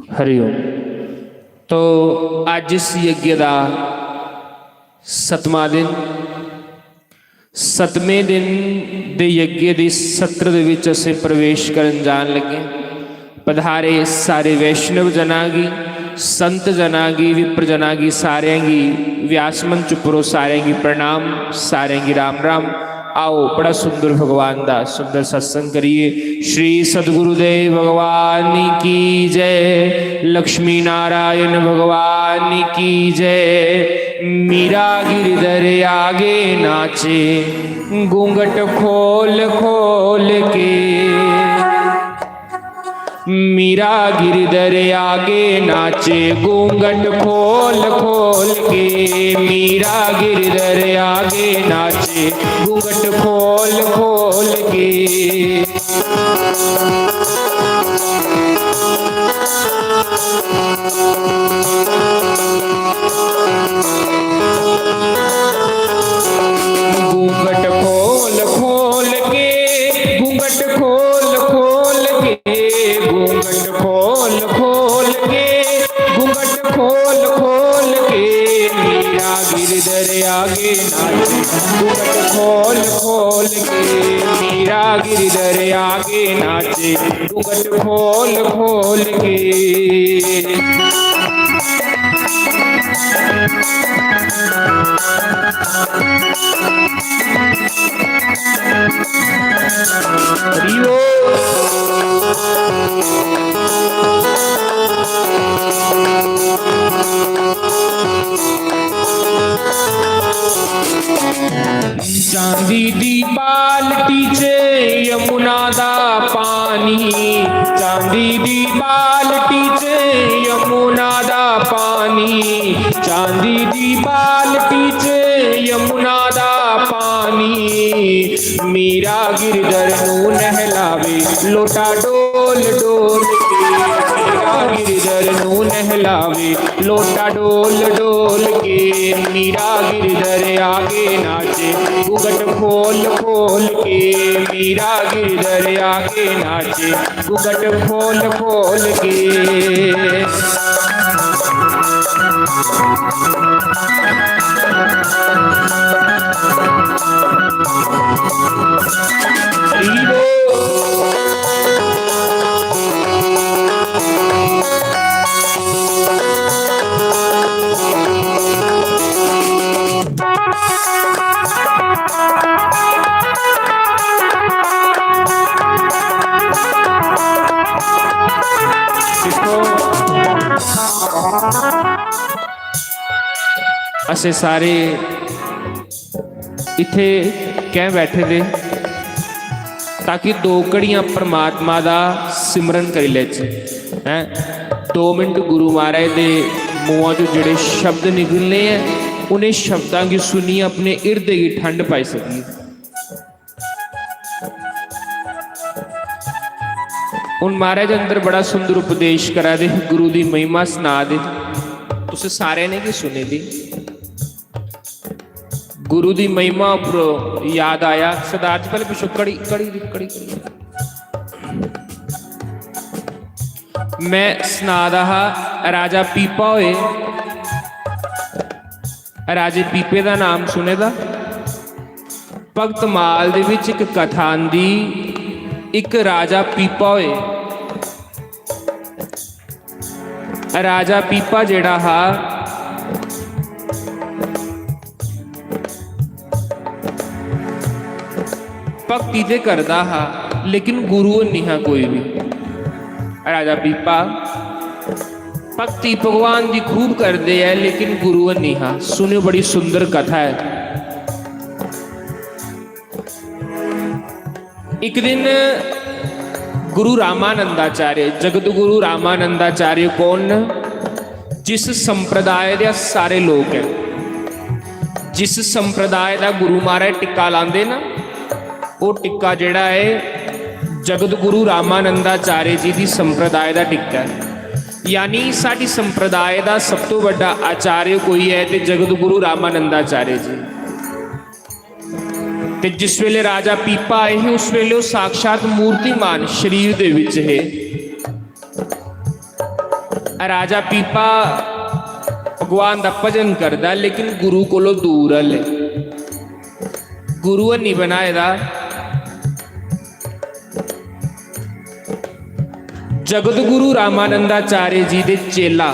हरिओम। तो अज इस यज्ञ का 7वां दिन, 7वें दिन के यज्ञ की सत्र दे विच असीं प्रवेश करन जान लगे। पधारे सारे वैष्णव जना की, संत जना की, विप्र जना की, सारियां की व्यास मंच उपरों सारियां की प्रणाम, सारियां की राम राम। आओ बड़ा सुंदर भगवान का सुंदर सत्संग करिए। श्री सतगुरुदेव भगवान की जय, लक्ष्मी नारायण भगवान की जय। मीरा गिरधर आगे नाचे, घूंघट खोल खोल के। मीरा गिरधर आगे नाचे, घूंघट खोल खोल के। मीरा गिरधर आगे नाचे, घूंघट खोल खोल के। घूंघट खोल खोल के, घूंघट खोल खोल के। घूंघट खोल खोल के, घूंघट खोल खोल के। मीरा गिरधर आगे नाचे, घूंघट खोल खोल के। मीरा गिरधर आगे नाचे, घूंघट खोल खोल के। चांदी दी बाल्टी च यमुना दा पानी, चांदी दी बाल्टी च यमुना दा पानी। चांदी दी बाल्टी च यमुना दा पानी। मीरा गिरधर नूं नहलावे, लोटा डोल डोल के। मीरा गिरधर नूं नहलावे, लोटा डोल डोल के। मीरा गिरधर आगे नाचे, घूंघट खोल खोल के। मीरा गिरधर आगे नाचे, घूंघट खोल खोल के। असे सारे इत्थे कह बैठे थे ताकि 2 घड़ियां परमात्मा का सिमरन करी लेचे हैं। 2 मिनट गुरु महाराज के मूँहों चो जिहड़े शब्द निकलने हैं, उन्हें शब्दों की सुनिए अपने इर्द की ठंड पाई सकिए। हुण महाराज अंदर बड़ा सुंदर उपदेश करा दे, गुरु की महिमा सुना दे। तुसीं सारे ने की सुने दी गुरु की महिमा उपरों याद आया। सरदार जी पहले पिछों कड़ी कड़ी कड़ी कड़ी मैं सुना रहा। राजा पीपा होए, राजे पीपे का नाम सुने दा। भगत माल दे विच एक कथा आंदी, एक राजा पीपा होए। राजा पीपा जिहड़ा हा भगती ते करदा हा, लेकिन गुरु नहीं हा कोई भी। राजा पीपा भक्ति भगवान की खूब करते हैं, लेकिन गुरु नहीं हा। सुनियो बड़ी सुंदर कथा है। एक दिन गुरु रामानंदाचार्य, जगत गुरु रामानंदाचार्य कौन? जिस संप्रदाय के सारे लोग हैं, जिस संप्रदाय का गुरु महाराज टिक्का लांदे ना, वो टिक्का जिहड़ा है जगत गुरु रामानंदाचार्य जी की संप्रदाय का टिक्का है। यानी साडी संप्रदाय का सब तो बड़ा आचार्य कोई है तो जगत गुरु रामानंदाचार्य जी। ते जिस वेले राजा पीपा आए ही उस वेले साक्षात मूर्तिमान शरीर दे विच है। राजा पीपा भगवान का भजन करता लेकिन गुरु कोलों दूर हले, गुरु नहीं बनाए दा। जगत गुरु रामानंदाचार्य जी दे चेला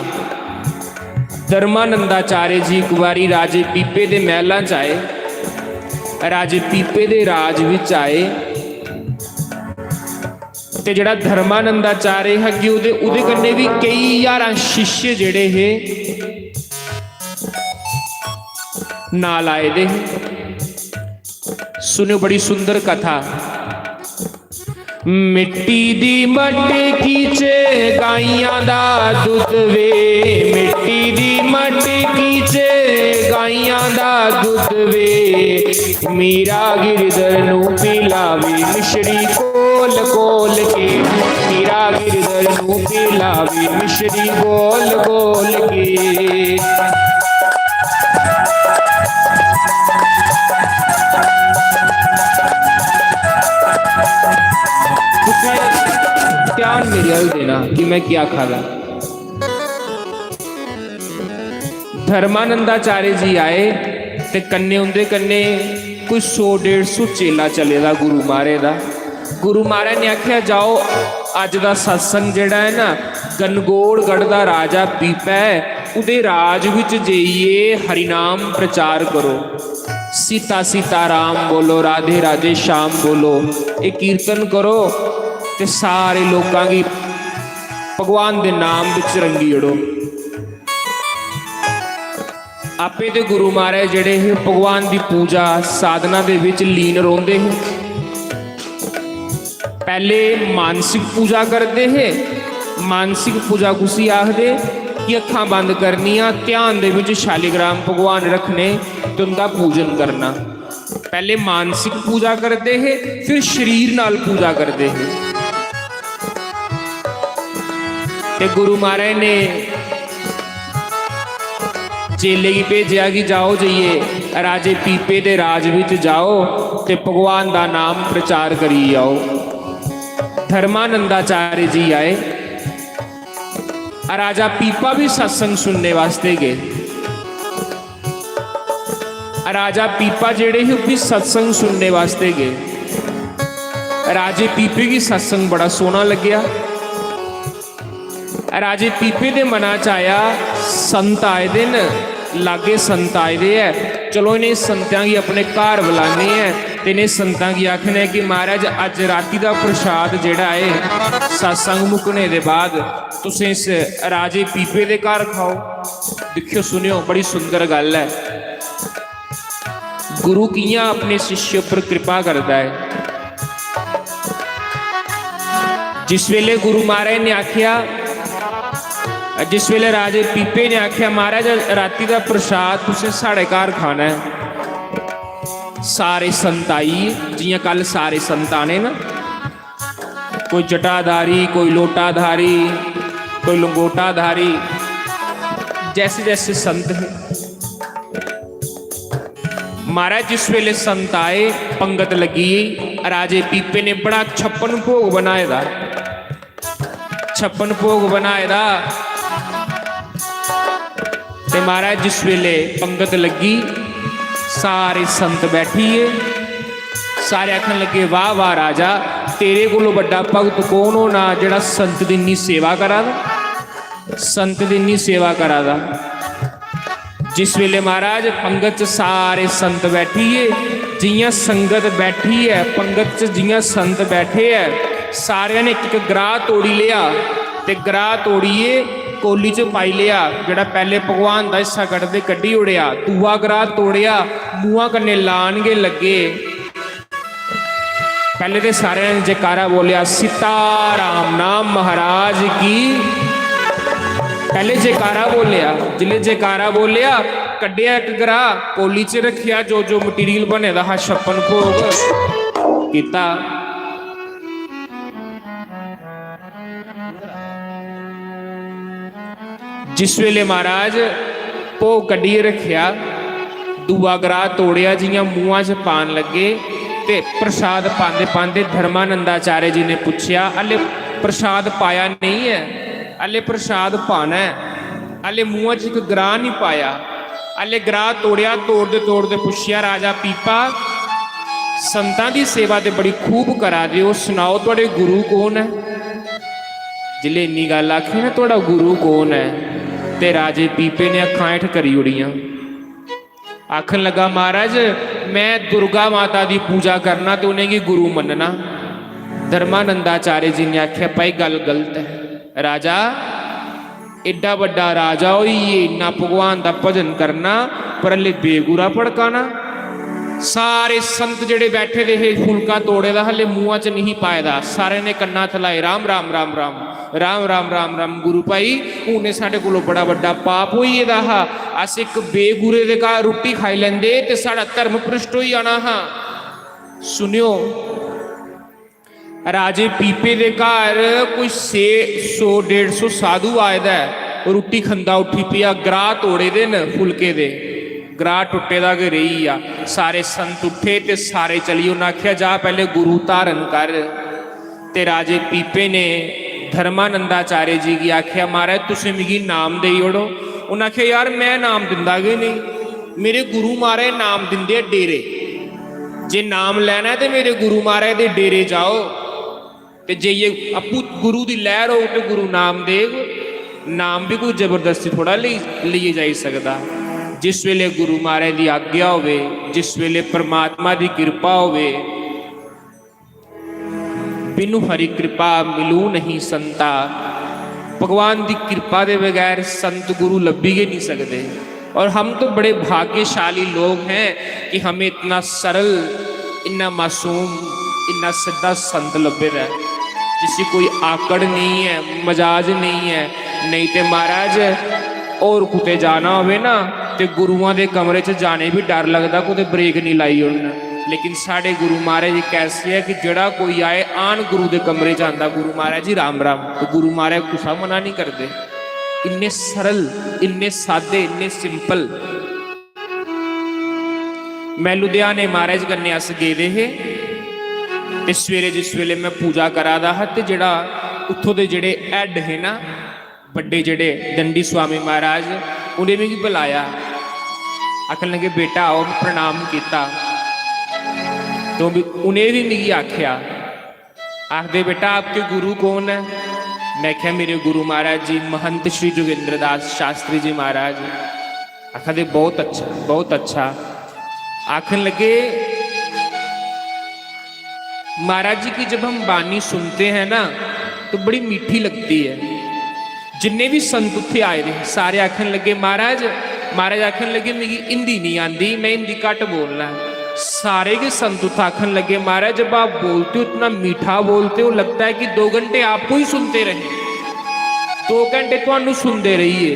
धर्मानंदाचार्य जी एक बारी राजे पीपे दे महलां च आए, राजे पीपे दे राज विच आए ते जिहड़ा धर्मानंदाचार्य है उहदे कन्ने भी कई यारां शिष्य जिहड़े हे नाल आए दे। सुनियो बड़ी सुंदर कथा। मिट्टी दी मटकी च गाइयां दा दुध वे, मिट्टी दी मटकी च गाइयां दा दुध वे, मीरा गिरधर नू पिलावे मिश्री कोल कोल के, मीरा गिरधर नू पिलावे मिश्री कोल कोल के। ध्यान मेरी हल देना कि मैं क्या खागा। धर्मानंदाचार्य जी आए ते कन्ने उनके कन्ने कोई 100-150 चेला चले दा गुरु महाराज दा। गुरु महाराज ने आख्या जाओ अज दा सत्संग जिहड़ा है ना गनगोड़गढ़ दा राजा पीपा है उहदे राज विच जाइए हरिनाम प्रचार करो, सीता सीता राम बोलो, राधे राधे श्याम बोलो, ये कीर्तन करो ते सारे लोगों की भगवान के नाम विच रंगी अड़ो। आपे ते गुरु महाराज जिहड़े हे भगवान की पूजा साधना दे विच लीन रोंदे हे। पहले मानसिक पूजा करते हैं, मानसिक पूजा कुसी आखदे कि अखां बंद करनियां, ध्यान दे विच शालिग्राम भगवान रखने ते उनका पूजन करना। पहले मानसिक पूजा करते हैं फिर शरीर नाल पूजा करते हैं। ते गुरु महाराज ने चेले की भेजा कि जाओ जाइए राजे पीपे दे राज विच जाओ ते भगवान का नाम प्रचार करी जाओ। धर्मानंदाचार्य जी आए, राजा पीपा भी सत्संग सुनने वास्ते गए। राजा पीपा जेड़े ही भी सत्संग सुनने वास्ते गए। राजे पीपे की सत्संग बड़ा सोहना लग्या। राजे पीपे दे मना च आया संत आए दे न, लागे संत आए दे है, चलो इन्हें संतां की अपने घर बुलाने हैं ते इन्हें संतां की आखने कि महाराज अज राती का प्रसाद जिहड़ा है सत्संग मुकने दे बाद तुसीं इस राजे पीपे दे घर खाओ। देखियो सुनियो बड़ी सुंदर गल है। गुरु कियां अपने शिष्य पर कृपा करता है। जिस वेले गुरु महाराज ने आख्या, जिस वेले राजे पीपे ने आख्या महाराज राती का प्रसाद तुसें साढ़े घर खाना है, सारे संत आई जियां कल सारे संत आने ना, कोई जटाधारी, कोई लोटाधारी, कोई लंगोटाधारी, जैसे जैसे संत हैं। महाराज जिस वेले संत आए पंगत लगी, राजे पीपे ने बड़ा 56 भोग बनाए दा, 56 भोग बनाए दा। ते महाराज जिस वेले पंगत लगी सारे संत बैठिए, सारे आखन लगे वाह वाह राजा तेरे कोलों बड़ा भगत कौन होना जिहड़ा संत दी इन्नी सेवा करा दा, संत दी इन्नी सेवा करा दा। जिस वेले महाराज पंगत च सारे संत बैठिए, जियां संगत बैठी है पंगत च जियां संत बैठे है, सारे ने एक ग्राह तोड़ी लिया ते ग्राह तोड़िए कोली च पाई लिया। जिहड़ा पहले भगवान का हिस्सा कटदे कड्ढी उड़िया, दूआ ग्राह तोड़िया मूँहां कन्ने लान गए लगे। पहले तो सारे ने जयकारा बोलिया सीताराम नाम महाराज की, पहले जयकारा बोलिया। जिले जयकारा बोलिया कड्ढिया एक ग्राह कोली च रखिया, जो जो मटीरियल बने दा 56 भोग कीता। जिस वेले महाराज भोग कड्ढिए रखिया, दूआ ग्राह तोड़िया जियां मूँहां च पान लगे ते प्रसाद पांदे पांदे धर्मानंदाचार्य जी ने पूछया हले प्रसाद पाया नहीं है? ਹਲੇ ਪ੍ਰਸ਼ਾਦ ਪਾਣਾ ਹੈ, ਹਲੇ ਮੂੰਹਾਂ 'ਚ ਇੱਕ ਗਰਾਹ ਨਹੀਂ ਪਾਇਆ, ਹਲੇ ਗਰਾਹ ਤੋੜਿਆ। ਤੋੜਦੇ ਪੁੱਛਿਆ ਰਾਜਾ ਪੀਪਾ ਸੰਤਾਂ ਦੀ ਸੇਵਾ ਤੇ ਬੜੀ ਖੂਬ ਕਰਾ ਦਿਓ, ਸੁਣਾਓ ਤੁਹਾਡੇ ਗੁਰੂ ਕੌਣ ਹੈ? ਜਿਲੇ ਇੰਨੀ ਗੱਲ ਆਖੀ ਨਾ ਤੁਹਾਡਾ ਗੁਰੂ ਕੌਣ ਹੈ, ਤੇ ਰਾਜੇ ਪੀਪੇ ਨੇ ਅੱਖਾਂ ਹੇਠ ਕਰੀ ਉੜੀਆਂ। ਆਖਣ ਲੱਗਾ ਮਹਾਰਾਜ ਮੈਂ ਦੁਰਗਾ ਮਾਤਾ ਦੀ ਪੂਜਾ ਕਰਨਾ ਤੇ ਉਹਨੇ ਕੀ ਗੁਰੂ ਮੰਨਣਾ। ਧਰਮਾਨੰਦਾਚਾर्य जी ने आख्या भाई गल गलत है। राजा एडा वड्डा राजा होइए, इन्ना भगवान का भजन करना पर हले बेगुरा भड़काना। सारे संत जेड़े बैठे दे फुलका तोड़े दा हले मूँह च नहीं पाएदा, सारे ने कन्ना थलाए राम राम राम राम राम राम राम राम। गुरु भाई उन्हें साढ़े को बड़ा वड्डा पाप होई दा हा, अस एक बेगुरे दे घर रोटी खाई लेंदे ते साड़ा धर्म भ्रष्ट होई जाना हा। सुनियो राजे पीपे दे घर कोई 100-150 साधु आए दा है, रोटी खंदा उठी पिया, ग्राह तोड़े दे न फुलके दे, ग्राह टुटे दा के रही आ। सारे संत उठे ते सारे चली, उन्हें आख्या जा पहले गुरु धारण कर। ते राजे पीपे ने धर्मानंदाचार्य जी की आख्या महाराज तुसीं मिगी नाम देई ओड़ो। उन्हें आख्या यार मैं नाम दिंदा गै नहीं, मेरे गुरु महाराज नाम दिंदे डेरे, जे नाम लेना है तो मेरे गुरु महाराज दे डेरे जाओ, ते जे ये अपू गुरु की लहर हो तो गुरु नामदेव। नाम भी कोई जबरदस्ती थोड़ा लिए जा सकता, जिस वेले गुरु महाराज की आज्ञा होवे, जिस वेले परमात्मा की कृपा होवे, बिनु हरि कृपा मिलू नहीं संता। भगवान की कृपा के बगैर संत गुरु लभी ही नहीं सकते। और हम तो बड़े भाग्यशाली लोग हैं कि हमें इतना सरल, इतना मासूम, इतना सीधा संत लभे है, जिसकी कोई आकड़ नहीं है, मजाज नहीं है। नहीं तो महाराज और कुते जाना होवे ना तो गुरुआं दे कमरे च जाने भी डर लगता, कुते ब्रेक नहीं लाई उन्हें। लेकिन साढ़े गुरु महाराज जी कैसे है कि जड़ा कोई आए आन गुरु के कमरे च आंदा गुरु महाराज जी राम राम, तो गुरु महाराज गुस्सा मना नहीं करते। इन्ने सरल, इन्ने सादे, इन्ने सिंपल। मैं लुधियाने महाराज कन्ने अस गेदे हे ते सवेरे जिस वेले मैं पूजा करा दा हा ते जेड़ा उत्थों दे जेड़े हैड है ना बड़े जेड़े दंडी स्वामी महाराज, उन्हें मिगी बुलाया। आखन लगे बेटा आओ, प्रणाम किया तो उन्हें भी मिगी आख्या, आखदे बेटा आपके गुरु कौन है? मैं क्या मेरे गुरु महाराज जी महंत श्री जोगिंद्र दास शास्त्री जी महाराज। आखदे बहुत अच्छा, बहुत अच्छा। आखन लगे महाराज जी की जब हम बानी सुनते हैं ना तो बड़ी मीठी लगती है। जिन्ने भी संत उत्थे आए थे सारे आखन लगे महाराज, महाराज आखन लगे मेरी हिंदी नहीं आती, मैं हिंदी घट बोलना है। सारे के संत उत्थे आखन लगे महाराज जब आप बोलते हो इतना मीठा बोलते हो, लगता है कि 2 घंटे आपको ही सुनते रहे, 2 घंटे तुहानू सुनते रहिए।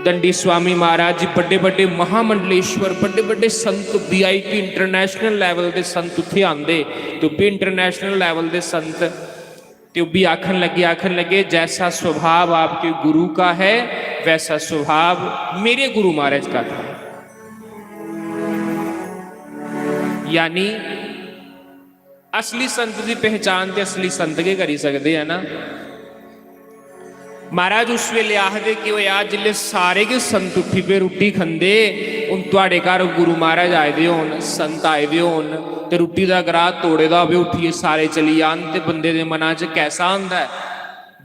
दंडी स्वामी महाराज जी बड़े बड़े महामंडलेश्वर, बड़े बड़े संत VIP इंटरनेशनल लैवल के संत उत्थे आंदे, तो भी इंटरनेशनल लैवल के संत तो भी आखन लगे जैसा स्वभाव आपके गुरु का है वैसा स्वभाव मेरे गुरु महाराज का था। यानी असली संत की पहचान तो असली संत के करी सकते हैं ना। महाराज उस वेले आखदे कि यार जिले सारे के संत उठी पे रोटी खंदे, उन तुहाडे घर गुरु महाराज आए दे होन, संत आए दे होन ते रोटी का ग्राह तोड़े दा होवे, उठिए सारे चली जान ते बंदे दे मना च कैसा आंदा है,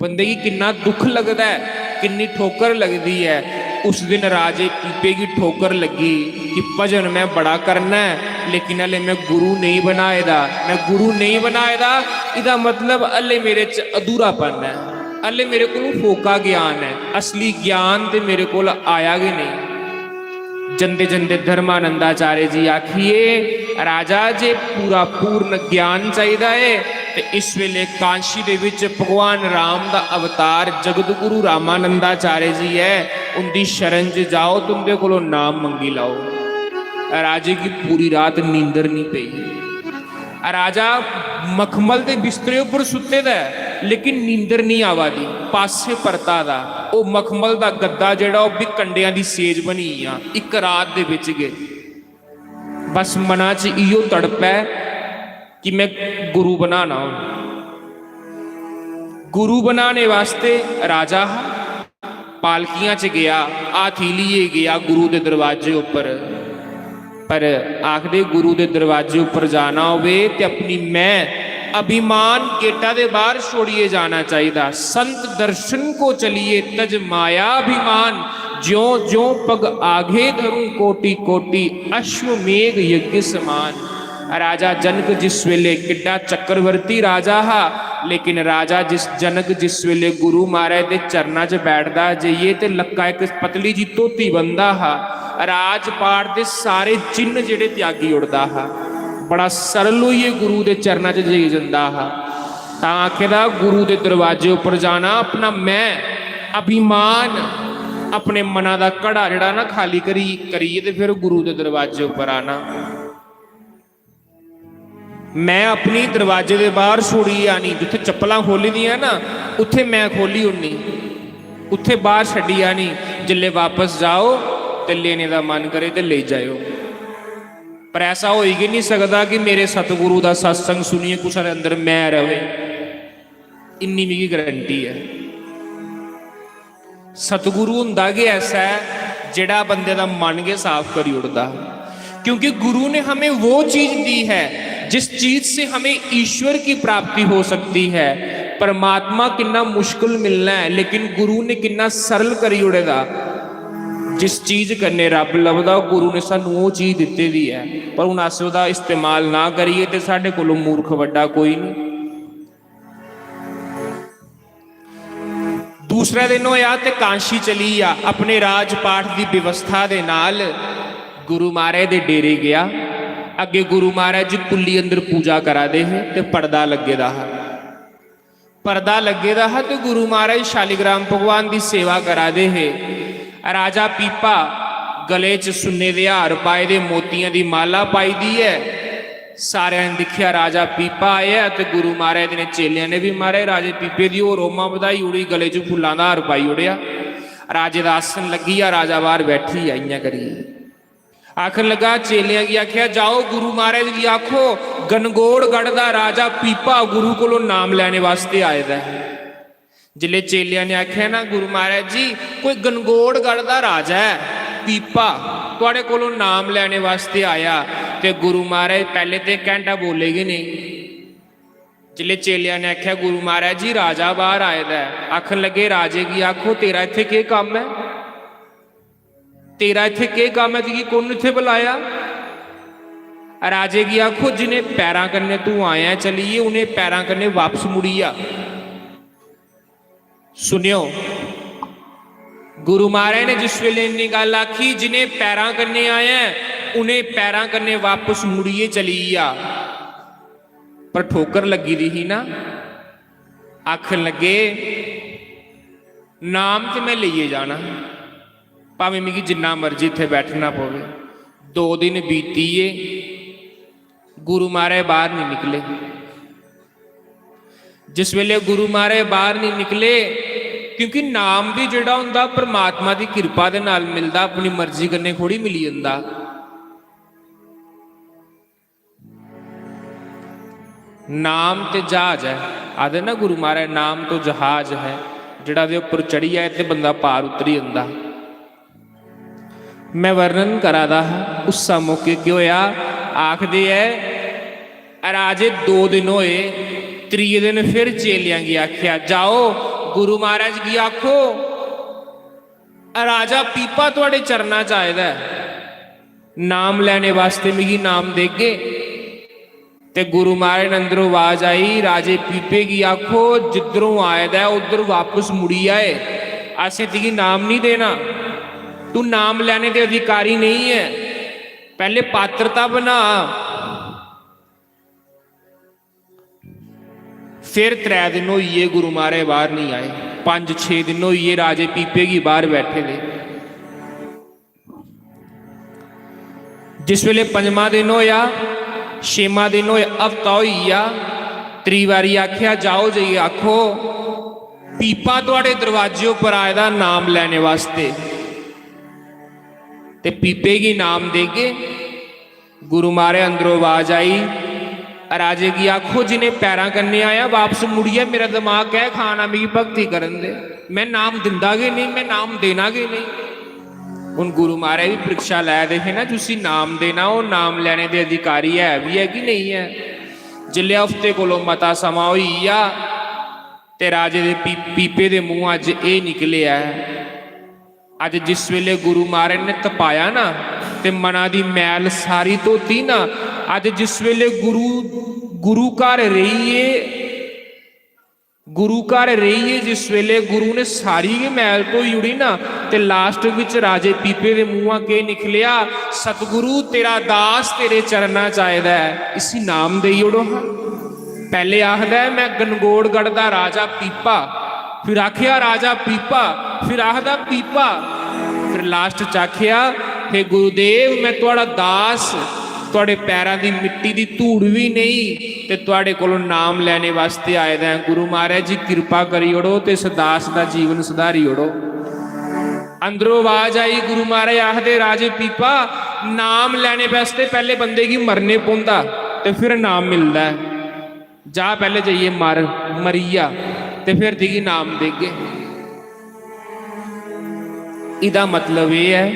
बंदे की किन्ना दुख लगता है, किन्नी ठोकर लगती है। उस दिन राजे पीपे की ठोकर लगी कि भजन मैं बड़ा करना है लेकिन हले मैं गुरु नहीं बनाए दा, मैं गुरु नहीं बनाए दा, इहदा मतलब हले मेरे च अधूरापन है, हले मेरे को फोका ज्ञान है, असली ज्ञान तो मेरे को आया ही नहीं। जंदे जंदे धर्मानंदाचार्य जी आखिए राजा जे पूरा पूर्ण ज्ञान चाहिए है तो इस वेले कांशी दे विच भगवान राम का अवतार जगत गुरु रामानंदाचार्य जी है, उनकी शरण च जाओ तो उनके को नाम मंगी लाओ। राजे की पूरी रात नींदर नहीं पई। राजा मखमल के बिस्तरे उपर सुते दा लेकिन नींदर नहीं आवा दी, पासे परता दा वो मखमल का गद्दा जिहड़ा वो भी कंडियां दी सेज बनी आ। एक रात दे विच गए बस मना च इहो तड़प है कि मैं गुरु बनाना। गुरु बनाने वास्ते राजा हा पालकियां च गया, हाथी लिए गया गुरु के दरवाजे उपर, पर आखदे गुरु के दरवाजे उपर जाना होवे ते अपनी मैं अभिमान गेटा दे बाहर छोड़िए जाना चाहिए। संत दर्शन को चलिए तज माया अभिमान, ज्यों ज्यों पग आगे धरूं कोटि कोटि अश्वमेघ यज्ञ समान। राजा जनक जिस वेले किड्डा चक्रवर्ती राजा हा, लेकिन राजा जनक जिस वेले गुरु महाराज के चरणों च बैठदा जाइए तो लक्का एक पतली जी धोती बंदा हा, राजपाट के सारे चिन्ह जिहड़े त्यागी उड़दा हा, बड़ा सरल होइए गुरु के चरणों च जाई जांदा हा। तां आखेदा गुरु के दरवाजे उपर जाना, अपना मैं अभिमान अपने मना का घड़ा जिहड़ा ना खाली करिए ते फिर गुरु के दरवाजे उपर आना। मैं अपनी दरवाजे के बाहर छोड़ी आनी, जिथे चप्पलां खोली दियां ना उत्थे मैं खोली उन्नी, उत्थे बाहर छड्डी आनी। जिल्ले वापस जाओ तो लेने का मन करे तो ले जाओ, पर ऐसा हो ही नहीं सकता कि मेरे सतगुरु का सत्संग सुनिए कुछ अंदर मैं रहे, इन्नी मेरी गारंटी है। सतगुरु हुंदा कि ऐसा है जिहड़ा बंदे का मन के साफ करी उड़दा, क्योंकि गुरु ने हमें वो चीज दी है जिस चीज से हमें ईश्वर की प्राप्ति हो सकती है। परमात्मा कितना मुश्किल मिलना है, लेकिन गुरु ने कितना सरल करी उड़ेगा। जिस चीज करने रब लभदा गुरु ने सानू वो चीज दित्ती दी है, पर हुण अस उहदा इस्तेमाल ना करिए तो साडे कोलों मूर्ख वड्डा कोई नहीं। दूसरा दिन होया ते कांशी चली आ, अपने राजपाठ की व्यवस्था दे नाल गुरु महाराज दे डेरे गया। अगे गुरु महाराज जी कुली अंदर पूजा करा दे है ते पर्दा लगे दा हा, पर्दा लगे दा हा ते गुरु महाराज शालिग्राम भगवान की सेवा करा दे है। राजा पीपा गले च सुन्ने दे हार पाए दे, मोतियां दी माला पाई दी है। सारे ने दिखिया राजा पीपा आया तो गुरु महाराज ने चेलियां ने भी मारे राजे पीपे की रोमा बधाई उड़ी, गले च फुल्लां दा हार पाई उड़िया। राजे का आसन लगी आ, राजा बाहर बैठी आईया करिए आखन लगा चेलियां की आख्या जाओ गुरु महाराज की आखो गनगोड़गढ़ का राजा पीपा गुरु को नाम लैने वास्ते आएदा है। जिले चेलियां ने आख्या ना गुरु महाराज जी कोई गनगोड़गढ़ का राजा है पीपा तुहाडे कोलों नाम लैने वास्ते आया, तो गुरु महाराज पहले तो घंटा बोलेगे नहीं। जिले चेलियां ने आख्या गुरु महाराज जी राजा बाहर आएदा है, आखन लगे राजे की आखो तेरा इत्थे के काम है, तेरा इत्थे के काम है, तुझी कौन इत्थे बुलाया। राजे की आखो जिन्हें पैरां कन्ने तू आया चलिए उन्हें पैरां कन्ने वापस मुड़िया। सुनियो गुरु महाराज ने जिस वेले इन्नी गल आखी जिन्हें पैरां कन्ने आया उन्हें पैरां कन्ने वापस मुड़िए चलिया, पर ठोकर लगी दी ही ना। आखन लगे नाम तो मैं लिए जाना भावें मिगी जिन्ना मर्जी इत्थे बैठना पवे। 2 दिन बीतीए गुरु महाराज बाहर नहीं निकले। जिस वेले गुरु महाराज बाहर नहीं निकले, क्योंकि नाम भी जिहड़ा हुंदा परमात्मा की कृपा दे नाल मिलदा, अपनी मर्जी कन्ने थोड़ी मिली जांदा। नाम ते जहाज है, आदे ना गुरु महाराज नाम तो जहाज है, जिहड़ा दे उपर चढ़ी जाए ते बंदा पार उतरी जांदा। मैं वर्णन करा दा उस मौके क्यों होया। आखदे है राजे 2 दिन होए, 3 दिन फिर चेलियां की आख्या जाओ गुरु महाराज की आखो राजा पीपा तुहाडे चरणा च आएदा है, नाम लैने वास्ते मिगी नाम देगे। ते गुरु महाराज अंदरों आवाज आई राजे पीपे की आखो जिधरों आएदा है उधर वापस मुड़ी आए, असें तुझी नाम नहीं देना, तू नाम लेने के अधिकारी नहीं है, पहले पात्रता बना। फिर 3 दिन होइए गुरु महाराज बाहर नहीं आए, 5-6 दिन होइए राजे पीपे की बाहर बैठे थे। जिस वेले 5वां दिन होया 6वां दिन होया हफ्ता होइया, 3 बारी आख्या जाओ जाइए आखो पीपा तुहाडे दरवाजे पर आएदा नाम लैने वास्ते, ते पीपे की नाम देगे। गुरु महाराज अंदरों आवाज आई राजे की आखो जिन्हें पैरा कन्ने आया वापस मुड़िया, मेरा दिमाग है खाना मेरी भगती करन दे, मैं नाम दिंदा गे नहीं, मैं नाम देना गे नहीं। हुण गुरु महाराज भी परीक्षा लै दे ना, तुसी नाम देना, वो नाम लैने दे अधिकारी है भी है कि नहीं है। जिले हफ्ते कोलों मता समा होई आ ते राजे दे पीपे दे मूँह अज ये निकलिया है। अज जिस वेले गुरु महाराज ने तपाया ना ते मना दी मैल सारी धोती ना, अज जिस वेले गुरु घर रहीए जिस वेले गुरु ने सारी मैल धोई उड़ी ना, ते लास्ट विच राजे पीपे दे मूँहों के निकलिया, सतगुरु तेरा दास तेरे चरना चाहिदा है, इसी नाम देई उड़ो। हाँ पहले आखदा है मैं गनगोड़गढ़ दा राजा पीपा, फिर आखिया राजा पीपा, फिर आखदा पीपा, फिर लास्ट च आखिया हे गुरुदेव मैं तुहाड़ा दास, तुहाड़े पैरां दी मिट्टी दी धूड़ भी नहीं ते तुहाड़े कोलों नाम लैने वास्ते आए दा। गुरु महाराज जी कृपा करी ओड़ो ते इस दास दा जीवन सुधारी ओड़ो। अंदरों आवाज आई, गुरु महाराज आखदे राजे पीपा नाम लैने वास्ते पहले बंदे की मरने पौंदा ते फिर नाम मिलदा है, जा पहले जाइए मरिया ते फिर दिगी नाम देगे। इदा मतलब ये है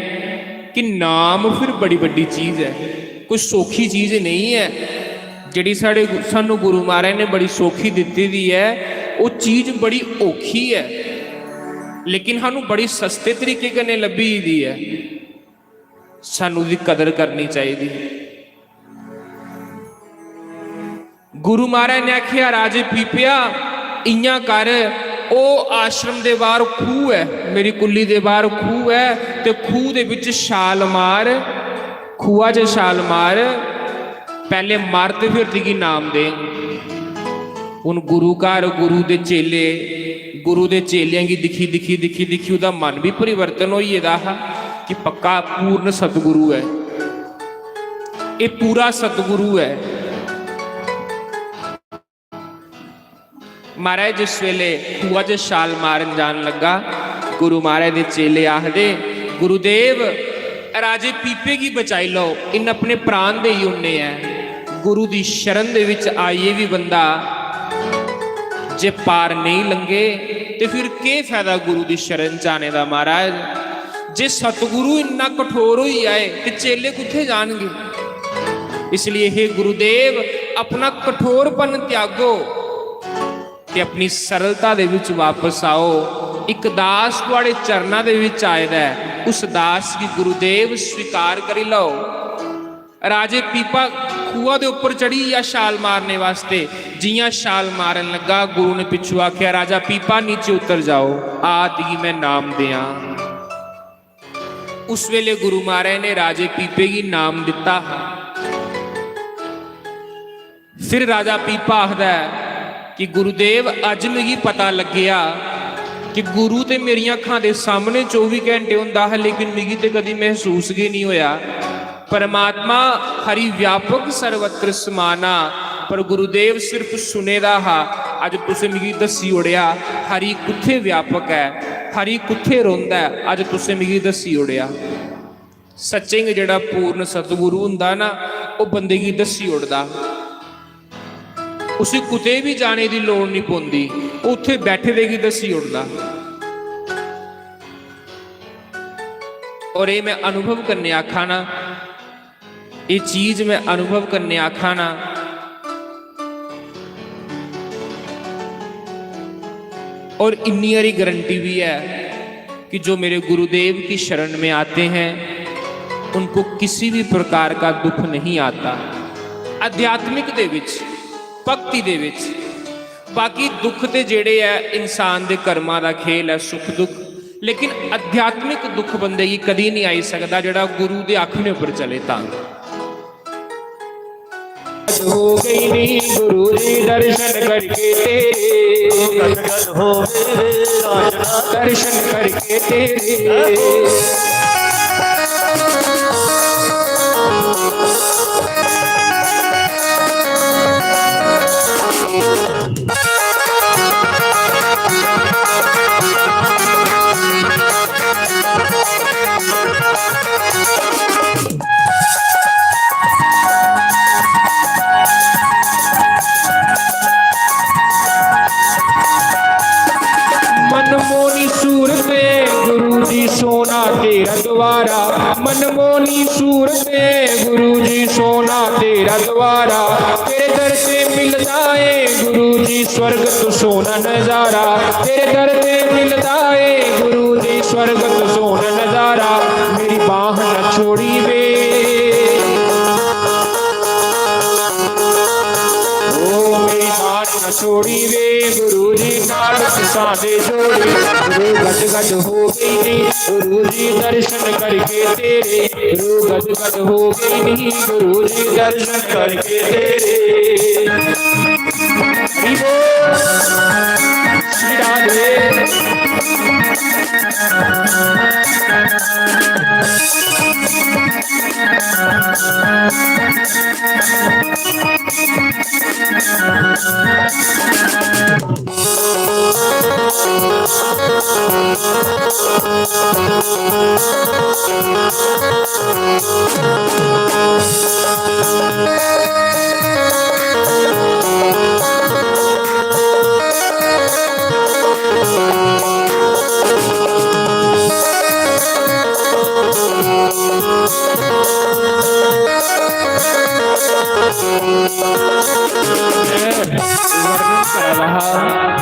कि नाम फिर बड़ी बड़ी चीज़ है, कोई सौखी चीज़ नहीं है। जिहड़ी सानू गुरु महाराज ने बड़ी सौखी दिती दी है, वो चीज़ बड़ी औखी है, लेकिन सानू बड़ी सस्ते तरीके कन्नै लभी दी है, सानू दी कदर करनी चाहिए। गुरु महाराज ने आखिया राजे पीपिया इयां कर, ओ आश्रम दे बाहर खूह है, मेरी कुल्ली दे बाहर खूह है, ते खूह दे विच छाल मार, खूआ च छाल मार, पहले मार ते फिर दिगी नाम दे। हुण गुरु घर गुरु दे चेलियां की दिखी दिखी दिखी दिखी उहदा मन भी परिवर्तन होई गेदा हा कि पक्का पूर्ण सतगुरु है, ये पूरा सतगुरु है। महाराज जिस वेले खूआ च छाल मारन जान लगा, गुरु महाराज दे चेले आखदे गुरुदेव राजे पीपे की बचाई लो, इन अपने प्राण दे ही उन्ने है। गुरु दी शरण दे विच आइए भी बंदा जे पार नहीं लंघे ते फिर के फायदा गुरु दी शरण च आने दा। महाराज जे सतगुरु इन्ना कठोर होई आए ते चेले कुत्थे जाणगे। इसलिए हे गुरुदेव अपना कठोरपन त्यागो ते अपनी सरलता दे विच वापस आओ। एक दास तुहाड़े चरनां दे विच आएदा है, उस दास की गुरुदेव स्वीकार करी लो। राजे पीपा खूआ दे उपर चढ़ी या छाल मारने वास्ते, जियां छाल मारन लगा गुरु ने पिछू आख्या राजा पीपा नीचे उतर जाओ, आदि मैं नाम दियां। उस वेले गुरु महाराज ने राजे पीपे की नाम दिता। फिर राजा पीपा आखदा है कि गुरुदेव अज मिगी पता लग्या कि गुरु तो मेरिया अखां दे सामने 24 घंटे हुंदा है, लेकिन मिगी तो कभी महसूस ही नहीं होया। परमात्मा हरि व्यापक सर्वत्र समाना, पर गुरुदेव सिर्फ सुने दा हा। अज तुसीं मिगी दसी ओड़िया हरि कुत्थे व्यापक है, हरि कुत्थे रोंदा है, अज तुसीं मिगी दसी ओड़िया। सच्चे जिहड़ा पूर्ण सतगुरु हुंदा ना, वो बंदे की दसी ओड़दा, उसे कुते भी जाने की लोड़ नहीं पौंदी, उत्थे बैठे देगी दसी उड़दा। और ये मैं अनुभव करने आखा ना, ये चीज मैं अनुभव करने आखा ना, और इन्नी सारी गारंटी भी है कि जो मेरे गुरुदेव की शरण में आते हैं उनको किसी भी प्रकार का दुख नहीं आता। आध्यात्मिक दे विच, भक्ति दे विच, बाकी दुख ते जेड़े है इंसान दे कर्मां दा खेल है, सुख दुख, लेकिन आध्यात्मिक दुख बंदे की कदी नहीं आई सकता जेड़ा गुरु दे आखने उपर चले। तां हो गई नी गुरु जी दर्शन करके तेरे, दर्शन करके तेरे। मेरा द्वारा, तेरे दर से मिलता है गुरु जी स्वर्ग तो सोना नजारा, तेरे दर से मिलता है गुरु जी स्वर्ग तो सोना नजारा, मेरी बाह न छोड़ी वे, ओ मेरी बाह न छोड़ी वे, गुरु जी नाल साधे जोड़ी, गुरु गद गद हो गई नी, गुरु जी दर्शन करके तेरे, गुरु गद गद हो गई नी, गुरु जी दर्शन करके तेरे। श्री राधे।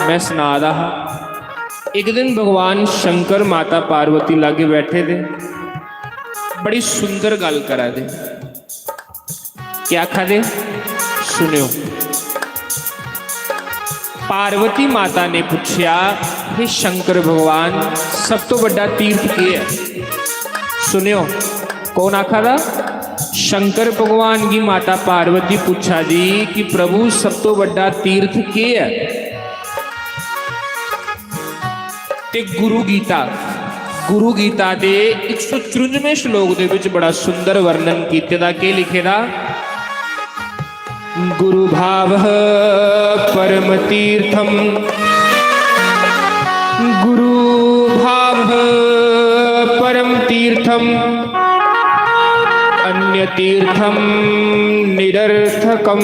मैं सुना रहा। एक दिन भगवान शंकर माता पार्वती लागे बैठे थे, बड़ी सुंदर गल करा दे। क्या आखा दे सुनियो। पार्वती माता ने पूछा, हे शंकर भगवान सब तो बड़ा तीर्थ के है? सुनियो कौन आखा था? शंकर भगवान की माता पार्वती पूछा जी कि प्रभु सब तो बड़ा तीर्थ के है? ते गुरु गीता दे 154वें श्लोक दे विच बड़ा सुंदर वर्णन कीते के लिखे दा, गुरु भाव परम तीर्थम, गुरु भाव परम तीर्थम, अन्य तीर्थम निरर्थकम,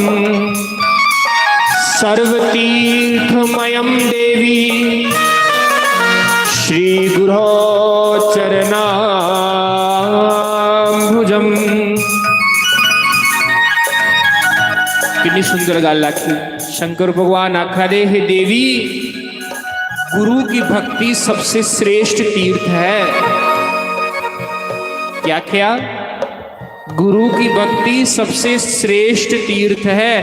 सर्वतीर्थमयम देवी श्री गुरो चरणाम्बुजम। कितनी सुंदर गल आखी। शंकर भगवान आखा दे, हे देवी गुरु की भक्ति सबसे श्रेष्ठ तीर्थ है। क्या क्या? गुरु की भक्ति सबसे श्रेष्ठ तीर्थ है,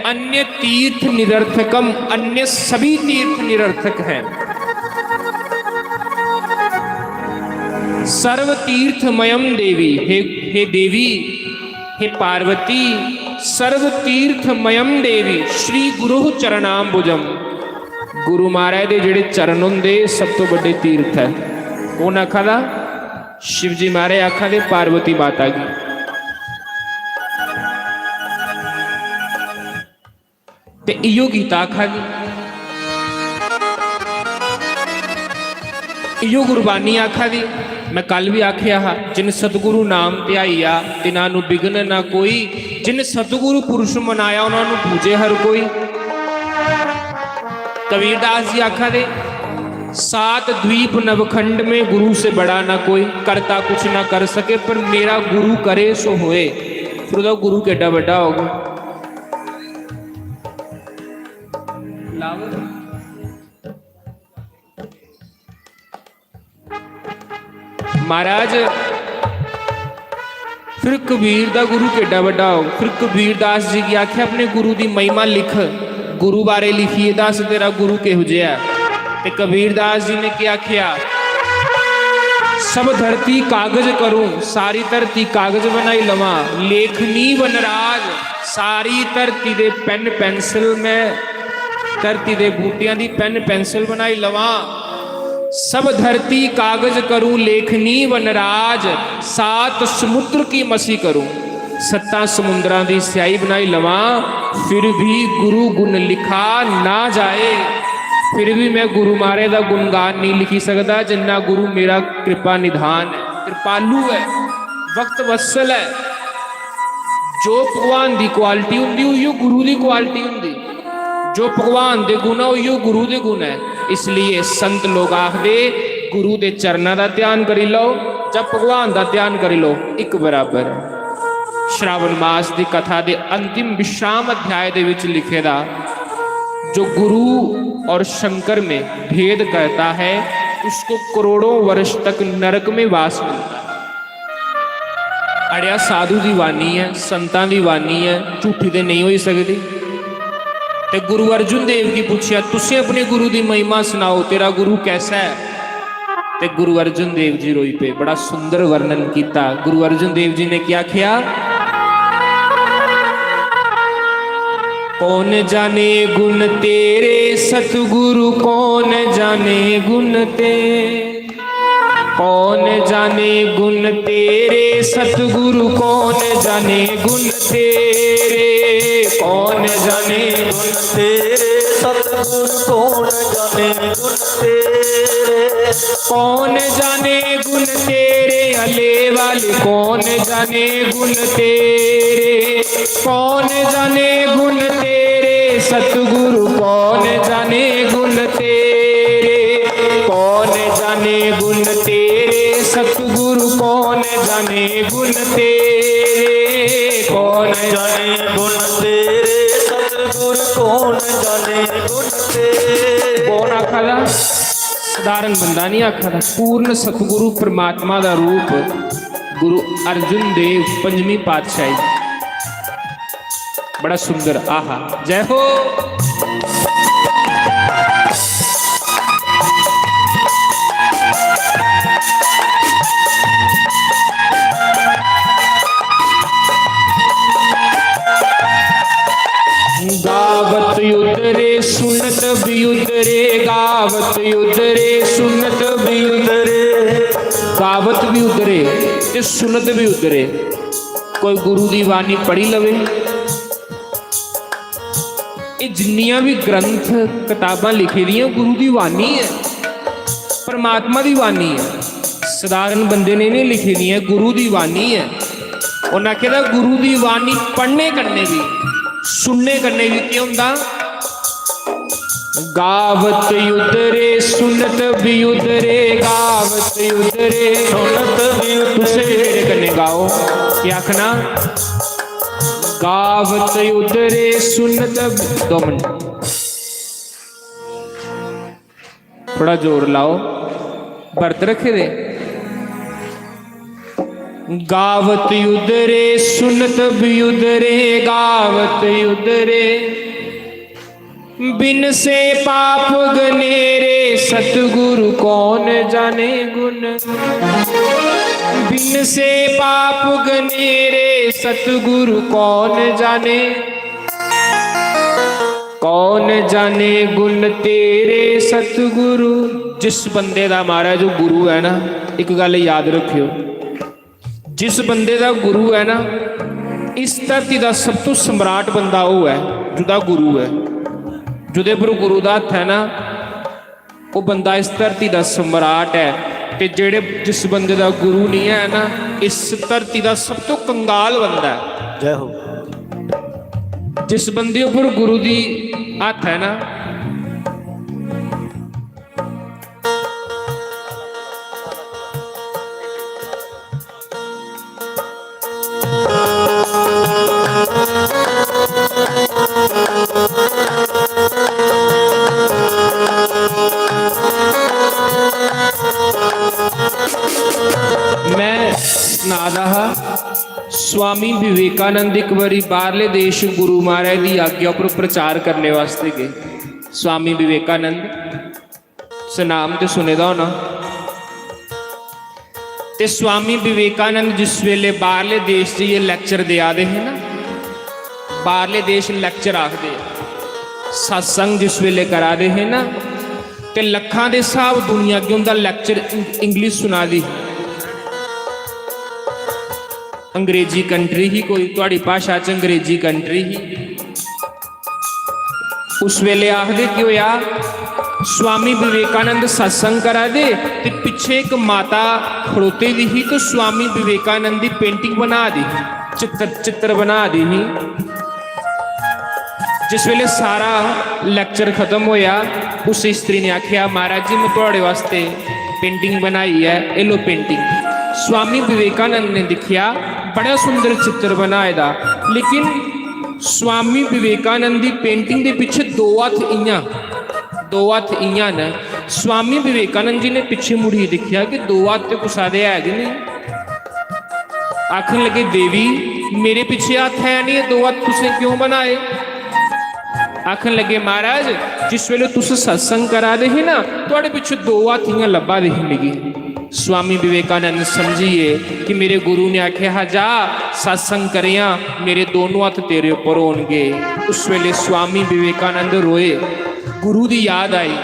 अन्य तीर्थ निरर्थकम, अन्य सभी तीर्थ निरर्थक हैं। सर्व तीर्थमयम देवी, हे देवी, हे पार्वती, सर्व तीर्थमयम देवी श्री गुरु चरणाम्बुजम। गुरु महाराज दे जेड़े चरण होंदे सब तो बड़े तीर्थ है। कौन आखा दा? शिव जी महाराज आखा दे पार्वती माता की। ते इयो गीता आखा दी, इयो गुरबानी आखा दी। मैं कल भी आखिया हा, जिन सतगुरु नाम ध्याईया तिन्हां नूं बिघन ना कोई, जिन सतगुरु पुरुष मनाया उन्होंने पूजे हर कोई। कबीरदास जी आखा दे, सात द्वीप नवखंड में गुरु से बड़ा ना कोई, करता कुछ ना कर सके पर मेरा गुरु करे सो होए। फिर तो गुरु केडा बड़ा होगा। महाराज फिर कबीर दा गुरु केडा बड़ा हो। फिर कबीरदास जी की आख्या अपने गुरु की महिमा लिख, गुरु बारे लिखिए, दस तेरा गुरु किहो जिहा। ते कबीरदास जी ने क्या आख्या, सब धरती कागज करूं, सारी धरती कागज बनाई लवा, लेखनी वनराज, सारी धरती दे पेन पेंसिल में, धरती दे बूटियां दी पेन पेंसिल बनाई लवा। सब धरती कागज करूं, लेखनी वनराज, सात समुद्र की मसी करूं, सत्ता समुद्रां दी स्याही बनाई लवा, फिर भी गुरु गुण लिखा ना जाए। फिर भी मैं गुरु मारे दा गुणगान नहीं लिखी सकता जिन्ना गुरु मेरा कृपा निधान है, कृपालु है, वक्त वत्सल है। जो भगवान दी क्वालिटी हुंदी उहियो गुरु दी क्वालिटी हुंदी, जो भगवान दे गुण है उहियो गुरु दे गुण है। इसलिए संत लोग आखदे गुरु दे चरना दा ध्यान करी लो, जब भगवान दा ध्यान करी लो, एक बराबर है। श्रावण मास की कथा के अंतिम विश्राम अध्याय के विच लिखेदा, जो गुरु और शंकर में भेद करता है उसको करोड़ों वर्ष तक नरक में वास मिलता है। अड़िया साधु की वाणी है, संतां की वाणी है, झूठी तो नहीं हो सकती। ते गुरु अर्जुन देव की पूछा, तुसी अपने गुरु की महिमा सुनाओ, तेरा गुरु कैसा है? ते गुरु अर्जुन देव जी रोई पे, बड़ा सुंदर वर्णन किया। गुरु अर्जुन देव जी ने क्या किया? कौन जाने गुण तेरे सतगुरु, कौन जाने गुण तेरे, कौन जाने गुण तेरे सतगुरु, कौन जाने गुण तेरे, कौन जाने गुण तेरे सतगुरु, कौन जाने गुण तेरे, कौन जाने गुण तेरे अले वाले, कौन जाने गुण तेरे, कौन जाने गुण तेरे सतगुरु, कौन जाने गुण तेरे, कौन जाने गुण तेरे सतगुरु, कौन जाने गुण तेरे, कौन जाने गुण तेरे सतगुरु, कौन जाने गुण तेरे। कौन आखा था? साधारण बंदा नहीं आखा था, पूर्ण सतगुरु परमात्मा का रूप गुरु अर्जुन देव पंजवीं पातशाही। बड़ा सुंदर, आहा, जय हो। गावत युद्ध रे सुनत भी युद्ध रे, गावत युद्ध रे सुनत भी युद्ध रे, गावत भी युद्ध रे ते सुनत भी युद्ध रे। कोई गुरु की वाणी पढ़ी लवे, ये जिन्नियां भी ग्रंथ किताबां लिखी दी गुरु की वाणी है, परमात्मा की वाणी है, साधारण बंदे ने नहीं लिखी दी है, गुरु की वाणी है। उन्हें कहता गुरु की वाणी पढ़ने करने भी सुनने करने भी क्या होंदा? गावत युद्ध रे सुनत भी युद्ध रे, गावत युद्ध रे सुनत भी युद्ध तुसे रे। मेरे कन्ने गाओ, क्या आखना? गावत युद्ध रे सुनत। 2 मिनट थोड़ा जोर लाओ, बर्त रखे दे। गावत युद्ध रे सुनत भी युद्ध रे, गावत युद्ध रे बिन से पाप गनेरे सतगुरु, कौन जाने गुण, बिन से पाप गनेरे सतगुरु, कौन जाने, कौन जाने गुण तेरे सतगुरु। जिस बंदे का हमारा जो गुरु है ना, एक गल याद रखियो, जिस बंदे का गुरु है ना, इस धरती का सब तो सम्राट बंदा वो है जिहदा गुरु है, जिहदे पर गुरु का हथ है ना, वो बंदा इस धरती का सम्राट है। ते जेड़े जिस बंदे का गुरु नहीं है ना, इस धरती का सब तो कंगाल बंदा है। जय हो। जिस बंदे पर गुरु की हथ है ना, मैं सुना रहा स्वामी विवेकानंद एक बारी बाहरले देश गुरु महाराज की आज्ञा पर प्रचार करने वास्ते गए। स्वामी विवेकानंद से नाम तो सुने दा होना। ते स्वामी विवेकानंद जिस वेले बाहरले देश ये लैक्चर दे आते हैं ना, बाहरले देश लैक्चर आखते सत्संग जिस वेले करा दे हैं ना, ते लखां दे हिसाब दुनिया अगे उनका लैक्चर इंग्लिश सुना दी। अंग्रेजी कंट्री ही कोई तुहाड़ी भाषा च अंग्रेजी कंट्री ही। उस वेले आखदे कि होया स्वामी विवेकानंद सत्संग करा दे ते पिछे एक माता खड़ोते दी ही, तो स्वामी विवेकानंद की पेंटिंग बना दी, चित्र बना दी ही। जिस वेले सारा लैक्चर खत्म होया, उस स्त्री ने आख्या महाराज जी मैं तुहाड़े वास्ते पेंटिंग बनाई है, ये लो पेंटिंग। स्वामी विवेकानंद ने दिखिया बड़ा सुंदर चित्र बनाए दा। लेकिन स्वामी विवेकानंद की पेंटिंग के पिछे दो हथ इयां ने। स्वामी विवेकानंद जी ने पिछे मुड़ी देखा कि दो हथ तो कुछ सारे है नहीं। आखन लगे देवी मेरे पिछे हथ है नहीं, दो हथ तुसें क्यों बनाए? आखन लगे महाराज जिस वेले तुस सत्संग करा दे ही ना तुहाडे पिछे दो हथ इयां लब्भा दे लगी। स्वामी विवेकानंद समझिए कि मेरे गुरु ने आख्या हा जा सत्संग करिया, मेरे दोनों हथ तेरे उपर होणगे। उस वेले स्वामी विवेकानंद रोए, गुरु की याद आई।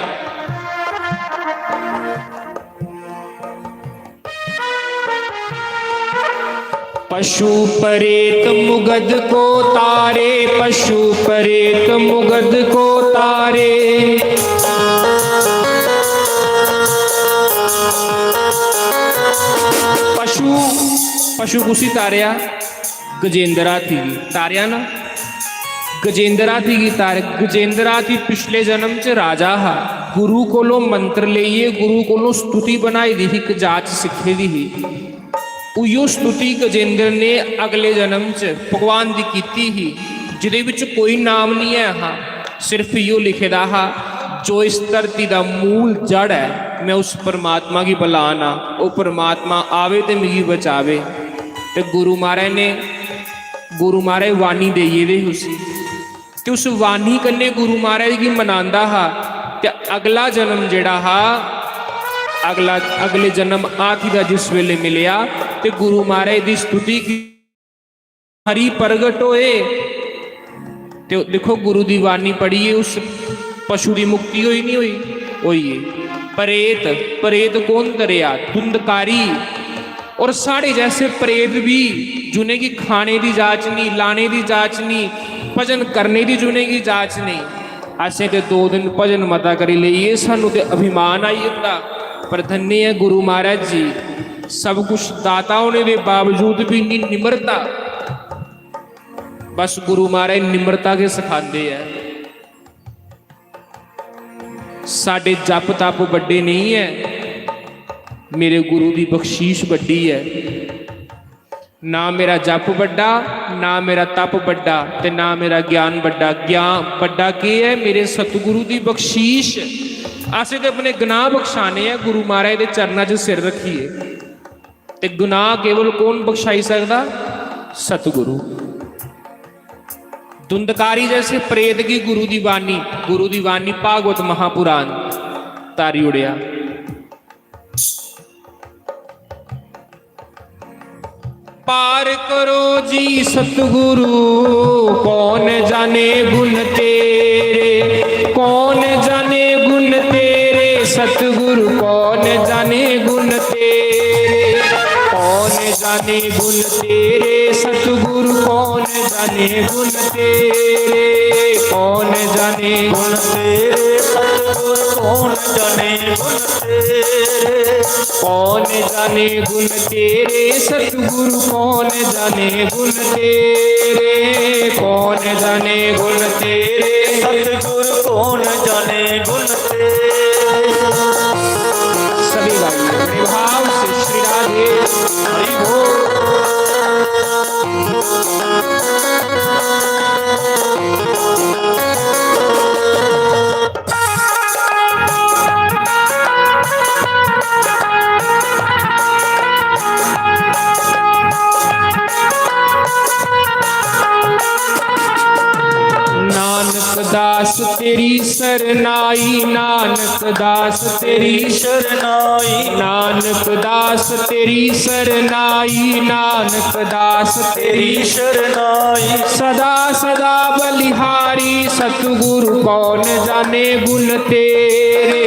पशु परेत मुगद को तारे, पशु परेत मुगद को तारे। पशु कुसी तारिया गजेंद्रा थी तारिया ना, गजेंद्रा थी तार। गजेंद्रा थी पिछले जन्म च राजा हा। गुरु कोलों मंत्र लईए, गुरु कोलों स्तुति बनाई दी, एक जाच सिखे दी ही। उयो स्तुति गजेंद्र ने अगले जन्म च भगवान की कीती ही, जिदे विच कोई नाम नहीं है। हाँ सिर्फ यो लिखे दा हा जो इस धरती का मूल जड़ है, मैं उस परमात्मा की बलाना, वो परमात्मा आवे तो मिगी बचावे। तो गुरु महाराज वाणी देइए दे उसी, तो उस वाणी कन्ने गुरु महाराज की मनांदा हा। तो अगला जन्म जेड़ा हा, अगले जन्म आखी का जिस वेले मिलिया तो गुरु महाराज की स्तुति की, हरि प्रगट होए। तो देखो गुरु की वाणी पढ़िए, उस पशु की मुक्ति हुई नहीं हुई है। परेत कौन दरिया? धुंधकारी। और साढ़े जैसे प्रेत भी जिन्हें की खाने की जांच नहीं, लाने की जांच नहीं, भजन करने की जिन्हें की जांच नहीं। असें तो 2 दिन भजन मता करी लिए, सानू तो अभिमान आई होता। पर धन्य है गुरु महाराज जी, सब कुछ दाता होने के बावजूद भी इन्नी निम्रता। बस गुरु महाराज निम्रता के सिखाते हैं। साडे जप तप बड़े नहीं है, मेरे गुरु की बख्शीश बड़ी है। ना मेरा जप बड़ा, ना मेरा तप बड़ा, ते ना मेरा ज्ञान बड़ा। ज्ञान बड़ा की है? मेरे सतगुरु की बख्शीश। असें तो अपने गुनाह बख्शाने हैं, गुरु महाराज के चरणों 'च सिर रखिए। ते गुनाह केवल कौन बख्शाई सकता? सतगुरु। धुंधकारी जैसे प्रेत की गुरु की वाणी भागवत महापुराण तारी उड़िया। पार करो जी सतगुरु, कौन जाने गुण तेरे, कौन जाने गुण तेरे सतगुरु, कौन जाने गुण तेरे, कौन जाने गुण तेरे सतगुरु, कौन जाने गुण तेरे, कौन जाने गुण तेरे सतगुरु, कौन जाने गुण तेरे, कौन जाने गुण तेरे सतगुरु, कौन जाने गुण तेरे, कौन जाने गुण तेरे सतगुरु, कौन जाने गुण तेरे। सभी भाई भाव से श्री राधे हरि बोल। दास तेरी सरनाई, नानक दास तेरी शरनाई, नानक दास तेरी सरनाई, नानक दास तेरी शरनाई। सदा सदा बलिहारी सतगुरु, कौन जाने गुण तेरे,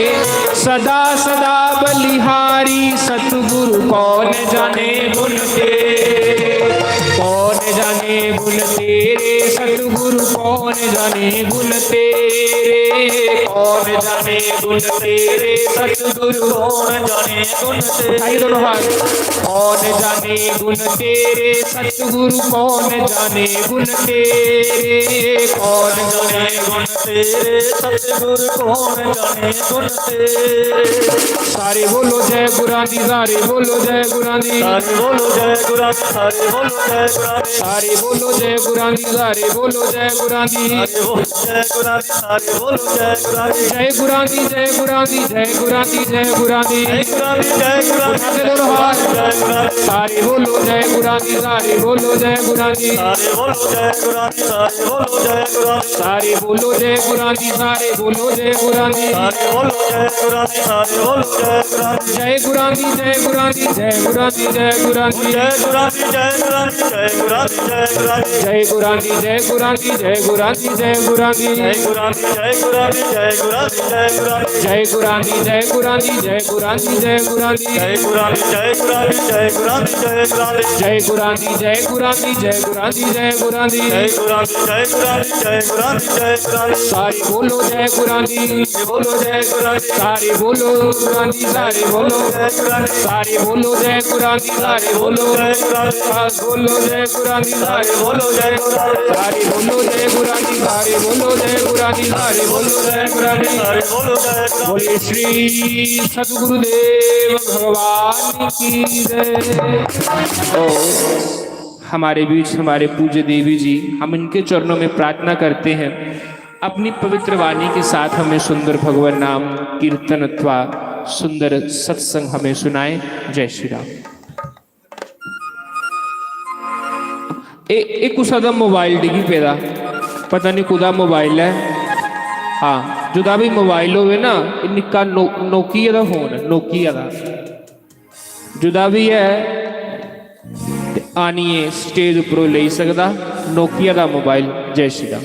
सदा सदा बलिहारी सतगुरु, कौन जाने गुण तेरे, कौन जाने गुण तेरे सतगुरु, सतगुरु कौन जाने गुण तेरे, कौन जाने गुण तेरे सतगुरु कौन जाने गुण भाई तेरे। दोनों हाथ। कौन जाने गुण तेरे सतगुरु कौन जाने गुण तेरे, कौन जाने गुण तेरे सतगुरु कौन जाने गुण तेरे। सारे बोलो जय गुरां दी, सारे बोलो जय गुरां दी, सारे बोलो जय गुरां दी, सारे बोलो जय गुरां दी, सारे बोलो जय गुरां दी, सारे बोलो जय गुरां दी, सारे बोलो जय गुरां दी, सारे बोलो जय गुरां दी। जय गुरां दी, जय गुरां दी, जय गुरां दी, जय गुरां दी। जय गुरां दी, जय गुरां दी, उठा के दोनों हाथ। जय गुरां दी। सारे बोलो जय गुरां दी, सारे बोलो जय गुरां दी, सारे बोलो जय गुरां दी, सारे बोलो जय गुरां दी, सारे बोलो जय गुरां दी, सारे बोलो जय गुरां दी। सारे बोलो जय गुरां दी, सारे बोलो जय गुरां दी। जय गुरां दी, जय गुरां दी, जय गुरां दी, जय गुरां दी, जय गुरां दी, जय गुरां दी, जय गुरां दी, जय गुरां दी। जय गुरां दी, जय गुरां दी, जय गुरां दी, जय गुरां दी, जय गुरां दी, जय गुरां दी, जय गुरां दी, जय गुरां दी। जय गुरां दी, जय गुरां दी, जय गुरां दी, जय गुरां दी, जय गुरां दी, जय गुरां दी, जय गुरां दी, जय गुरां दी। जय गुरां दी, जय गुरां दी, जय गुरां दी, जय गुरां दी। जय गुरां दी, जय गुरां दी, जय गुरां दी, जय गुरां दी। सारे बोलो जय गुरां दी, बोलो जय गुरां दी, सारे बोलो गुरां दी, सारे बोलो, जय गुरां दी। सारे बोलो जय गुरां दी, सारे बोलो, जय गुरां दी, बोलो जय गुरां दी, सारे बोलो जय गुरां दी। सारे बोलो जय गुरां दी, सारे बोलो जय गुरां दी, सारे बोलो जय गुरां दी। सारे बोलो जय गुरां दी। बोलिए श्री सतगुरुदेव भगवान की जय। ओ हमारे बीच हमारे पूज्य देवी जी, हम इनके चरणों में प्रार्थना करते हैं अपनी पवित्र वाणी के साथ हमें सुंदर भगवान नाम कीर्तन अथवा सुंदर सत्संग हमें सुनाए। जय श्री राम। एक उसा दा मोबाइल डिगी पेदा, पता नहीं कुदा मोबाइल है। हाँ जुदा भी मोबाइल होवे ना, निक्का नोकिया दा फोन है, नोकिया दा जुदा भी है ते आनिए स्टेज उपरों ले सकदा, नोकिया दा मोबाइल। जय श्री राम।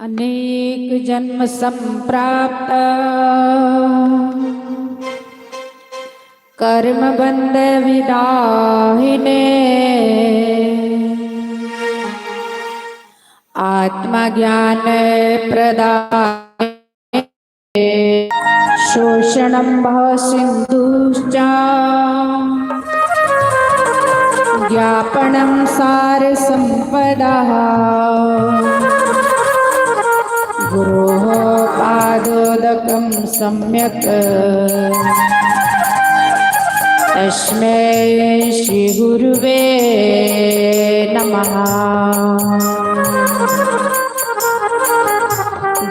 अनेक जन्म संप्राप्त कर्म बंध विदाहिने, आत्मा ज्ञान प्रदाय शोषणं भव सिंधुश्च ज्ञापनं सार संपदः गुरोः पादोदकं सम्यक् तस्मै श्री गुरुवे नमः।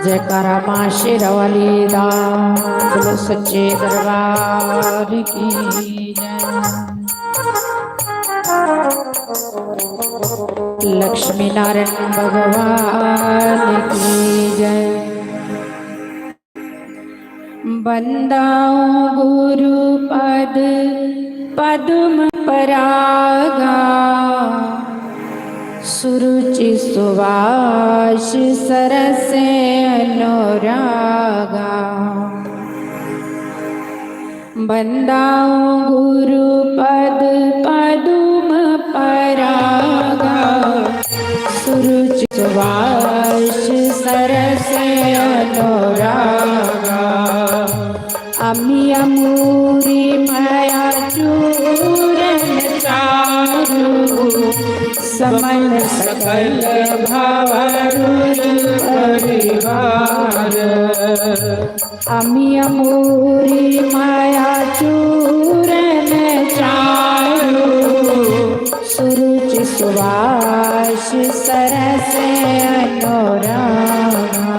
जयकारा मां शेरावाली दा, बोलो सच्चे दरबार की जय। लक्ष्मी नारायण भगवान की जय। बंदाऊं गुरु पद पद्म परागा, सुरुचि सुवास सरसे अनुरागा। बंदाऊं गुरु पद पद्म परागा, सुरुचि सुवास सरसे अनुरागा। अमी अमूरी माया चूरन चारु, समन सकल भावरुर परिवार। अमी अमूरी माया चूरन चारु, सुरुचि सुवास सरस अनुरागा।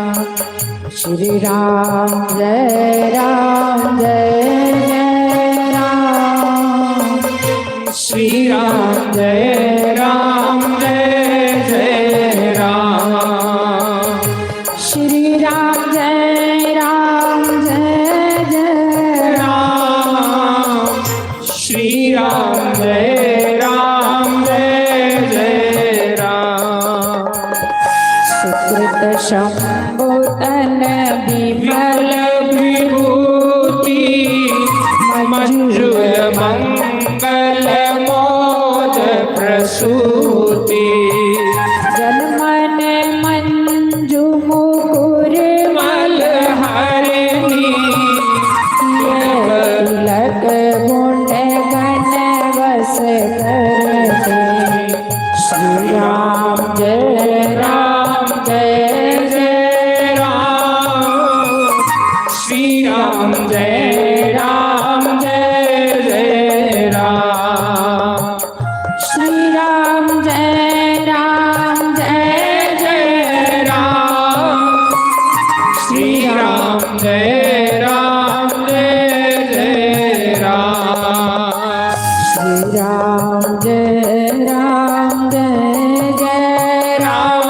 श्री राम जय राम जय जय राम, श्री राम जय राम जय जय राम, श्री राम जय राम जय जय राम, श्री राम जय राम जय जय राम। सुकृत शंभुत विमल विभूति मंजुल मंगल मोद प्रसूति जनमन मंजू मुकुर मलहरिणी तिलक गुण गण वस करते श्री राम जय राम जय जय राम श्री राम जय राम जय जय राम श्री राम जय राम जय जय राम श्री राम जय राम जय जय राम श्री राम जय राम जय जय राम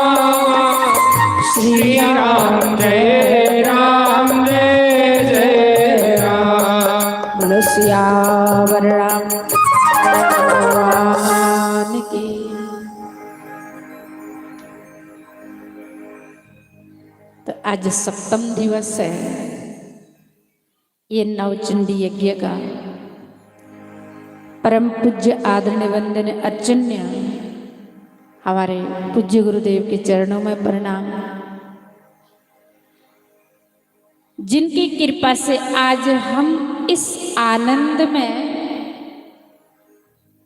श्री राम जय राम जय जय राम बोलो सियावर राम भगवान की। तो आज सप्तम दिवस है ये नवचंडी यज्ञ का। परम पूज्य आदरणीय वंदन अर्चन्य हमारे पूज्य गुरुदेव के चरणों में प्रणाम, जिनकी कृपा से आज हम इस आनंद में,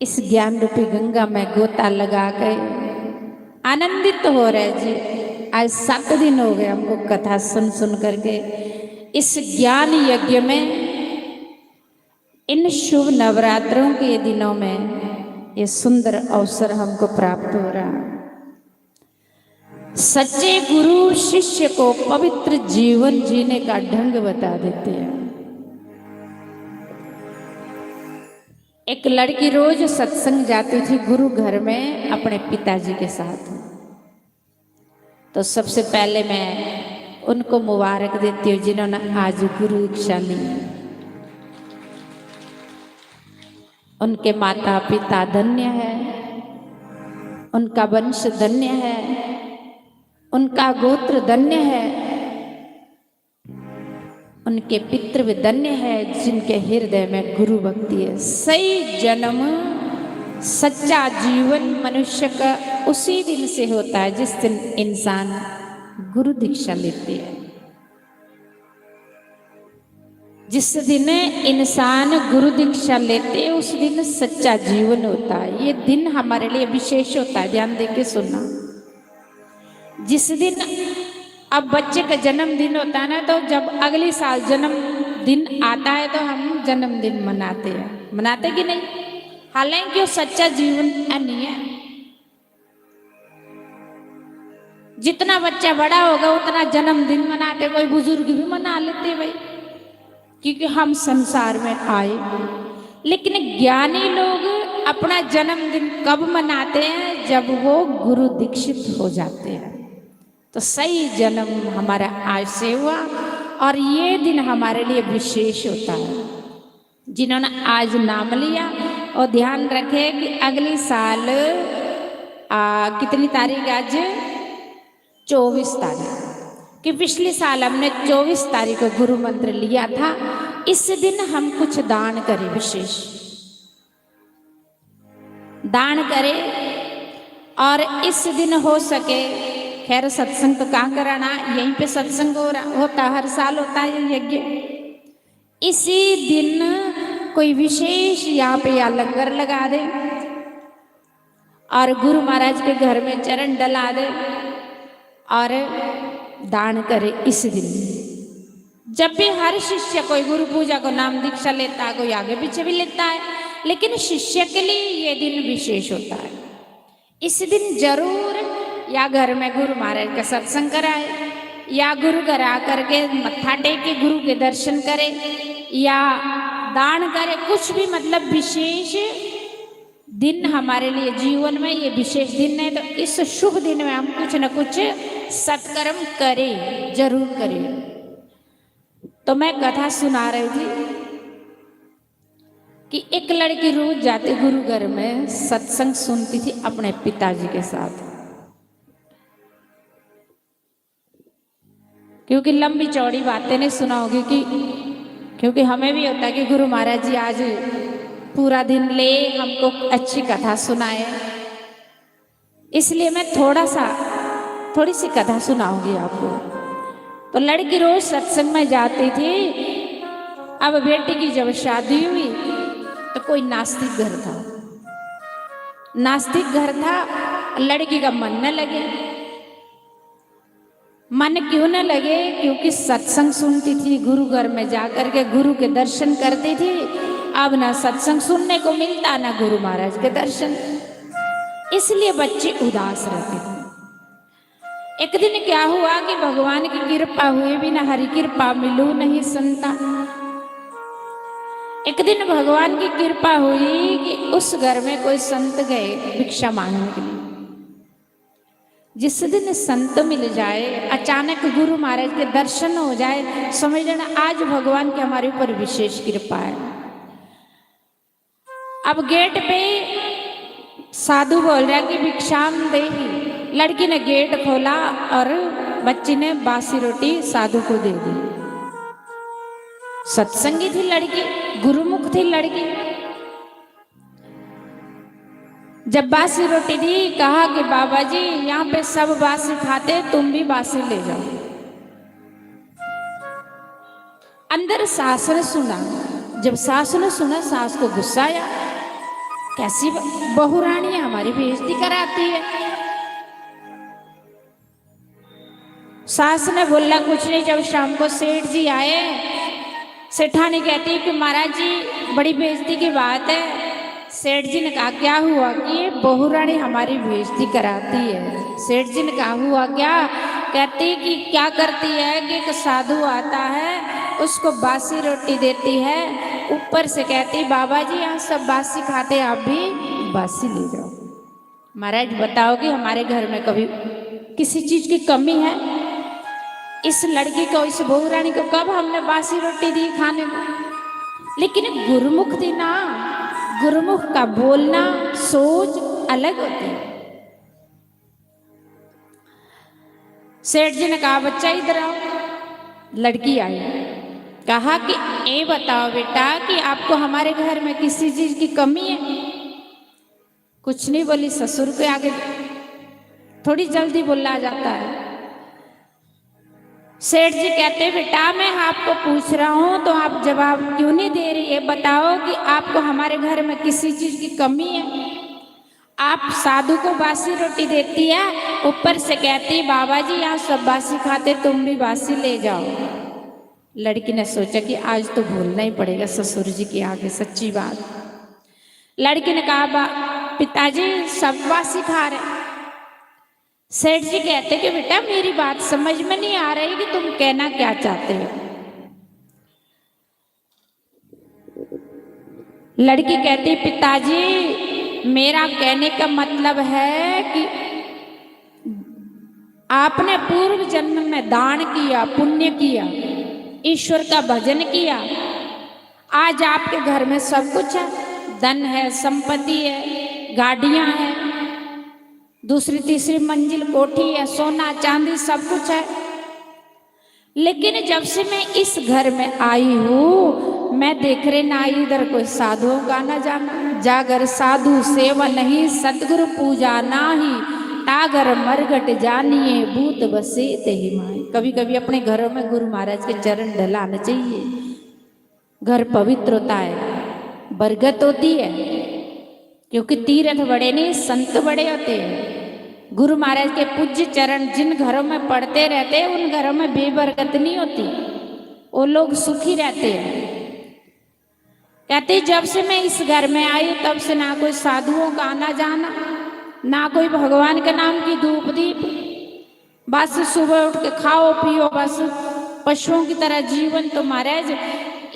इस ज्ञान रूपी गंगा में गोता लगा के आनंदित हो रहे जी। आज 7 दिन हो गए हमको कथा सुन सुन करके। इस ज्ञान यज्ञ में इन शुभ नवरात्रों के दिनों में ये सुंदर अवसर हमको प्राप्त हो रहा। सच्चे गुरु शिष्य को पवित्र जीवन जीने का ढंग बता देते हैं। एक लड़की रोज सत्संग जाती थी गुरु घर में अपने पिताजी के साथ। तो सबसे पहले मैं उनको मुबारक देती हूँ जिन्होंने आज गुरु दीक्षा ली। उनके माता पिता धन्य है, उनका वंश धन्य है, उनका गोत्र धन्य है, उनके पितृ भी धन्य है जिनके हृदय में गुरु भक्ति है। सही जन्म सच्चा जीवन मनुष्य का उसी दिन से होता है जिस दिन इंसान गुरु दीक्षा लेते हैं। जिस दिन इंसान गुरु दीक्षा लेते हैं उस दिन सच्चा जीवन होता है। ये दिन हमारे लिए विशेष होता है, ध्यान देके सुनना। जिस दिन अब बच्चे का जन्मदिन होता है ना, तो जब अगले साल जन्मदिन आता है तो हम जन्मदिन मनाते हैं, मनाते कि नहीं? हालांकि वो सच्चा जीवन नहीं है। जितना बच्चा बड़ा होगा उतना जन्मदिन मनाते, कोई बुजुर्ग भी मना लेते भाई, क्योंकि हम संसार में आए। लेकिन ज्ञानी लोग अपना जन्मदिन कब मनाते हैं? जब वो गुरु दीक्षित हो जाते हैं। तो सही जन्म हमारा आज से हुआ और ये दिन हमारे लिए विशेष होता है। जिन्होंने आज नाम लिया और ध्यान रखे कि अगले साल कितनी तारीख आज? 24 तारीख, कि पिछले साल हमने 24 तारीख को गुरु मंत्र लिया था। इस दिन हम कुछ दान करें, विशेष दान करें। और इस दिन हो सके, खैर सत्संग तो कहाँ कराना, यहीं पे सत्संग होता, हर साल होता है यज्ञ। इसी दिन कोई विशेष यहाँ पे या लंगर लगा दे और गुरु महाराज के घर में चरण डला दे और दान करे इस दिन। जब भी हर शिष्य कोई गुरु पूजा को नाम दीक्षा लेता है, कोई आगे पीछे भी लेता है, लेकिन शिष्य के लिए ये दिन विशेष होता है। इस दिन जरूर या घर में गुरु महाराज का सत्संग कराए, या गुरु घर आकर के मत्था टेके गुरु के दर्शन करे, या दान करे, कुछ भी मतलब विशेष दिन हमारे लिए जीवन में ये विशेष दिन है। तो इस शुभ दिन में हम कुछ न कुछ सत्कर्म करें, जरूर करें। तो मैं कथा सुना रही थी कि एक लड़की रोज जाती गुरु घर में सत्संग सुनती थी अपने पिताजी के साथ। क्योंकि लंबी चौड़ी बातें नहीं सुनाओगी कि क्योंकि हमें भी होता है कि गुरु महाराज जी आज पूरा दिन ले हमको अच्छी कथा सुनाए, इसलिए मैं थोड़ी सी कथा सुनाऊंगी आपको। तो लड़की रोज सत्संग में जाती थी। अब बेटी की जब शादी हुई तो कोई नास्तिक घर था, लड़की का मन न लगे। मन क्यों न लगे? क्योंकि सत्संग सुनती थी, गुरु घर में जाकर के गुरु के दर्शन करती थी। अब ना सत्संग सुनने को मिलता ना गुरु महाराज के दर्शन, इसलिए बच्चे उदास रहते थे। एक दिन क्या हुआ कि भगवान की कृपा हुई बिना हरि कृपा मिलू नहीं संता। एक दिन भगवान की कृपा हुई कि उस घर में कोई संत गए भिक्षा मांगने के लिए। जिस दिन संत मिल जाए, अचानक गुरु महाराज के दर्शन हो जाए, समझ लेना आज भगवान की हमारे ऊपर विशेष कृपा है। अब गेट पे साधु बोल रहा कि भिक्षाम देही। लड़की ने गेट खोला और बच्ची ने बासी रोटी साधु को दे दी। सत्संगी थी लड़की, गुरुमुख थी लड़की। जब बासी रोटी दी, कहा कि बाबा जी यहाँ पे सब बासी खाते, तुम भी बासी ले जाओ। अंदर सास ने सुना। जब सास ने सुना, सास को गुस्सा आया, कैसी बहू रानी हमारी बेइज्जती कराती है। सास ने बोला कुछ नहीं। जब शाम को सेठ जी आए, सेठानी कहती है कि महाराज जी बड़ी बेइज्जती की बात है। सेठ जी ने कहा क्या हुआ? कि ये बहू रानी हमारी बेइज्जती कराती है। सेठ जी ने कहा हुआ क्या? कहती कि क्या करती है कि एक साधु आता है, उसको बासी रोटी देती है, ऊपर से कहती बाबा जी यहाँ सब बासी खाते, आप भी बासी ले जाओ। महाराज बताओ कि हमारे घर में कभी किसी चीज की कमी है? इस लड़की को, इस बहू रानी को कब हमने बासी रोटी दी खाने को? लेकिन गुरुमुख थी ना, गुरुमुख का बोलना सोच अलग होती है। सेठ जी ने कहा बच्चा इधर आओ। लड़की आई, कहा कि ये बताओ बेटा कि आपको हमारे घर में किसी चीज की कमी है? कुछ नहीं बोली। ससुर के आगे थोड़ी जल्दी बोला जाता है। सेठ जी कहते बेटा मैं आपको पूछ रहा हूं तो आप जवाब क्यों नहीं दे रही है? बताओ कि आपको हमारे घर में किसी चीज की कमी है? आप साधु को बासी रोटी देती है, ऊपर से कहती बाबा जी यहाँ सब बासी खाते, तुम भी बासी ले जाओ। लड़की ने सोचा कि आज तो बोलना ही पड़ेगा ससुर जी के आगे सच्ची बात। लड़की ने कहा पिताजी सब बासी खा रहे। सेठ जी कहते कि बेटा मेरी बात समझ में नहीं आ रही कि तुम कहना क्या चाहते हो। लड़की कहती पिताजी मेरा कहने का मतलब है कि आपने पूर्व जन्म में दान किया, पुण्य किया, ईश्वर का भजन किया, आज आपके घर में सब कुछ है, धन है, संपत्ति है, गाड़ियां हैं, दूसरी तीसरी मंजिल कोठी है, सोना चांदी सब कुछ है। लेकिन जब से मैं इस घर में आई हूँ, मैं देख रहे ना इधर कोई साधुओं का ना जाना, जागर साधु सेवा नहीं, सतगुरु पूजा नाही, तागर मरगट जानिए, भूत बसे तेहि माई। कभी कभी अपने घरों में गुरु महाराज के चरण डलाने चाहिए। घर पवित्र होता है, बरगत होती है, क्योंकि तीर्थ बड़े नहीं संत बड़े होते हैं। गुरु महाराज के पूज्य चरण जिन घरों में पड़ते रहते हैं उन घरों में बेबरकत नहीं होती, वो लोग सुखी रहते हैं। कहते जब से मैं इस घर में आई तब से ना कोई साधुओं का आना जाना, ना कोई भगवान के नाम की धूप दीप, बस सुबह उठ के खाओ पियो, बस पशुओं की तरह जीवन। तो महाराज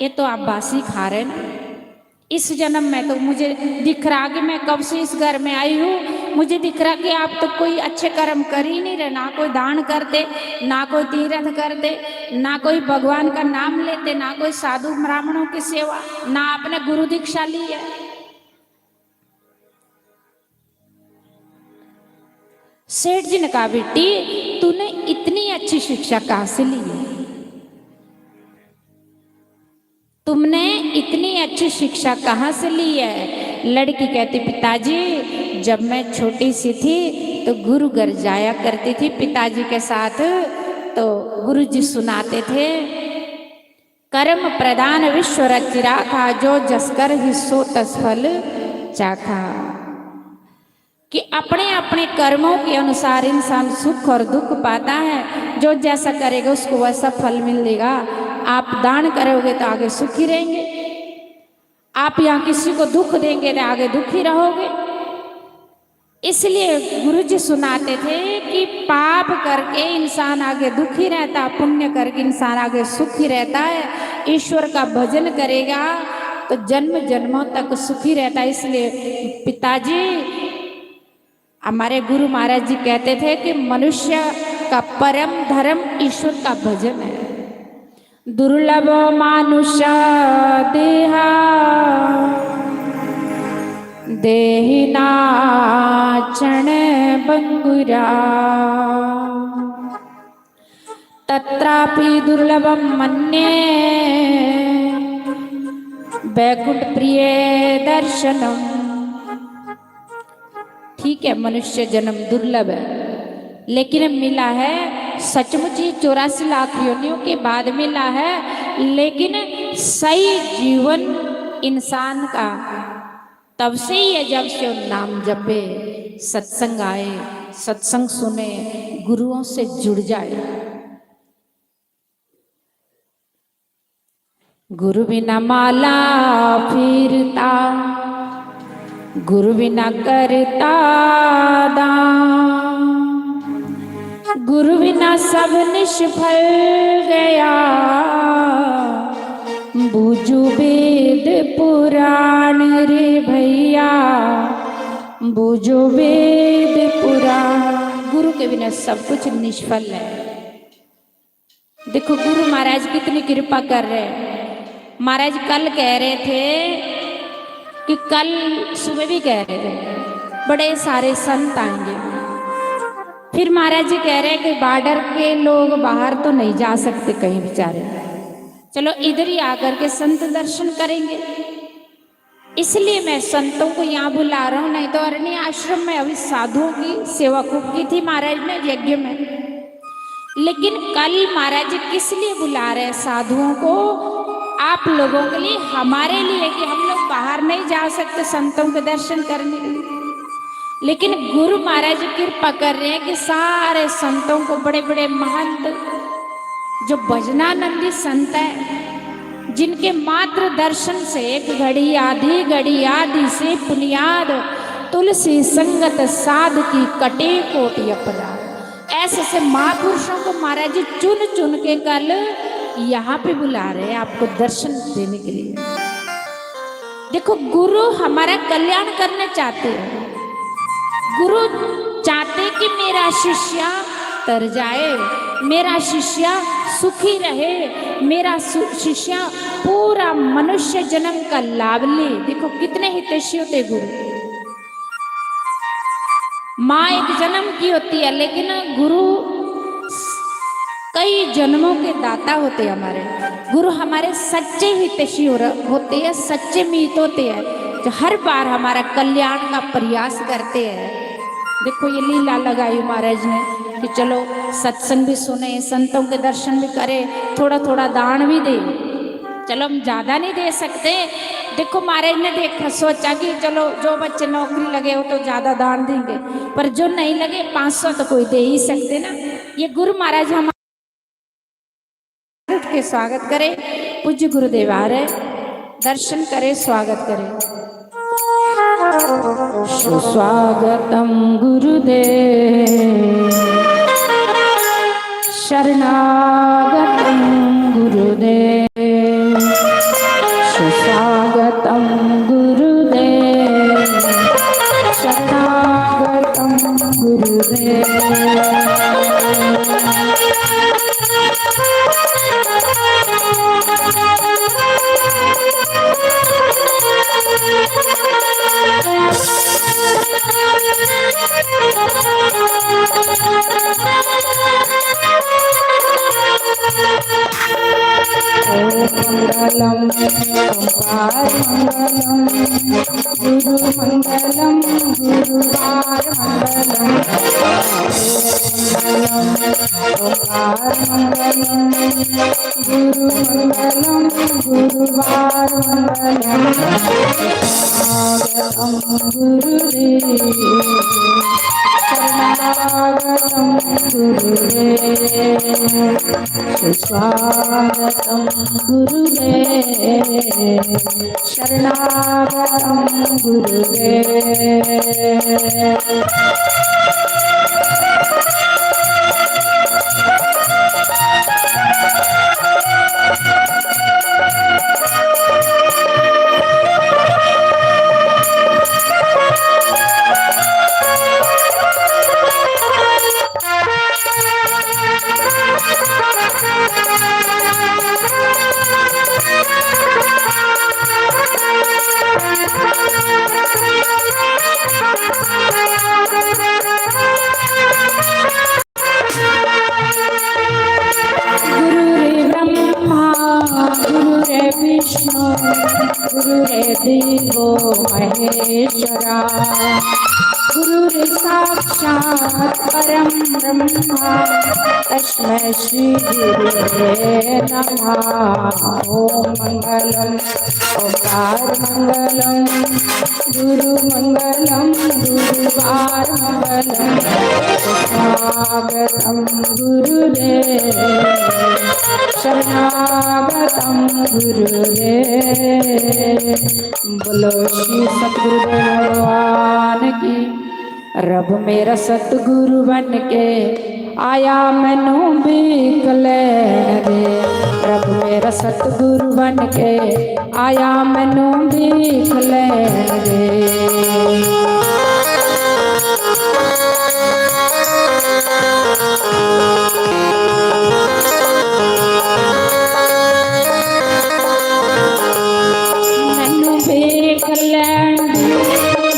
ये तो आप बासी खा रहे ना। इस जन्म में तो मुझे दिख रहा कि मैं कब से इस घर में आई हूँ, मुझे दिख रहा कि आप तो कोई अच्छे कर्म कर ही नहीं रहे, ना कोई दान करते, ना कोई तीर्थ करते, ना कोई भगवान का नाम लेते, ना कोई साधु ब्राह्मणों की सेवा, ना आपने गुरु दीक्षा ली है। सेठ जी ने कहा बेटी तूने इतनी अच्छी शिक्षा कहाँ से ली है? तुमने इतनी अच्छी शिक्षा कहाँ से ली है? लड़की कहती पिताजी जब मैं छोटी सी थी तो गुरु घर जाया करती थी पिताजी के साथ, तो गुरु जी सुनाते थे कर्म प्रधान विश्व रचिरा था जो जसकर हिस्सो तसफल चाखा, कि अपने अपने कर्मों के अनुसार इंसान सुख और दुख पाता है। जो जैसा करेगा उसको वैसा फल मिलेगा। आप दान करोगे तो आगे सुखी रहेंगे, आप यहाँ किसी को दुख देंगे तो आगे दुखी रहोगे। इसलिए गुरु जी सुनाते थे कि पाप करके इंसान आगे दुखी रहता, पुण्य करके इंसान आगे सुखी रहता है। ईश्वर का भजन करेगा तो जन्म जन्मों तक सुखी रहता है। इसलिए पिताजी हमारे गुरु महाराज जी कहते थे कि मनुष्य का परम धर्म ईश्वर का भजन है। दुर्लभ मानुष देहा देहि नाचन बंगुरा, तत्रापि दुर्लभम मन्ये वैकुंठ प्रिय दर्शनम। ठीक है, मनुष्य जन्म दुर्लभ है, लेकिन मिला है सचमुच ही 84 लाख योनियों के बाद मिला है। लेकिन सही जीवन इंसान का तब से ही है जब से वो नाम जपे, सत्संग आए, सत्संग सुने, गुरुओं से जुड़ जाए। गुरु बिना माला फिरता, गुरु बिना करता दान, गुरु बिना सब निष्फल गया, बूझू वेद पुराण रे भैया, बूझो वेद पुराण। गुरु के बिना सब कुछ निष्फल है। देखो गुरु महाराज कितनी कृपा कर रहे हैं। महाराज कल कह रहे थे कि कल सुबह भी कह रहे थे बड़े सारे संत आएंगे। फिर महाराज जी कह रहे हैं कि बॉर्डर के लोग बाहर तो नहीं जा सकते कहीं बेचारे, चलो इधर ही आकर के संत दर्शन करेंगे। इसलिए मैं संतों को यहाँ बुला रहा हूँ, नहीं तो अरण्य आश्रम में अभी साधुओं की सेवा खूब की थी महाराज ने यज्ञ में। लेकिन कल महाराज जी किस लिए बुला रहे हैं साधुओं को? आप लोगों के लिए, हमारे लिए, कि हम लोग बाहर नहीं जा सकते संतों के दर्शन करने के लिए। लेकिन गुरु महाराज जी कृपा कर रहे हैं कि सारे संतों को, बड़े बड़े महंत जो भजनानंदी संत है, जिनके मात्र दर्शन से एक घड़ी आधी से पुनियाद तुलसी संगत साध की कटे कोटि अपराध। ऐसे महापुरुषों को महाराज जी चुन चुन के कल यहाँ पे बुला रहे हैं आपको दर्शन देने के लिए। देखो गुरु हमारा कल्याण करना चाहते हैं। गुरु चाहते कि मेरा शिष्य तर जाए, मेरा शिष्य सुखी रहे, मेरा शिष्य पूरा मनुष्य जन्म का लाभ ले। देखो कितने हितैषी होते गुरु। माँ एक जन्म की होती है, लेकिन गुरु कई जन्मों के दाता होते हैं। हमारे गुरु हमारे सच्चे हितैषी होते हैं, सच्चे मीत होते हैं, जो हर बार हमारा कल्याण का प्रयास करते हैं। देखो ये लीला लगाई महाराज ने कि चलो सत्संग भी सुने, संतों के दर्शन भी करें, थोड़ा थोड़ा दान भी दे। चलो हम ज़्यादा नहीं दे सकते। देखो महाराज ने देखा, सोचा कि चलो जो बच्चे नौकरी लगे हो तो ज़्यादा दान देंगे, पर जो नहीं लगे 500 तो कोई दे ही सकते ना। ये गुरु महाराज हमारे के स्वागत करें। पूज्य गुरुदेव आ रहे, दर्शन करें, स्वागत करें। सुस्वागतम गुरुदेव, शरणागतम गुरुदेव, सुस्वागतम गुरुदेव, शरणागतम गुरुदेव। मंगलम ओंकार मंगलम गुरु मंगलम गुरुवार मंगलम ओंकार मंगलम गुरु मंगलम गुरुवार मंगलम स्वागतम गुरुदेव शरणागतम गुरुदेव सुस्वागतम गुरुदेव शरणागतम गुरुदेव विष्णु गुरुदेवो महेश्वरा गुरु साक्षात् परम ब्रह्मा तस्मै श्री गुरुवे नमः। ओम मंगलम ओंकार मंगलम गुरु मंगलम गुरुवार मंगलम स्वागतम गुरुदेव शरणागतम गुरुदेव। बोलो श्री सतगुरुदेव भगवान की। रब मेरा सतगुरु बन के आया मैनू भीख लैण दे। रब मेरा सतगुरु बन के आया मैनू भीख लैण दे। मैनू भीख लैण दे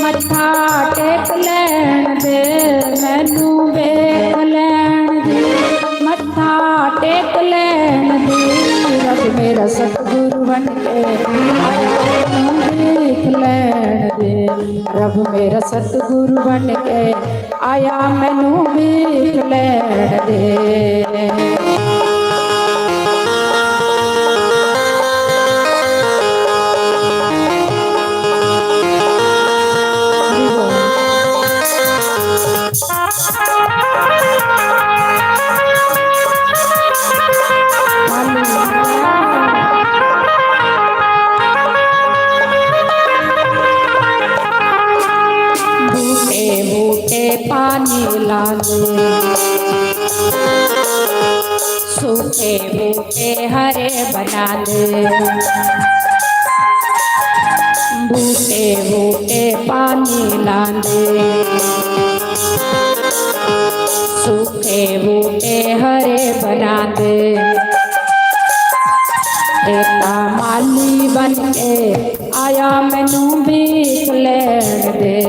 मत्था टेक लैण दे। मैनू भीख लैण दे मत्था टेक लैण दे। रब मेरा सतगुरु बन के आया मैनू भीख लैण दे। रब मेरा सतगुरु बन के आया मैनू भीख लैण दे। बूटे बूटे पानी लाने सूखे बूटे हरे बना दे। बूटे बूटे पानी लाने सूखे बूटे हरे बना दे। एता माली बन के आया मैनू भीख लैण दे।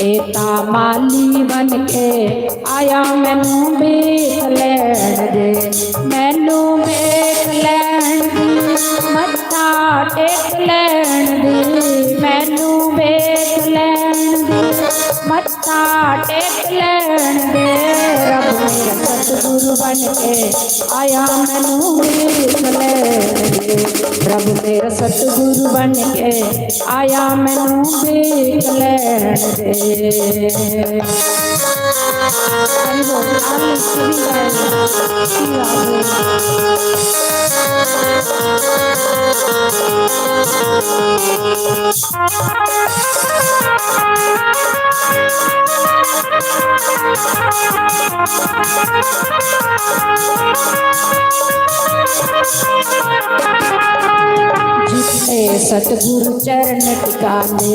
एता माली बन के आया मैनू भीख लैण दे। मैनू भीख लैण दी मत्था टेक लैण दे। मैनू भीख लैण दी मत्था टेक लैण दे। रब मेरा सतगुरु बन के आया मैनू भीख लैण दे। रब मेरा सतगुरु बन के आया मैनू भीख लैण दे। जिथे सतगुरु चरण टिकाने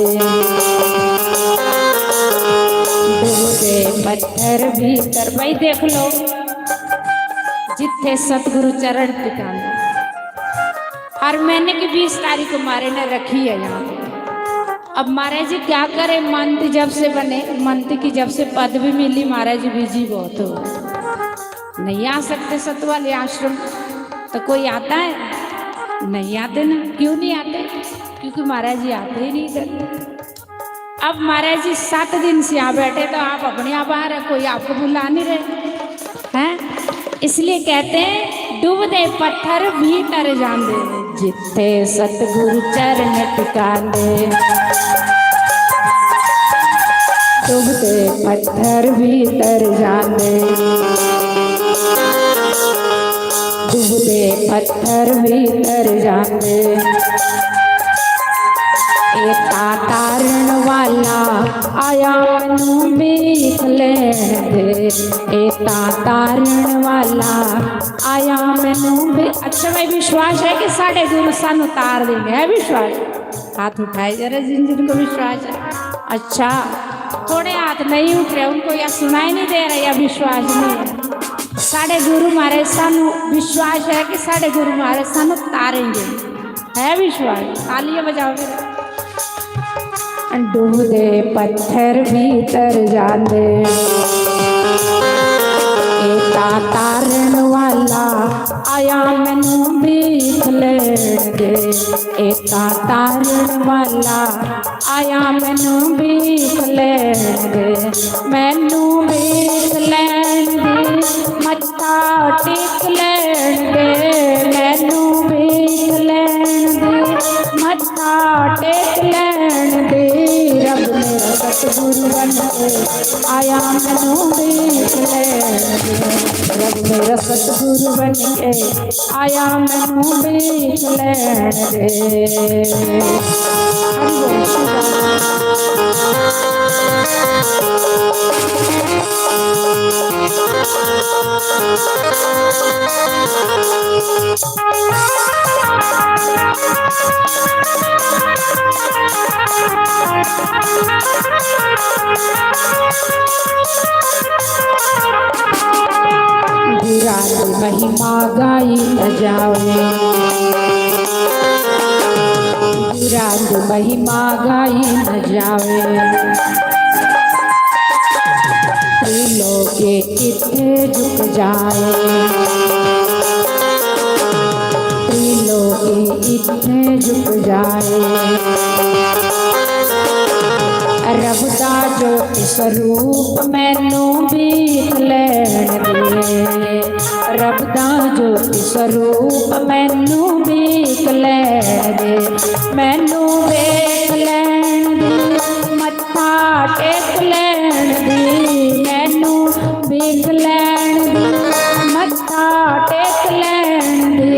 डूबे पत्थर भीतर। भाई देख लो जिथे सतगुरु चरण टिकाने। हर महीने की 20 तारीख को मारे ने रखी है यहाँ पे। अब महाराज जी क्या करे, मंत जब से बने, मंत की जब से पदवी मिली महाराज जी बिजी बहुत हो, नहीं आ सकते सतवाले आश्रम। तो कोई आता है नहीं आते ना, क्यों नहीं आते? क्योंकि महाराज जी आते ही नहीं करते। अब महाराज जी 7 दिन से यहाँ बैठे तो आप अपने आप आ रहे, कोई आपको बुला नहीं रहे हैं। इसलिए कहते हैं डूबते पत्थर भीतर जांदे, जिथे सतगुरु चरण टिकांदे। डूबते पत्थर भीतर जांदे, डूबते पत्थर भीतर जांदे। एता तारण वाला आया मैनू वेख लैण दे, एता तारण वाला आया मैनू वे। अच्छा भाई विश्वास है कि साढ़े गुरु सानू तार देंगे, है विश्वास? हाथ उठाए जरा जिन जिनको विश्वास है। अच्छा थोड़े हाथ नहीं उठ रहे, उनको या सुनाई नहीं दे रहा या विश्वास नहीं है। साढ़े गुरु मारे सानू विश्वास है कि साढ़े गुरु मारे सानू तारेंगे, है विश्वास? तालियां बजाओ मेरे। डूबते पत्थर भीतर जांदे, एता तारण वाला आया मैनू वेख लैण दे, एता तारण वाला आया मैनू वेख लैण दे। मैनू वेख लैण दे, मत्था टेक लैण दे, मैनू वेख लैण दे, मत्था टेक लैण दे। रब मेरा सतगुरु बन के आया मैनू वेख लैण दे, रब मेरा सतगुरु बन के आया मैनू वेख लैण दे। गुरान महिमा गाई न जावे, गुरान महिमा गाई न जावे। त्रिलोके इत्थे झुक जाए, त्रिलोके इत्थे झुक जाए। रब दा जोत स्वरूप मैनू वेख लैण दे, रब दा जोत स्वरूप मैनू वेख लैण दे। मैनू वेख लैण दे, मत्था टेक लैण दे, मैनू वेख लैण दे, मत्था टेक लैण दे।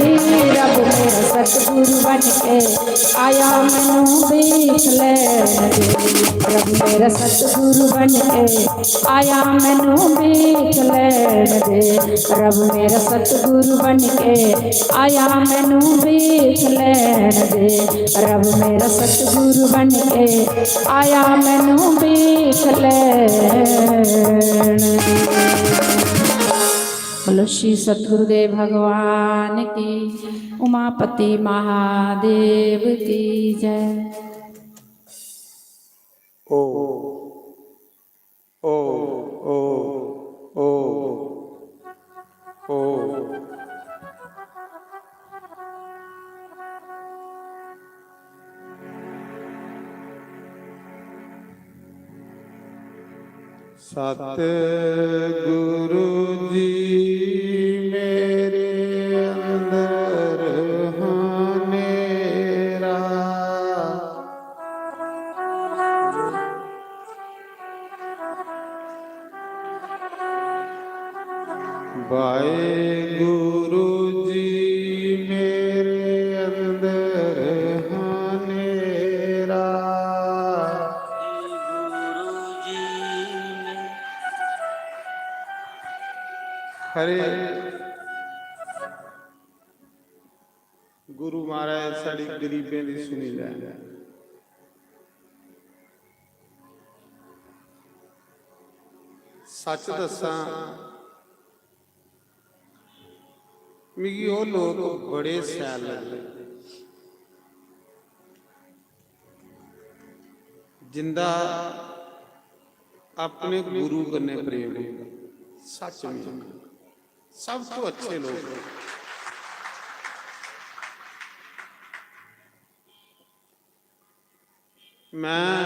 रब मेरा सतगुरु बन के आया मैनू वेख लैण दे, रब मेरा सतगुरु बन के आया मैनू वेख लैण दे, रब मेरा सतगुरु बन के आया मैनू वेख लैण दे, रब मेरा सतगुरु बन के आया मैनू वेख लैण दे। बोलो श्री सतगुरुदेव भगवान की, उमापति महादेव की जय। ओ ओ ओ ओ ओ सतगुरु जी मेरे अंदर हानेरा, वाहेगुरु जी मेरे अंदर हानेरा। हरे गुरु महाराज साड़ी गरीबें दी सुनी लै। सच दसा मिगी वो लोग बड़े सैल लगदे जिंदा अपने गुरु कन्ने प्रेम होगा। सच में सब तो अच्छे लोग ਮੈਂ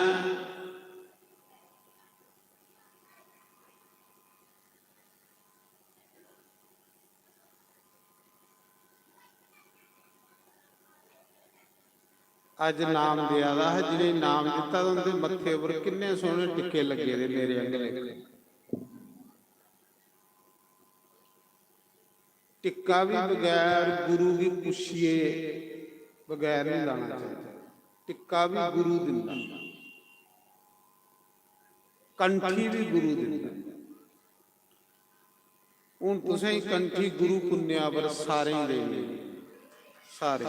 ਅੱਜ ਨਾਮ ਦਿਆ ਦਾ ਹੈ। ਜਿਹੜੇ ਨਾਮ ਦਿੱਤਾ ਉਹਦੇ ਮੱਥੇ ਉੱਪਰ ਕਿੰਨੇ ਸੋਹਣੇ ਟਿੱਕੇ ਲੱਗੇ ਦੇ ਮੇਰੇ ਅੰਗਲੇ। ਟਿੱਕਾ ਵੀ ਬਗੈਰ ਗੁਰੂ ਦੀ ਪੁੱਛੀਏ ਬਗੈਰ ਨਹੀਂ ਲਾਣਾ ਚਾਹੀਦਾ। ਟਿੱਕਾ ਵੀ ਗੁਰੂ ਦਿੰਦਾ, ਕੰਠੀ ਵੀ ਗੁਰੂ ਦਿੰਦਾ। ਹੁਣ ਤੁਸੀਂ ਕੰਠੀ ਗੁਰੂ ਪੁੰਨਿਆ ਪਰ ਸਾਰੇ ਹੀ ਦੇਣੇ, ਸਾਰੇ।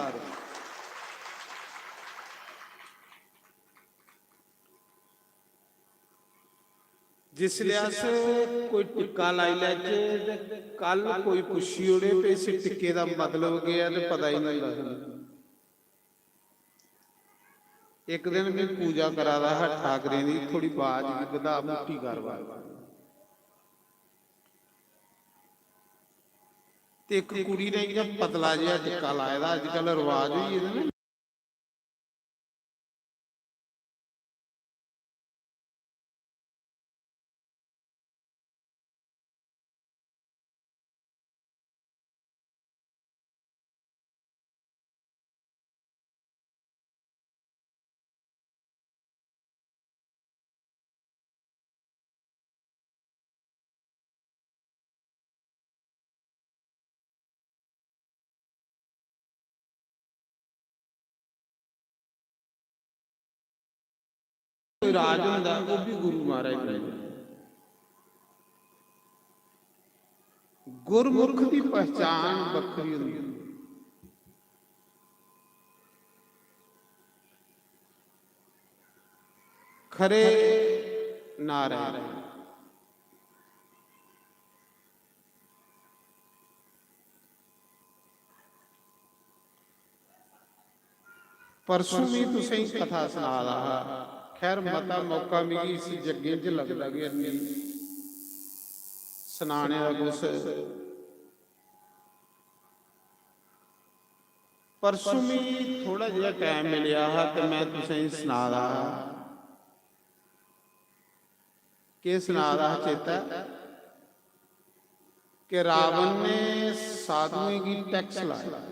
जिस लिहाज कोई टिक्का लाई लैचे कल कोई पुछी ओड़े पे इस टिक्के का मतलब गया तो पता ही नहीं लगता। एक दिन मैं पूजा करा रहा है ठाकरे की, थोड़ी बाज गधा मुट्ठी करवा एक कुड़ी ने पतला जिहा टिक्का लाए दा, अजकल रिवाज हुई है। कोई राज होंदा वो भी गुरु महाराज ने। गुरमुख की पहचान बखरी होंदी। खरे नारायण परसों भी तुसें कथा सुना रहा। खैर मता मौका मिली इस जगे च लगता कि सुनाने का कुछ। परसों भी थोड़ा जिहा टाइम मिलिया तो मैं तुसें सुना रहा। के सुना रहा चेता कि रावण ने साधुओं की टैक्स लाया।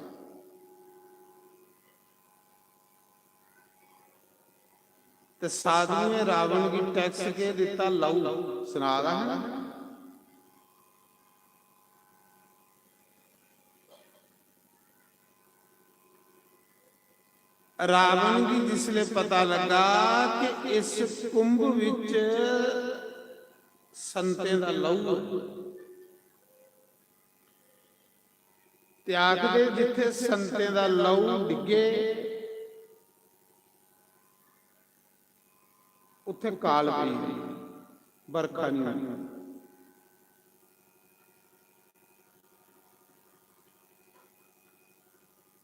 तो साधु ने रावण की टैक्स के दिता लहू। सुना रहा है रावण की जिसले पता लगा कि इस कुंभ विच संतें दा लहू त्याग दे, जिथे संतें दा लहू डिगे उत्थे काल पई, बरखा नहीं होनी।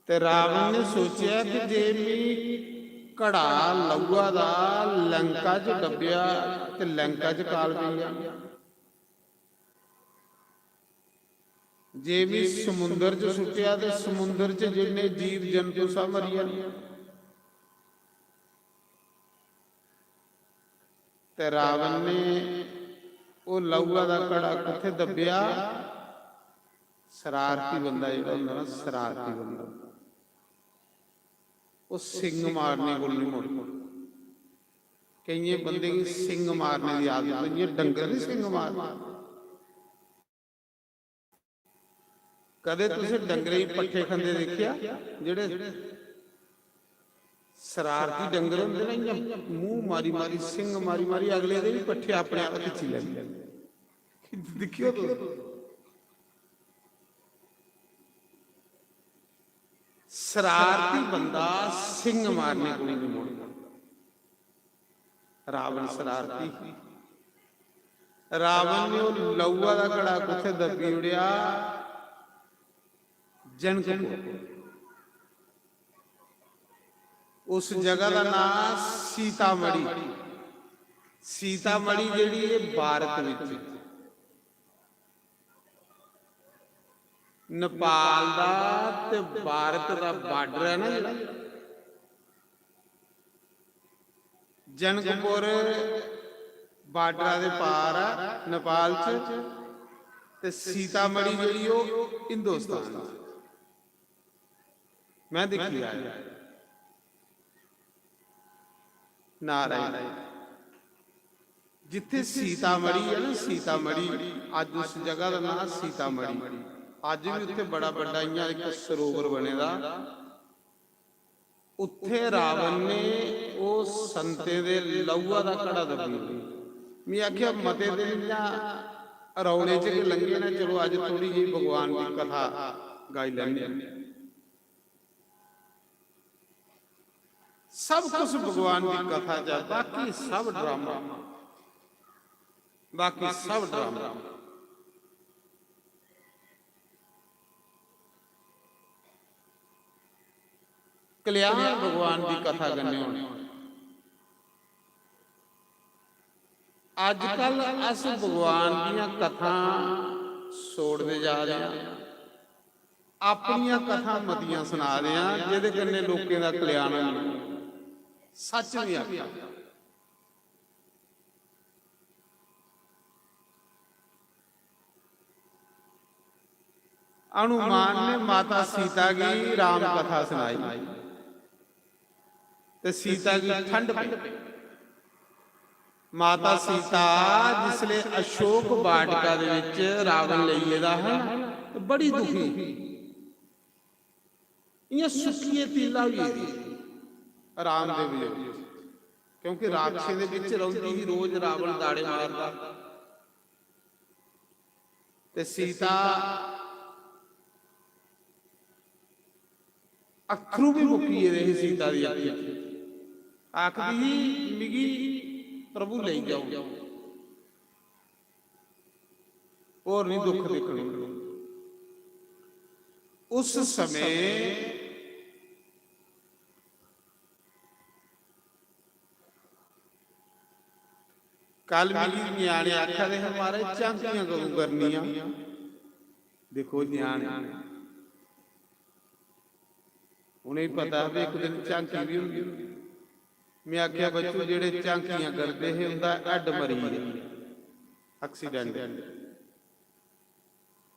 ते रावण ने सोचा कि जे भी घड़ा लहूआ दा लंका च डब्बिया ते लंका च काल पई। जे भी समुंदर च सुटिया ते समुंदर च जिन्ने जीव जंतु सब मरी जाने। ते रावण ने वो लहूआ का घड़ा किथे दबिया। शरारती बंदा जिहड़ा हुंदा ना, शरारती बंदा वो सिंग मारने को नहीं मुड़दा। कई बंदे की सिंग मारने की आदत है, डंगर नहीं सिंग मारना। कदे तुसीं डंगरे पट्ठे खांदे देखिया? जिहड़े शरारती डंगर होंदे ना, मुंह मारी मारी सिंग मारी मारी अगले दे भी पट्ठे अपने आप खिच्ची लैंदे। दिखियो तो शरारती बंदा सिंग मारने को नहीं मुड़दा। रावण शरारती। रावण ने वो लहूआ का घड़ा किथे दबी उड़िया? जनक को। उस जगह का नाम सीतामढ़ी। सीतामढ़ी जिहड़ी है भारत विच नेपाल दा ते भारत दा बार्डर है ना, जिहड़ा ਜਨਕਪੁਰ ਬਾਰਡਰਾਂ ਦੇ ਪਾਰ ਆ ਨੇਪਾਲ ਚ, ਤੇ ਸੀਤਾਮੜੀ ਜਿਹੜੀ ਉਹ ਹਿੰਦੁਸਤਾਨ ਚ। ਮੈਂ ਦੇਖੀ ਆ ਨਾਰਾਇਣ, ਜਿੱਥੇ ਸੀਤਾਮੜੀ ਹੈ ਨਾ, ਸੀਤਾਮੜੀ ਅੱਜ ਉਸ ਜਗ੍ਹਾ ਦਾ ਨਾਮ ਸੀਤਾਮੜੀ। ਅੱਜ ਵੀ ਉੱਥੇ ਬੜਾ ਵੱਡਾ ਇੱਕ ਸਰੋਵਰ ਬਣੇ ਦਾ। ਉੱਥੇ ਰਾਵਣ ਨੇ ਉਹ ਸੰਤੇ ਦੇ ਲਹੂਆ ਦਾ ਘੜਾ ਦੱਬੀ। ਮੈਂ ਆਖਿਆ ਮਤੇ ਦਿਨ ਜਾਂ ਰੌਲੇ ਚ ਲੰਘੇ ਨਾ, ਚਲੋ ਅੱਜ ਥੋੜੀ ਜਿਹੀ ਭਗਵਾਨ ਦੀ ਕਥਾ ਗਾਈ ਲੈਂਦੇ। ਸਭ ਕੁਝ ਭਗਵਾਨ ਦੀ ਕਥਾ ਚ, ਬਾਕੀ ਸਭ ਡਰਾਮਾ, ਬਾਕੀ ਸਭ ਡਰਾਮਾ। ਕਲਿਆਣ ਭਗਵਾਨ ਦੀ ਕਥਾ ਕਰਨੇ ਹੋਣੀ। ਅੱਜ ਕੱਲ ਅਸੀਂ ਭਗਵਾਨ ਦੀਆਂ ਕਥਾ ਛੋੜਦੇ ਜਾ ਰਹੇ ਹਾਂ, ਆਪਣੀਆਂ ਕਥਾ ਮਤੀਆਂ ਸੁਣਾ ਰਹੇ ਹਾਂ, ਜਿਹਦੇ ਕੰਨੇ ਲੋਕਾਂ ਦਾ ਕਲਿਆਣ ਨਹੀਂ। ਸੱਚ ਨਹੀਂ ਆਖਿਆ। ਹਨੂਮਾਨ ਨੇ ਮਾਤਾ ਸੀਤਾ ਕੀ ਰਾਮ ਕਥਾ ਸੁਣਾਈ, ਤੇ ਸੀਤਾ ਕੀ ਠੰਡ ਪਈ। ਮਾਤਾ ਸੀਤਾ ਜਿਸਲੇ ਅਸ਼ੋਕ ਵਾਟਿਕਾ ਦੇ ਵਿੱਚ ਰਾਵਣ ਲਈ ਇਹਦਾ ਹੈ ਬੜੀ ਦੁਖੀ, ਇਹ ਸੁੱਕੀਏ ਤੀਲਾ ਹੋਈ ਰਾਮ ਦੇ ਵਿਯੋਗ, ਕਿਉਂਕਿ ਰਾਖਸ਼ੇ ਦੇ ਵਿੱਚ ਰਹਿੰਦੀ ਹੀ ਰੋਜ਼ ਰਾਵਣ ਦਾੜੇ ਮਾਰਦਾ, ਤੇ ਸੀਤਾ ਅੱਖਰੂ ਵੀ ਮੁੱਕੀ ਰਹੀ ਸੀਤਾ ਦੀ ਅੱਖੀ, ਆਖਦੀ ਮਿਗੀ ਪ੍ਰਭੂ ਲਈ ਜਾਓ, ਹੋਰ ਨਹੀਂ ਦੁੱਖ ਦੇਖਣੇ। ਉਸ ਸਮੇਂ ਕੱਲ ਮਿਲੀ ਨਿਆਣੇ ਆਖਿਆ ਦੇ ਹਮਾਰੇ ਝਾਂਕੀਆਂ ਕਦੋਂ ਕਰਨੀਆਂ। ਦੇਖੋ ਨਿਆਣੇ उन्हें पता है एक दिन झांकी भी होंगी। मैं आख्या बच्चों जेड़े झांकियां करते हैं उनका हड मरी एक्सीडेंट,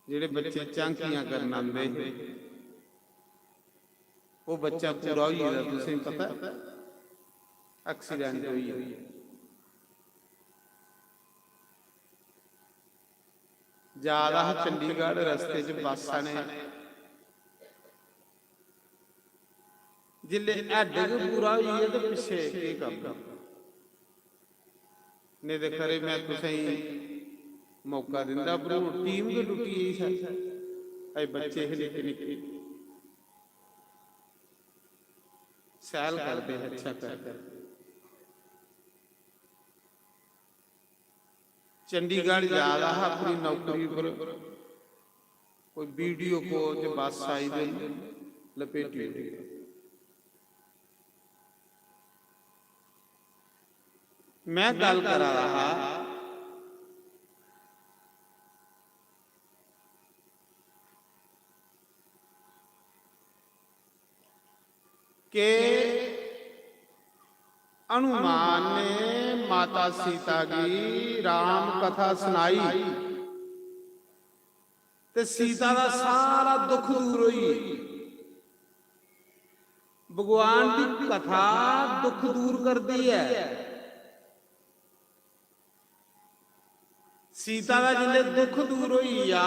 जेड़े बच्चे झांकियां करन आंदे वो बच्चा पूरा हो जाता, तुसें पता एक्सीडेंट हुई है। ज्यादा चंडीगढ़ रस्ते च बसां ने जिले हड पूरा हुई है तो पिछे की करदा ने दे खरे। मैं तुसें मौका दिंदा पर टीम की टुटी है, बच्चे है निक्के निक्के सैल करते हैं, अच्छा करते। चंडीगढ़ जा रहा अपनी नौकरी पर, कोई वीडियो को जो बस आई दे लपेटी हुई। मैं गल करा रहा कि हनुमान ने माता सीता की राम कथा सुनाई ते सीता का सारा दुख दूर हुई। भगवान की कथा दुख दूर करती है। सीता का जिले दुख दूर हुई आ,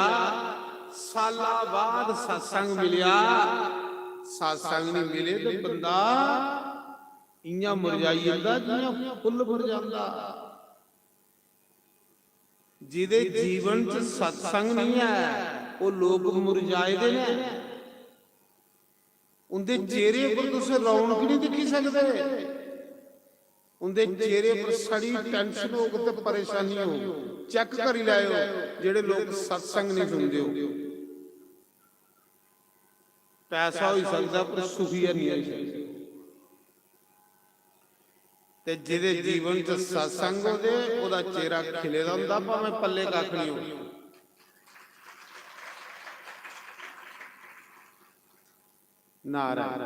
साला बाद सत्संग मिलिया। सत्संग नहीं मिले तो बंदा इयां मुरझाई जाता जियां फुल मुरझांदा। जिहदे जीवन च सत्संग नहीं है वो लोग मुरझाए दे ने। उनके चेहरे पर तुसीं रौनक नहीं दिखी सकते, उनके चेहरे पर सड़ी टेंशन हो ते परेशानी हो। चेक कर ही लाओ जेड़े लोग सत्संग नहीं सुनते हो। पैसा हो सकता पर सुखी नहीं हो सकता। ते जिहदे जीवन च सत्संग हो दे ओदा चेहरा खिले दा हुंदा, भावें पल्ले कख नहीं हो। नारायण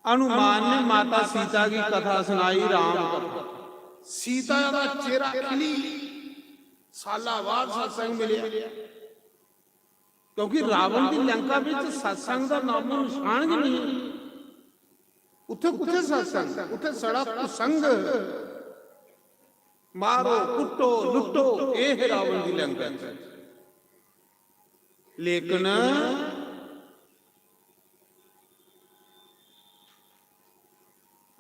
हनुमान ने माता सीता की कथा सुनाई, राम कथा। सीता का चेहरा खिली, साला बाद सत्संग मिलिया, क्योंकि रावण की लंका में सत्संग का नामो निशान ही नहीं। उत्थे कुत्थे सत्संग, उत्थे सड़ा कुसंग, मारो कुटो लुटो, ये है रावण की लंका। लेकिन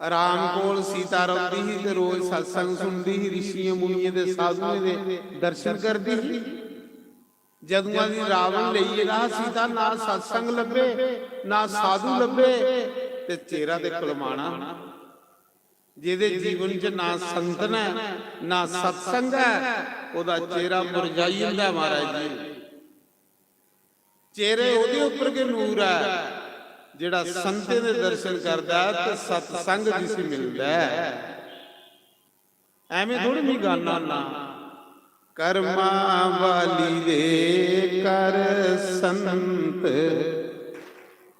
राम कोल सीता रौंदी ही ते रोज सत्संग सुनदी ही, ऋषियों मुनियों दे साधुओं दे दर्शन करदी ही। जदों दी रावण लईए राह सीता, ना सत्संग लभे ना साधु लभे, ते चेहरा ते कलमाना। जिहदे जीवन च ना संतन है ना सत्संग है, ओदा चेहरा मुरझाई जांदा महाराज जी। चेहरे ओदे उपर के नूर है जिहड़ा संते दे दर्शन करदा ते सत्संग जिस मिलदा है। एवें थोड़ी नहीं गाना ना, कर्मा वाली दे कर संत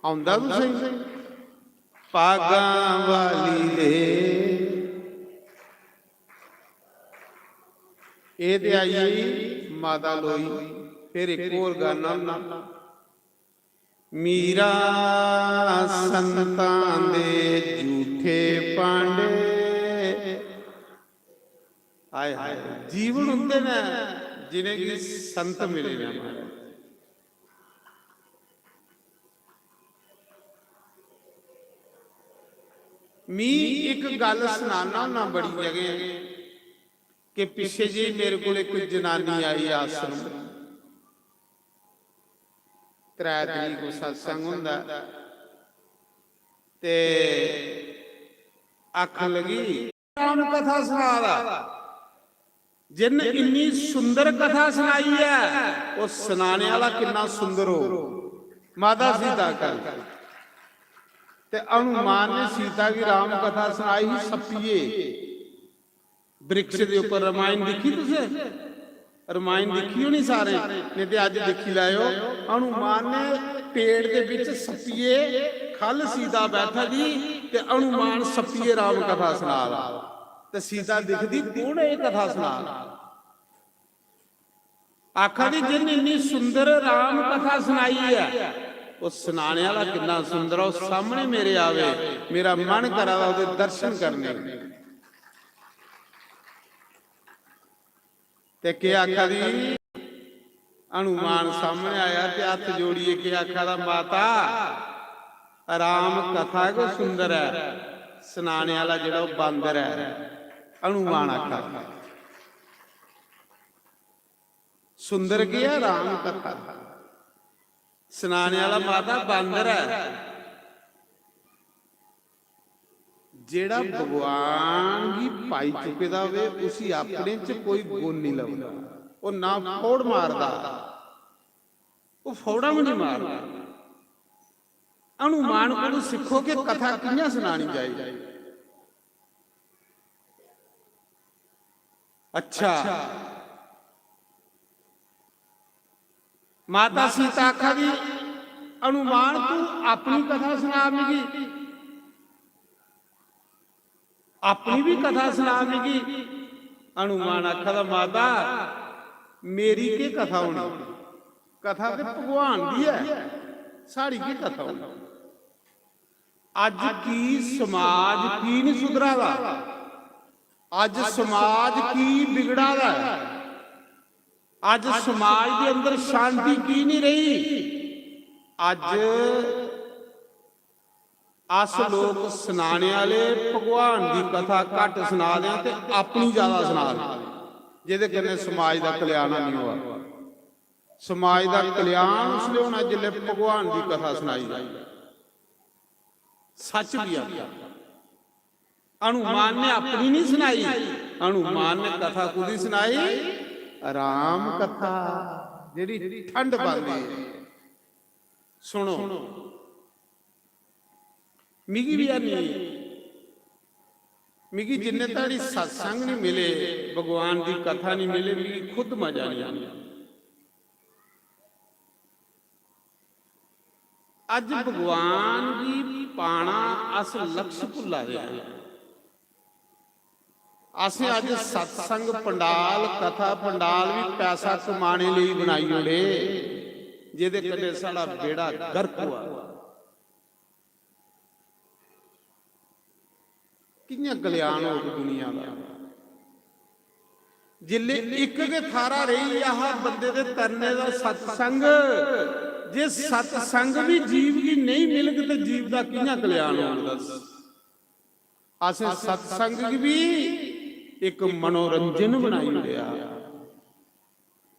आउंदा तुसीं, पागा वाली दे ए ते आई माता लोई। फिर एक और गाना ना, मीरा संतां दे झूठे पांडे। हाय हाय, जीवन हुंदे ने जिन्हें कि संत मिले ने। मी एक गल सुनाना ना बड़ी जगह कि पिछे जी मेरे को एक जनानी आई आश्रम, 3 तरीक को सत्संग हुंदा ते आखन लगी राम कथा सुना दा। जिन इन्नी सुंदर कथा सुनाई है, वो सुनाने वाला कितना सुंदर हो। माता सीता का ते हनुमान ने सीता की राम कथा सुनाई ही सपिए वृक्ष के ऊपर। रामायण दिखी तुसे? रामायण दिखी होनी सारे, नहीं तो अज दिखी लाओ। हनुमान ने पेड़ के विच सपिए खल सीता बैठा दी ते हनुमान सपिए राम कथा सुना रहा ते सीता दिखदी कौन ये कथा सुना रहा। आखा दी जिन इन्नी सुंदर राम कथा सुनाई है, वो सुनाने वाला कितना सुंदर है। सामने मेरे आवे, मेरा मन करा उसदे दर्शन करने। ते क्या आखा दी हनुमान सामने आया ते हथ जोड़िए के आखा दा माता राम कथा को सुंदर है, सुनाने वाला जिहड़ा वो बांदर है। हनुमान आखा सुंदर क्या राम कथा, सुनाने वाला माता बांदर है। जेड़ा भगवान की पाई चुके दा वे उसी अपने च कोई गुण नहीं लगता। वो ना फोड़ मारदा, वो फोड़ा में नहीं मारदा। हनुमान को सिखो कि कथा कियां सुनानी चाहिए। अच्छा, माता सीता आखा दी हनुमान तू अपनी कथा सुना मिगी, अपनी भी कथा सुना मिगी। हनुमान आखा दा माता मेरी के कथा होनी, कथा तो भगवान दी है, साड़ी की कथा होनी। अज की समाज की नहीं सुधरा दा, अज समाज की बिगड़ा दा, अज समाज के अंदर शांति की नहीं रही। अज अस लोग सुनाने वाले भगवान की कथा घट सुना दें ते अपनी ज्यादा सुना दें, जिहदे कन्नै समाज का कल्याण नहीं हुआ। समाज का कल्याण उसले होना जिसले भगवान की कथा सुनाई जाए। सच भी आ, हनुमान ने अपनी नहीं सुनाई, हनुमान ने कथा कुदी सुनाई राम कथा, जिहड़ी ठंड पांदी है। सुनो मिगी भी नहीं, मिगी जिन्ने ताड़ी सत्संग नहीं मिले, भगवान की कथा नहीं मिले, मिगी खुद मजा नहीं आया। ਅੱਜ ਭਗਵਾਨ ਜੀ ਪਾਣਾ ਅਸ ਲਕਸ਼ ਭੁੱਲਾ ਰਿਹਾ। ਅਸੀਂ ਅੱਜ ਸਤਸੰਗ ਪੰਡਾਲ ਕਥਾ ਪੰਡਾਲ ਵੀ ਪੈਸਾ ਕਮਾਣੇ ਲਈ ਬਣਾਈ ਹੋੜੇ, ਜਿਹਦੇ ਕਦੇ ਸਾਡਾ ਬੇੜਾ ਗਰਕ ਹੋਆ। ਕਿੰਨਾ ਕਲਿਆਣ ਹੋ ਦੁਨੀਆ ਦਾ। ਜਿੱਲੇ ਇੱਕ ਕੇ ਥਾਰਾ ਰਹੀ ਆਹ ਬੰਦੇ ਦੇ ਤਰਨੇ ਦਾ ਸਤਸੰਗ। ਜੇ ਸਤਸੰਗ ਵੀ ਜੀਵ ਦੀ ਨਹੀਂ ਮਿਲਗ ਤੇ ਜੀਵ ਦਾ ਕਿੰਨਾ ਕਲਿਆਣ ਹੋਊਗਾ। ਅਸੀਂ ਸਤਸੰਗ ਵੀ ਇੱਕ ਮਨੋਰੰਜਨ ਬਣਾਈ ਲਿਆ,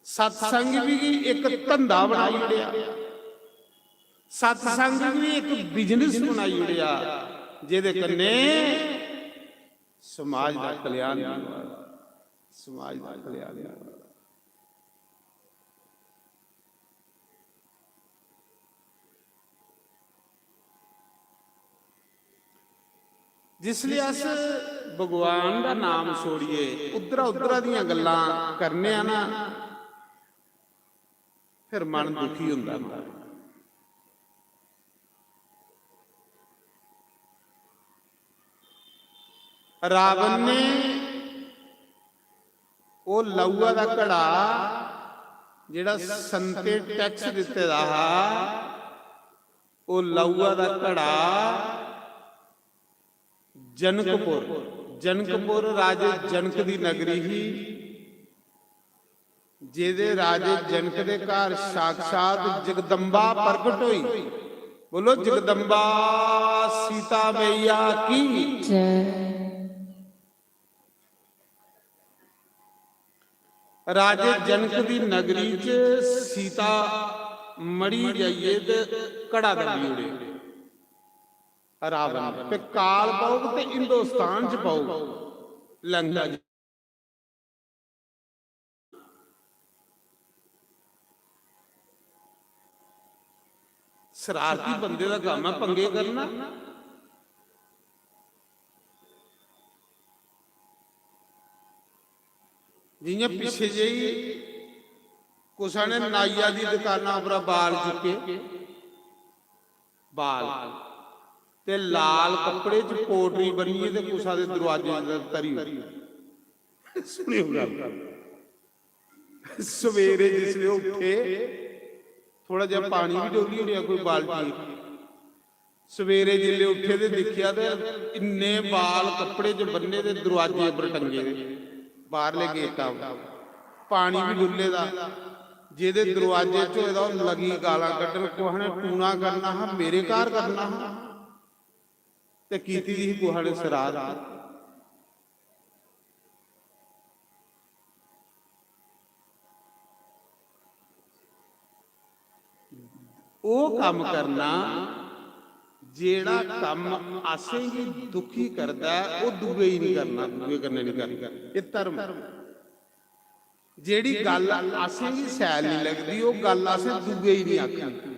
ਸਤਸੰਗ ਵੀ ਇੱਕ ਧੰਦਾ ਬਣਾਈ ਲਿਆ, ਸਤਸੰਗ ਵੀ ਇੱਕ ਬਿਜ਼ਨਸ ਬਣਾਈ ਲਿਆ, ਜਿਹਦੇ ਕੰਨੇ ਸਮਾਜ ਦਾ ਕਲਿਆਣ ਹੁੰਦਾ, ਸਮਾਜ ਦਾ ਕਲਿਆਣ ਹੁੰਦਾ। ਜਿਸ ਲਈ ਅਸ ਭਗਵਾਨ ਦਾ ਨਾਮ ਛੋੜੀਏ, ਉਧਰਾ ਦੀਆਂ ਗੱਲਾਂ ਕਰਨੇ ਆ ਨਾ, ਫਿਰ ਮਨ ਦੁਖੀ ਹੁੰਦਾ। ਰਾਵਣ ਨੇ ਉਹ ਲਹੂਆ ਦਾ ਘੜਾ ਜਿਹੜਾ ਸੰਤੇ ਟੈਕਸ ਦਿੱਤੇ ਦਾ, ਉਹ ਲਹੂਆ ਦਾ ਘੜਾ ਜਨਕਪੁਰ ਰਾਜੇ ਜਨਕ ਦੀ ਨਗਰੀ ਹੀ, ਜਿਹਦੇ ਰਾਜੇ ਜਨਕ ਦੇ ਘਰ ਸਾਖਸ਼ਾਤ ਜਗਦੰਬਾ ਪ੍ਰਗਟ ਹੋਈ। ਬੋਲੋ ਜਗਦੰਬਾ ਸੀਤਾ ਮੈया ਕੀ ਜੈ। ਰਾਜੇ ਜਨਕ ਦੀ ਨਗਰੀ 'ਚ ਸੀਤਾ ਮੜੀ ਜਾਈਏ ਤੇ ਘੜਾ ਦੰਦੀ ਉੜੇ ਰਾਵਣ ਤੇ ਕਾਲ ਪਾਉ ਤੇ ਹਿੰਦੁਸਤਾਨ 'ਚ ਪਾਉ ਲੰਗਾ। ਸ਼ਰਾਰਤੀ ਬੰਦੇ ਦਾ ਕੰਮ ਹੈ ਪੰਗੇ ਕਰਨਾ। ਜਿਵੇਂ ਪਿੱਛੇ ਜਿਹੀ ਕੁਛ ਨੇ ਨਾਈਆ ਦੀ ਦੁਕਾਨਾਂ ਉੱਪਰ ਬਾਲ ਚੁੱਕੇ, ਬਾਲ ਤੇ ਲਾਲ ਕੱਪੜੇ 'ਚ ਪੋਟਰੀ ਬਣੀ ਤੇ ਕੁਛਾਂ ਦੇ ਦਰਵਾਜ਼ੇ ਅੰਦਰ ਤਰੀ ਹੋਈ। ਸੁਣਿਓ ਗੱਲ, ਸਵੇਰੇ ਜਿਸਲੇ ਉੱਠੇ ਥੋੜਾ ਜਿਹਾ ਪਾਣੀ ਵੀ ਡੋਲੀ ਹੋਣੀ ਕੋਈ ਬਾਲਟੀ, ਸਵੇਰੇ ਜਿਸਲੇ ਉੱਠੇ ਤੇ ਦੇਖਿਆ ਤੇ ਇੰਨੇ ਬਾਲ ਕੱਪੜੇ 'ਚ ਬੰਨੇ ਤੇ ਦਰਵਾਜ਼ੇ ਉੱਪਰ ਟੰਗੇ ਬਾਹਰਲੇ ਗੇਟਾਂ ਪਾਣੀ ਵੀ ਡੁੱਲੇ ਦਾ, ਜਿਹਦੇ ਦਰਵਾਜ਼ੇ 'ਚੋਂ ਇਹਦਾ ਲੱਗੀ ਗਾਲਾਂ ਕੱਢਣ, ਕੋਹ ਨੇ ਟੂਣਾ ਕਰਨਾ ਹਾਂ ਮੇਰੇ ਘਰ ਕਰਨਾ ਹਾਂ ਤੇ ਕੀਤੀ ਦੀ ਕੋਹ ਨੇ ਸ਼ਰਾਰਤ। ਉਹ ਕੰਮ ਕਰਨਾ ਜਿਹੜਾ ਕੰਮ ਆਸੇਗੀ ਦੁਖੀ ਕਰਦਾ ਉਹ ਦੂਏ ਹੀ ਨਹੀਂ ਕਰਨਾ, ਦੂਏ ਕਰਨੇ ਨਹੀਂ ਕਰਨਾ। ਇਹ ਧਰਮ। ਜਿਹੜੀ ਗੱਲ ਆਸੇਗੀ ਸੈਲ ਨਹੀਂ ਲੱਗਦੀ ਉਹ ਗੱਲ ਆਸੇ ਦੂਏ ਹੀ ਨਹੀਂ ਆਖਣੀ,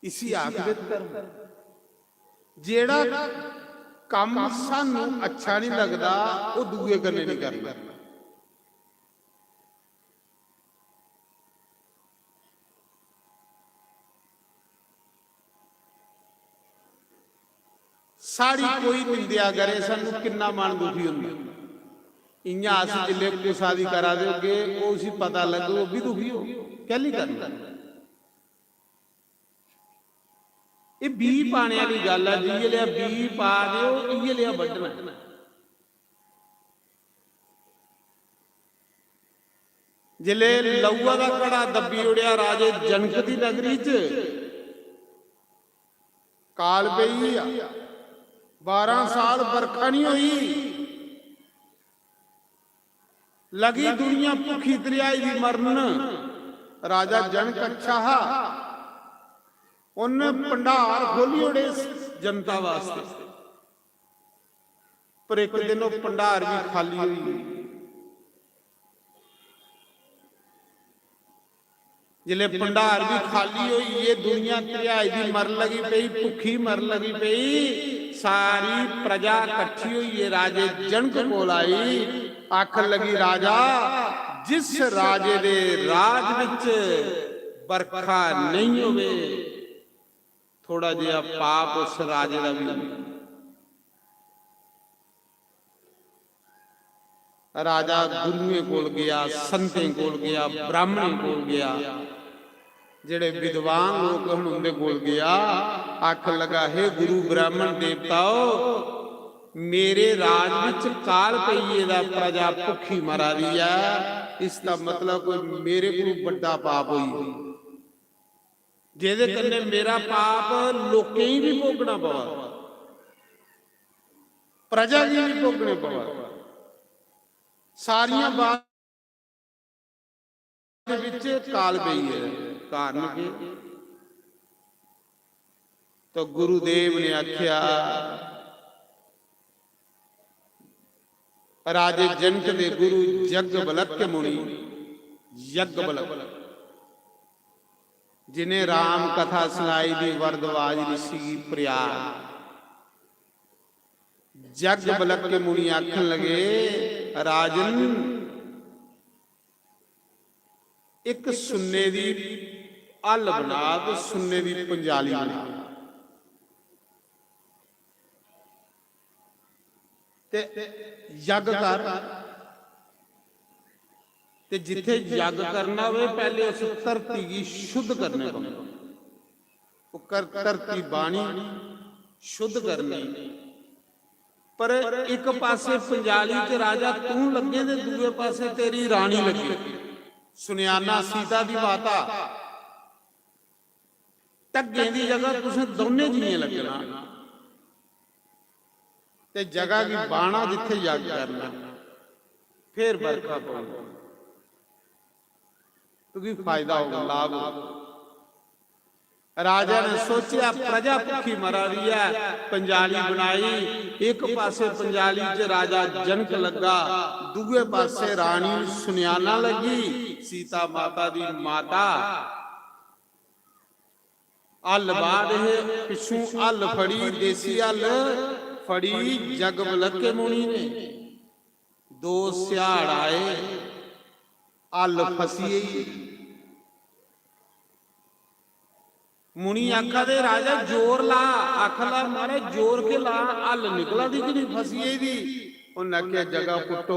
ਇਸੀ ਆਖਦੇ ਧਰਮ। ਜਿਹੜਾ ਕੰਮ ਸਾਨੂੰ ਅੱਛਾ ਨਹੀਂ ਲੱਗਦਾ ਉਹ ਦੂਏ ਕਰਨੇ ਨਹੀਂ ਕਰਨਾ। ਸਾੜੀ ਕੋਈ ਨਿੰਦਿਆ ਕਰੇ ਸਾਨੂੰ ਕਿੰਨਾ ਮਨ ਦੁਖੀ ਹੁੰਦਾ। ਇੰਨਾ ਅਸੀਂ ਜਿੱਲੇ ਕੋਈ ਸ਼ਾਦੀ ਕਰਾ ਦੇਗੇ ਉਹ ਉਸੇ ਪਤਾ ਲੱਗੂ ਉਹ ਵੀ ਦੁਖੀ ਹੋ ਕਹਿਲੀ ਕਰਨਾ। ਇਹ ਬੀ ਪਾਣੇ ਵਾਲੀ ਗੱਲ ਆ ਜੀ, ਇਹ ਲਿਆ ਬੀ ਪਾ ਦਿਓ, ਇਹ ਲਿਆ ਵੱਢਣਾ। ਜਿਲੇ ਲਹੂਆ ਦਾ ਘੜਾ ਦੱਬੀ ਉੜਿਆ ਰਾਜੇ ਜਨਕ ਦੀ ਨਗਰੀ 'ਚ, ਕਾਲ ਪਈ ਆ 12 ਸਾਲ ਬਰਖਾ ਨਹੀਂ ਹੋਈ, ਲਗੀ ਦੁਨੀਆ ਭੁੱਖੀ ਦਰਿਆਈ ਦੀ ਮਰਨ। ਰਾਜਾ ਜਨਕ ਅੱਛਾ ਉਹਨੇ ਭੰਡਾਰ ਖੋਲੀ ਉੜੇ ਜਨਤਾ ਵਾਸਤੇ, ਪਰ ਇੱਕ ਦਿਨ ਉਹ ਭੰਡਾਰ ਵੀ ਖਾਲੀ ਹੋਈ। ਜਿਲੇ ਭੰਡਾਰ ਵੀ ਖਾਲੀ ਹੋਈ, ਇਹ ਦੁਨੀਆ ਦਰਿਆਈ ਦੀ ਮਰਨ ਲਗੀ ਪਈ, ਭੁੱਖੀ ਮਰਨ ਲਗੀ ਪਈ। ਸਾਰੀ ਪ੍ਰਜਾ ਇਕੱਠੀ ਹੋਈ ਹੈ, ਰਾਜੇ ਜਨਕ ਕੋਲ ਆਈ, ਆਖਣ ਲਗੀ ਰਾਜਾ ਜਿਸ ਰਾਜੇ ਦੇ ਰਾਜ ਵਿੱਚ ਵਰਖਾ ਨਹੀਂ ਹੋਵੇ, ਥੋੜਾ ਜਿਹਾ ਪਾਪ ਉਸ ਰਾਜੇ ਦਾ ਵੀ ਹੋਵੇ। ਰਾਜਾ ਗੁਰੂਏ ਕੋਲ ਗਿਆ, ਸੰਤੇ ਕੋਲ ਗਿਆ, ਬ੍ਰਾਹਮਣੇ ਕੋਲ ਗਿਆ, ਜਿਹੜੇ ਵਿਦਵਾਨ ਲੋਕ ਹਨ ਉਹਦੇ ਕੋਲ ਗਿਆ। ਆਖ ਲਗਾ, ਹੈ ਗੁਰੂ ਬ੍ਰਾਹਮਣ ਦੇਵਤਾਓ, ਮੇਰੇ ਰਾਜ ਵਿੱਚ ਕਾਲ ਪਈਏ ਦਾ ਪ੍ਰਜਾ ਭੁੱਖੀ ਮਰਾ ਰਹੀ ਹੈ। ਇਸ ਦਾ ਮਤਲਬ ਕੋਈ ਮੇਰੇ ਕੋਲ ਵੱਡਾ ਪਾਪ ਹੋਈ, ਜਿਹਦੇ ਕੰਨੇ ਮੇਰਾ ਪਾਪ ਲੋਕੇ ਹੀ ਵੀ ਭੋਗਣਾ ਪਵਾ, ਪ੍ਰਜਾ ਜੀ ਵੀ ਭੋਗਣੇ ਪਵਾ। ਸਾਰੀਆਂ ਬਾਤ ਦੇ ਵਿੱਚ ਕਾਲ ਪਈ ਹੈ। ਕਾਰਨ ਕੀ? ਤਾਂ ਗੁਰੂਦੇਵ ਨੇ ਆਖਿਆ, ਰਾਜੇ ਜਨਕ ਦੇ ਗੁਰੂ ਜਗ ਬਲਕ ਮੁਨੀ, ਯਗ ਬਲਕ, ਜਿਨੇ ਰਾਮ ਕਥਾ ਸੁਣਾਈ ਦੀ ਵਰਦਵਾਜ ਰਿਸ਼ੀ ਪ੍ਰਿਆ। ਜਗ ਬਲਕ ਕੇ ਮੁਨੀ ਆਖਣ ਲਗੇ, ਰਾਜਨ ਇੱਕ ਸੁੰਨੇ ਦੀ ਅਲ ਬਣਾ ਤੇ ਸੁੰਨੇ ਦੀ ਪੰਜਾਲੀ ਬਣਾ ਤੇ ਯੱਗ ਕਰ, ਤੇ ਜਿੱਥੇ ਯੱਗ ਕਰਨਾ ਹੋਵੇ ਪਹਿਲੇ ਉਸ ਧਰਤੀ ਦੀ ਸ਼ੁੱਧ ਕਰਨੇ ਪਵੇ। ਉਹ ਧਰਤੀ ਬਾਣੀ ਸ਼ੁੱਧ ਕਰਨੀ। ਪਰ ਇੱਕ ਪਾਸੇ ਪੰਜਾਲੀ ਚ ਰਾਜਾ ਤੂੰ ਲੱਗੇ ਤੇ ਦੂਏ ਪਾਸੇ ਤੇਰੀ ਰਾਣੀ ਲੱਗੀ, ਸੁਨਿਆਨਾ ਸੀਤਾ ਦੀ ਮਾਤਾ। ਢੱਗੇ ਦੀ ਜਗ੍ਹਾ ਤੁਸੀਂ ਦੋਨੇ ਜੀਏ ਲੱਗਣਾ, ਤੇ ਜਗ੍ਹਾ ਦੀ ਬਾਣਾ ਜਿੱਥੇ ਯੱਗ ਕਰਨਾ, ਫੇਰ ਵਰਖਾ ਪਊਗੀ। ਕਿਉਂਕਿ ਫਾਇਦਾ ਹੋਗਾ, ਲਾਭ ਹੋਗਾ। ਰਾਜਾ ਨੇ ਸੋਚਿਆ ਪ੍ਰਜਾ ਭੁੱਖੀ ਮਰਾ ਰਹੀ ਹੈ, ਪੰਜਾਲੀ ਬਣਾਈ। ਇੱਕ ਪਾਸੇ ਪੰਜਾਲੀ 'ਚ ਰਾਜਾ ਜਨਕ ਲੱਗਾ, ਦੂਏ ਪਾਸੇ ਰਾਣੀ ਸੁਨਿਆਨਾ ਲੱਗੀ, ਸੀਤਾ ਮਾਤਾ ਦੀ ਮਾਤਾ। ਅੱਲ ਬਾਦ ਇਹ ਪਿੱਛੋਂ ਅੱਲ ਫੜੀ, ਦੇਸੀ ਅੱਲ ਫੜੀ ਜਗ ਬਲਕੇ ਮੁਨੀ ਨੇ। ਦੋ ਸਿਆੜ ਆਏ, ਅੱਲ ਫਸੀ। मुनि आखा दे राजा जोर ला, आख ला मारे जोर के ला, अल निकला दी कि नहीं फसी दी। उन्हें आख्या जगह पुट्टो।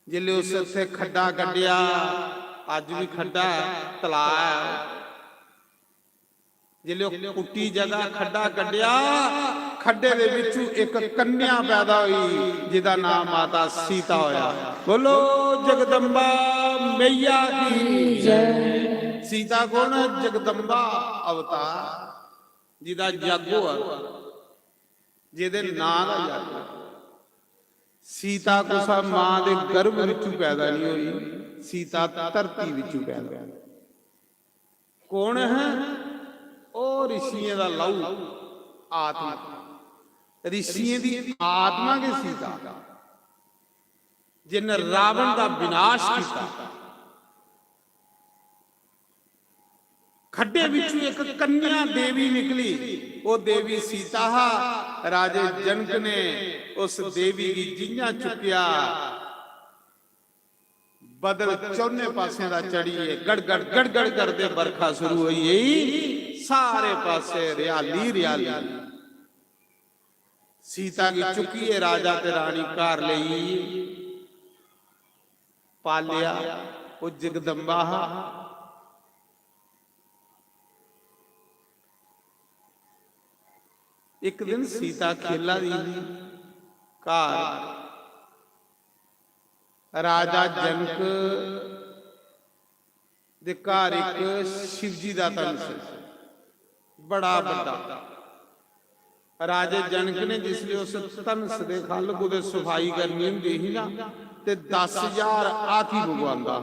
जिले उस से खड्डा कढ़िया, अज भी खड्डा तला है, जिले पुट्टी जगह खड्डा कढ़िया, खड्डे दे विचों एक कन्या पैदा हुई जिदा नाम माता सीता होया। बोलो जगदम्बा मैया की जय। सीता कौन? जगदम्बा अवतार, जिदा जागो है, जिदे नां दा जागो। सीता को सब मां दे गर्भ विचों पैदा नहीं हुई, सीता धरती विचों पैदा। कौन है? ओ ऋषियों दा लहू, आत्मा, ऋषियों दी आत्मा के सीता, जिन रावण दा विनाश किया। खड्डे विचों एक कन्या देवी निकली, वो देवी सीता हा। राजे जनक ने उस देवी की जिंजा चुकिया, बदल चौने पासे दा चढ़ी है, गड़गड़ गड़गड़ करते बरखा शुरू हुई, सारे पासे रियाली रियाली। सीता की चुकी है, राजा ते रानी घर लई, पालिया। वो जगदम्बा हा। एक दिन सीता खेला दी घर, राजा जनक दे घर एक शिवजी दा धनुष बड़ा बड़ा। राजे जनक ने जिसलिए उस धनुष दे खल को सफाई करनी होंदी ही ना, ते 10,000 हाथी भगवांदा,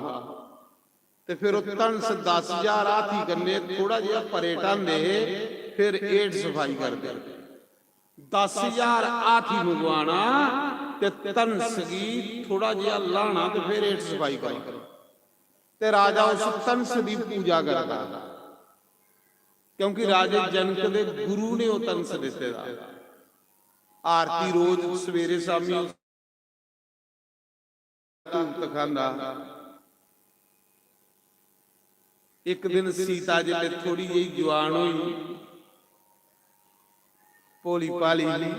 ते फिर वो धनुष 10,000 हाथी करने थोड़ा जिहा परे ढांदे, फिर एड सफाई करदे। 10,000 हाथी मंगवाना ते धनुष की थोड़ा जिहा लाना, ते फिर एड सफाई करना। ते राजा उस धनुष की पूजा करता, क्योंकि राजे जनक दे गुरु ने वो धनुष दिते दा। आरती रोज सवेरे शामी धूप खांदा, ਇੱਕ ਦਿਨ ਸੀਤਾ ਜਿਲੇ ਥੋੜੀ ਜਿਹੀ ਜਵਾਨ ਹੋਈ, ਭੋਲੀ ਭਾਲੀ ਲਈ,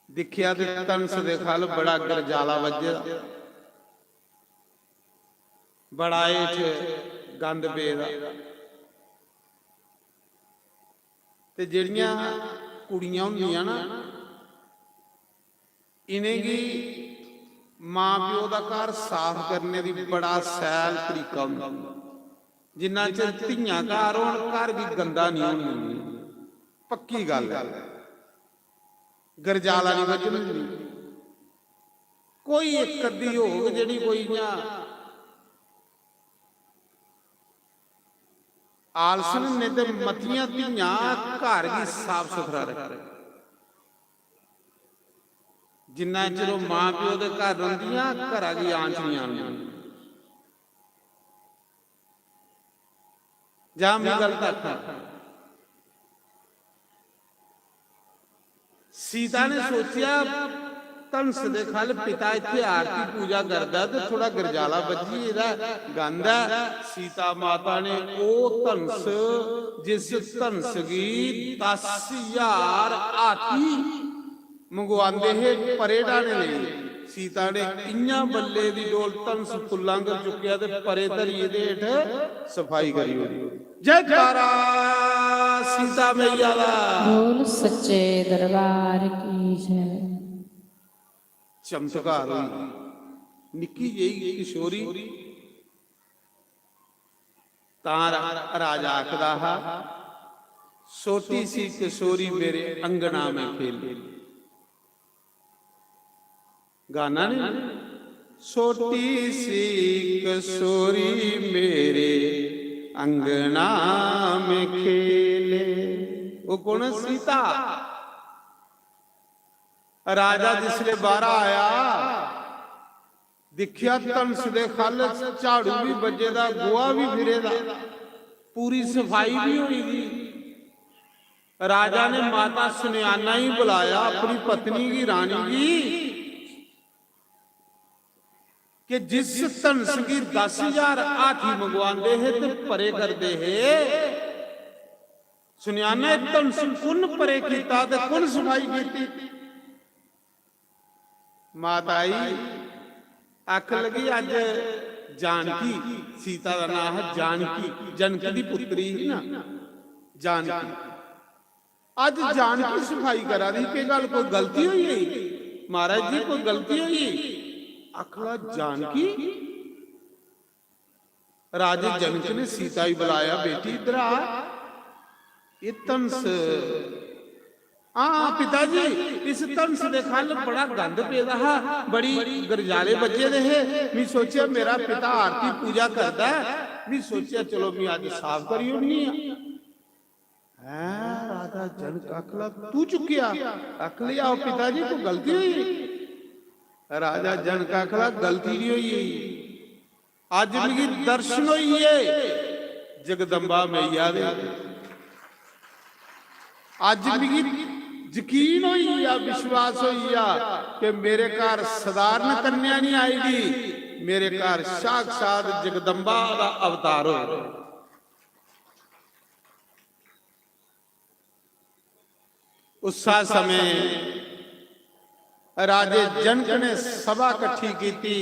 ਦੇਖਿਆ ਤੇ ਧਨਸ ਦੇ ਖਲ ਬੜਾ ਗਰਜਾਲਾ ਵੱਜਿਆ, ਬੜਾ ਏਠ ਗੰਦ ਬੇਦਾ। ਤੇ ਜਿਹੜੀਆਂ ਕੁੜੀਆਂ ਹੁੰਦੀਆਂ ਨਾ, ਇਨੇ ਕੀ ਮਾਂ ਪਿਓ ਦਾ ਘਰ ਸਾਫ਼ ਕਰਨੇ ਦੀ ਬੜਾ ਸਹਿਲ ਤਰੀਕਾ ਹੁੰਦਾ। ਜਿੰਨਾ ਚਿਰ ਧੀਆਂ ਘਰ ਹੋਣ, ਘਰ ਵੀ ਗੰਦਾ ਨਹੀਂ ਹੋਣਾ, ਪੱਕੀ ਗੱਲ ਹੈ। ਗਰਜਾਲਾ ਨਹੀਂ ਵੱਜਣ ਦਿੰਦੀ। ਕੋਈ ਇੱਕ ਅੱਧੀ ਹੋਗ ਜਿਹੜੀ ਕੋਈ ਨਾ ਆਲਸਨ ਨੇ ਤੇ ਮਤੀਆਂ ਧੀਆਂ ਘਰ ਵੀ ਸਾਫ਼ ਸੁਥਰਾ ਰੱਖੇ। ਜਿੰਨਾ ਚਿਰ ਉਹ ਮਾਂ ਪਿਓ ਦੇ ਘਰ ਰਹਿੰਦੀਆਂ, ਘਰਾਂ ਦੀ ਆਂਚ ਨਹੀਂ ਆਉਂਦੀ। ਜਾਂ ਮੈਂ ਗਲਤ ਆਖਾਂ? ਸੀਤਾ ਨੇ ਸੋਚਿਆ ਧਨਸ ਦੇ ਖਲ ਪਿਤਾ ਇੱਥੇ ਆਰਤੀ ਪੂਜਾ ਕਰਦਾ ਤੇ ਥੋੜਾ ਗਰਜਾਲਾ ਵੱਜੀ, ਇਹਦਾ ਗੰਦ ਹੈ। ਸੀਤਾ ਮਾਤਾ ਨੇ ਉਹ ਧਨਸ, ਜਿਸ ਧਨਸ ਦੀ 10,000 ਹਾਥੀ ਮੰਗਵਾਉਂਦੇ ਹੈ ਪਰੇ ਡਾਣੇ ਲਈ, ਸੀਤਾ ਨੇ ਇੰਨਾ ਬੱਲੇ ਦੀ ਡੋਲ ਧਨਸ ਫੁੱਲਾਂ ਕਰ ਚੁੱਕਿਆ ਤੇ ਪਰੇ ਧਰੀ ਇਹਦੇ ਹੇਠ ਸਫਾਈ ਕਰੀ ਹੋਈ। ਜੈਕਾਰਾ ਸੀਤਾ ਮਈਆ ਦਾ ਬੋਲ ਸੱਚੇ ਦਰਬਾਰ ਕੀ ਜੈ। ਚਮਤਕਾਰ ਹੋਈ। ਨਿੱਕੀ ਜਿਹੀ ਕਿਸ਼ੋਰੀ ਤਾਂ ਰਾਜਾ ਆਖਦਾ ਹਾ, ਛੋਟੀ ਸੀ ਕਿਸ਼ੋਰੀ ਮੇਰੇ ਅੰਗਣਾ ਮੈਂ ਖੇਲੇ। ਗਾਣਾ ਨਹੀਂ, ਛੋਟੀ ਸੀ ਕਿਸ਼ੋਰੀ ਮੇਰੇ अंगना में खेले। वो कौन? सीता। राजा जिसले बाहर आया, दिखिया धनस दे खल झाड़ू भी बजेदा, गोहा भी फिरेदा, पूरी सफाई भी हुई थी। राजा ने माता सुनयाना ही बुलाया, अपनी पत्नी की रानी की, कि जिस धनस की 10,000 हाथी मंगवाते हैं तो परे करते हैं, सुनियाने धनस कुन परे किया तो कुन सफाई की। माता आई आख लगी, अज जानकी, सीता का नाम है जानकी, जनक की पुत्री ही ना जानकी, अज जानकी सफाई करा दी। कि गल कोई गलती हुई? महाराज जी कोई गलती हुई? अखला जानकी। राजे जनक ने सीता ही बुलाया, बेटी इधर आ, ये धनस। हाँ पिताजी, इस धनस दे खल बड़ा गंद पेदा है, बड़ी गरजाले बजे दे है। मैं सोचा मेरा पिता आरती पूजा करता है, मैं सोचा चलो मैं आज साफ करी होनी है। राजा जनक अखला तू चुकिया? अखली आओ पिताजी को गलती हुई? राजा जनक आखला गलती नहीं हुई, अज मेरी दर्शन हुई है जगदम्बा मैया दे। अज मेरी यकीन हुई है, विश्वास हुई है कि मेरे घर साधारण कन्या नहीं आएगी, मेरे घर साक्षात जगदम्बा का अवतार हो। उस समय राजे जनक ने सभा इकट्ठी की,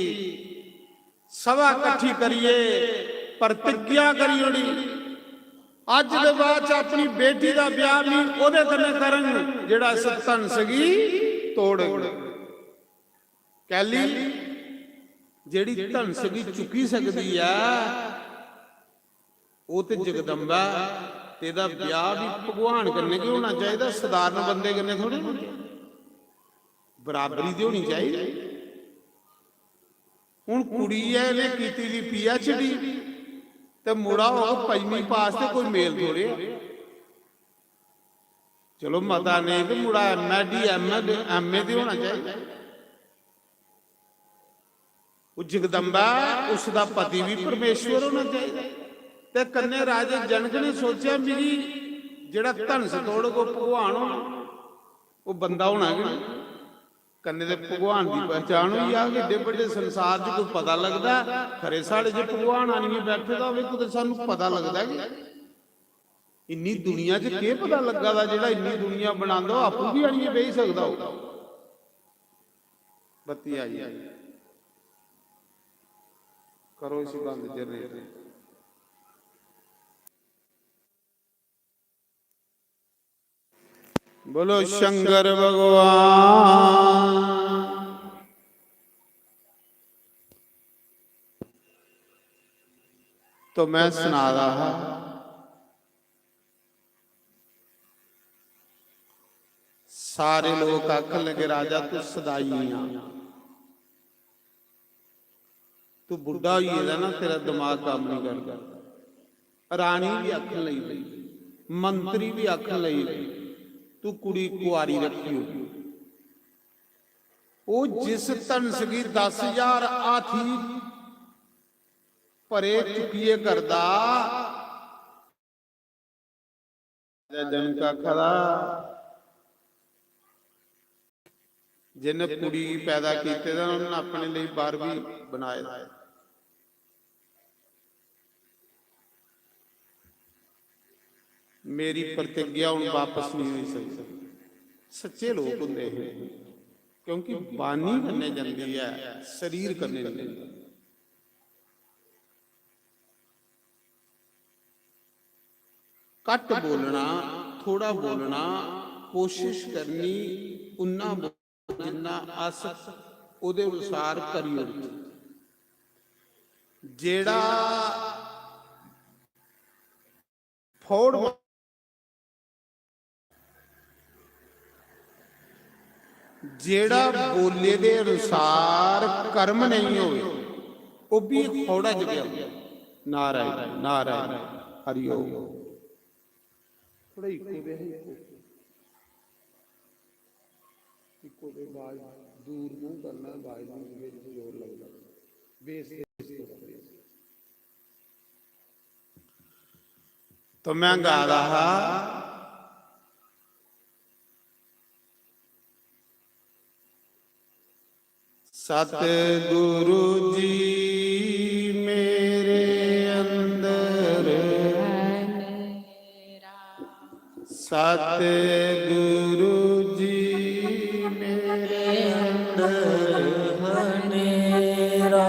सभा इकट्ठी करिए प्रतिज्ञा करी होनी, अज के बाद अपनी बेटी का ब्याह भी ओदे कन्ने करन जेड़ा धनस गी तोड़। कैली जेड़ी धनस गी चुकी सकती है वो तो जगदम्बा, तेरा ब्याह भी भगवान कन्ने क्यों होना चाहिए, साधारण बंदे कन्ने थोड़े, बराबरी दी होनी चाहिए। हुण कुड़ी है ने कीती दी PhD ते मुड़ा हो 5वीं पास ते कोई मेल थोड़े। चलो मता नहीं तो मुड़ा MD MA दी होना चाहिए। वो जगदम्बा उसका पति भी परमेश्वर होना चाहिए। ते कन्ने राजे जनक ने सोचा मेरी जेड़ा धनस तोड़ को भगवान होना वो बंदा होना कि ਕੰਨੇ ਦੇ ਭਗਵਾਨ ਦੀ ਪਹਿਚਾਣ ਹੋਈ ਆ ਕਿ ਏਡੇ ਵੱਡੇ ਸੰਸਾਰ 'ਚ ਕੋਈ ਪਤਾ ਲੱਗਦਾ ਖਰੇ ਸਾਡੇ 'ਚ ਭਗਵਾਨ ਆਣੀਏ ਬੈਠੇ ਦਾ ਹੋਵੇ ਕਿਤੇ ਸਾਨੂੰ ਪਤਾ ਲੱਗਦਾ ਕਿ ਇੰਨੀ ਦੁਨੀਆ 'ਚ ਕੀ ਪਤਾ ਲੱਗਾ ਦਾ ਜਿਹੜਾ ਇੰਨੀ ਦੁਨੀਆ ਬਣਾਉਂਦਾ ਉਹ ਆਪੂ ਵੀ ਆਣੀਏ ਬਹਿ ਸਕਦਾ ਹੋਊ। ਬੱਤੀ ਆਈ ਕਰੋ ਇਸੇ ਬੰਦ ਜਨਰੇਟਰ। बोलो शंकर भगवान। तो मैं सुना रहा सारे लोग आखन लगे राजा तू सदाई आ, तू बुढ़ा ही है ना, तेरा दिमाग काम नहीं करता। रानी भी आखन लगी पई, मंत्री भी आखन लगी पई तू कुड़ी कुआरी रखी हो। वो जिस तन सगी 10,000 हाथी भरे चुकीए करदा जन का खरा जिन्हें कुड़ी पैदा कीते उन्होंने अपने लिए बार भी बनाया। मेरी प्रतिज्ञा हूं वापस नहीं हो सकती। सच्चे लोग होंगे हैं क्योंकि बानी करने जाती है, शरीर करने नहीं जाती। कट बोलना, थोड़ा बोलना, कोशिश करनी उन्ना जिन्ना अस उहदे अनुसार करियो। जेड़ा फोड़ जेड़ा बोले दे अनुसार कर्म नहीं होवे वो भी एक फौड़ा जगह। नारायण नारायण हरिओम। थोड़ा इको दे बाज दूर मुंह करना, बाज में जोर लगता बेस। तो मैं गा रहा सतगुरु जी मेरे अंदर, सतगुरु जी मेरे अंदर हनेरा,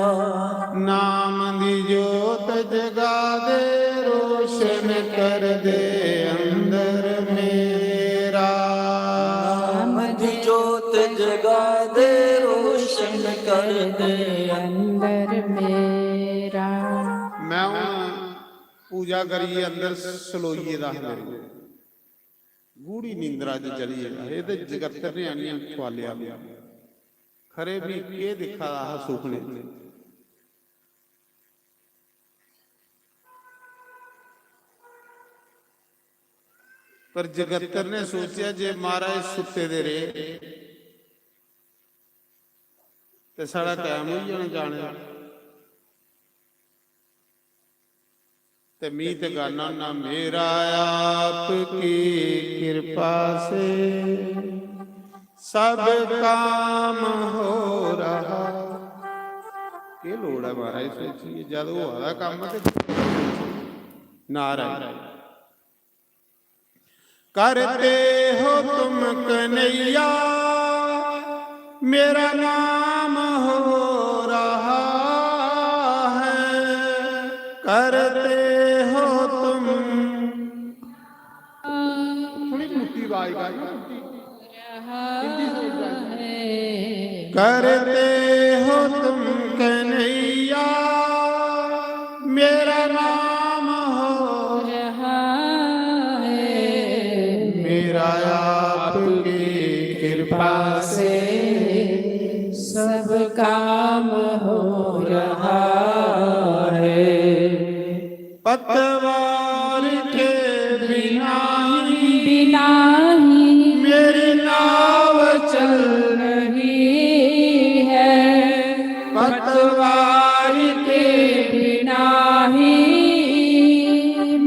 नाम दी जोत जगा दे, रोशन कर दे अंदर मेरा। नाम दी जोत जगा दे, रोशन कर दे अंदर मेरा। मैं पूजा करिए अंदर सलोइए दा मेरे गूढ़ी नींदरा च चलिएगा। ये तो जगत ने आनिया ख्वालिया खरे भी के दिखा रहा सुखने। पर जगतर ने सोचा जे महाराज सुते दे रहे ते सारा टाइम हो जाना जाने ते मी ते गाना ना मेरा आपकी कृपा से सब काम हो रहा। ये लोड़ है महाराज सोचिए जब वो आदा काम नारायण करते हो तुम कन्हैया मेरा नाम हो रहा है। करते हो तुम थोड़ी मोटी आवाज करते हो तुम कन्हैया मेरा नाम हो रहा है। मेरा आपकी कृपा से सब काम हो रहा है। पतवार के बिना ही मेरी नाव चल रही है। पतवार के बिना ही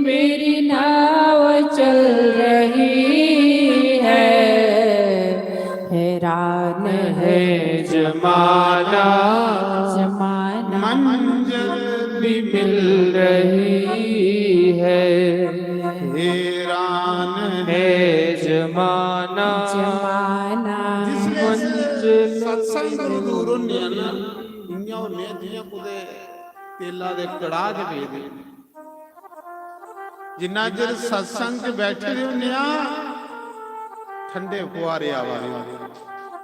मेरी नाव चल रही है। हैरान है मंजिल भी मिल रही है, हैरान है जमाना जमाना जिसले सत्संग गुरु दूर होने ना इयां होने जियां कुदे तेला दे कड़ाह च पेदे जिन्ना चिर सत्संग च बैठे दे होने आ ठंडे फुहारे आवा दे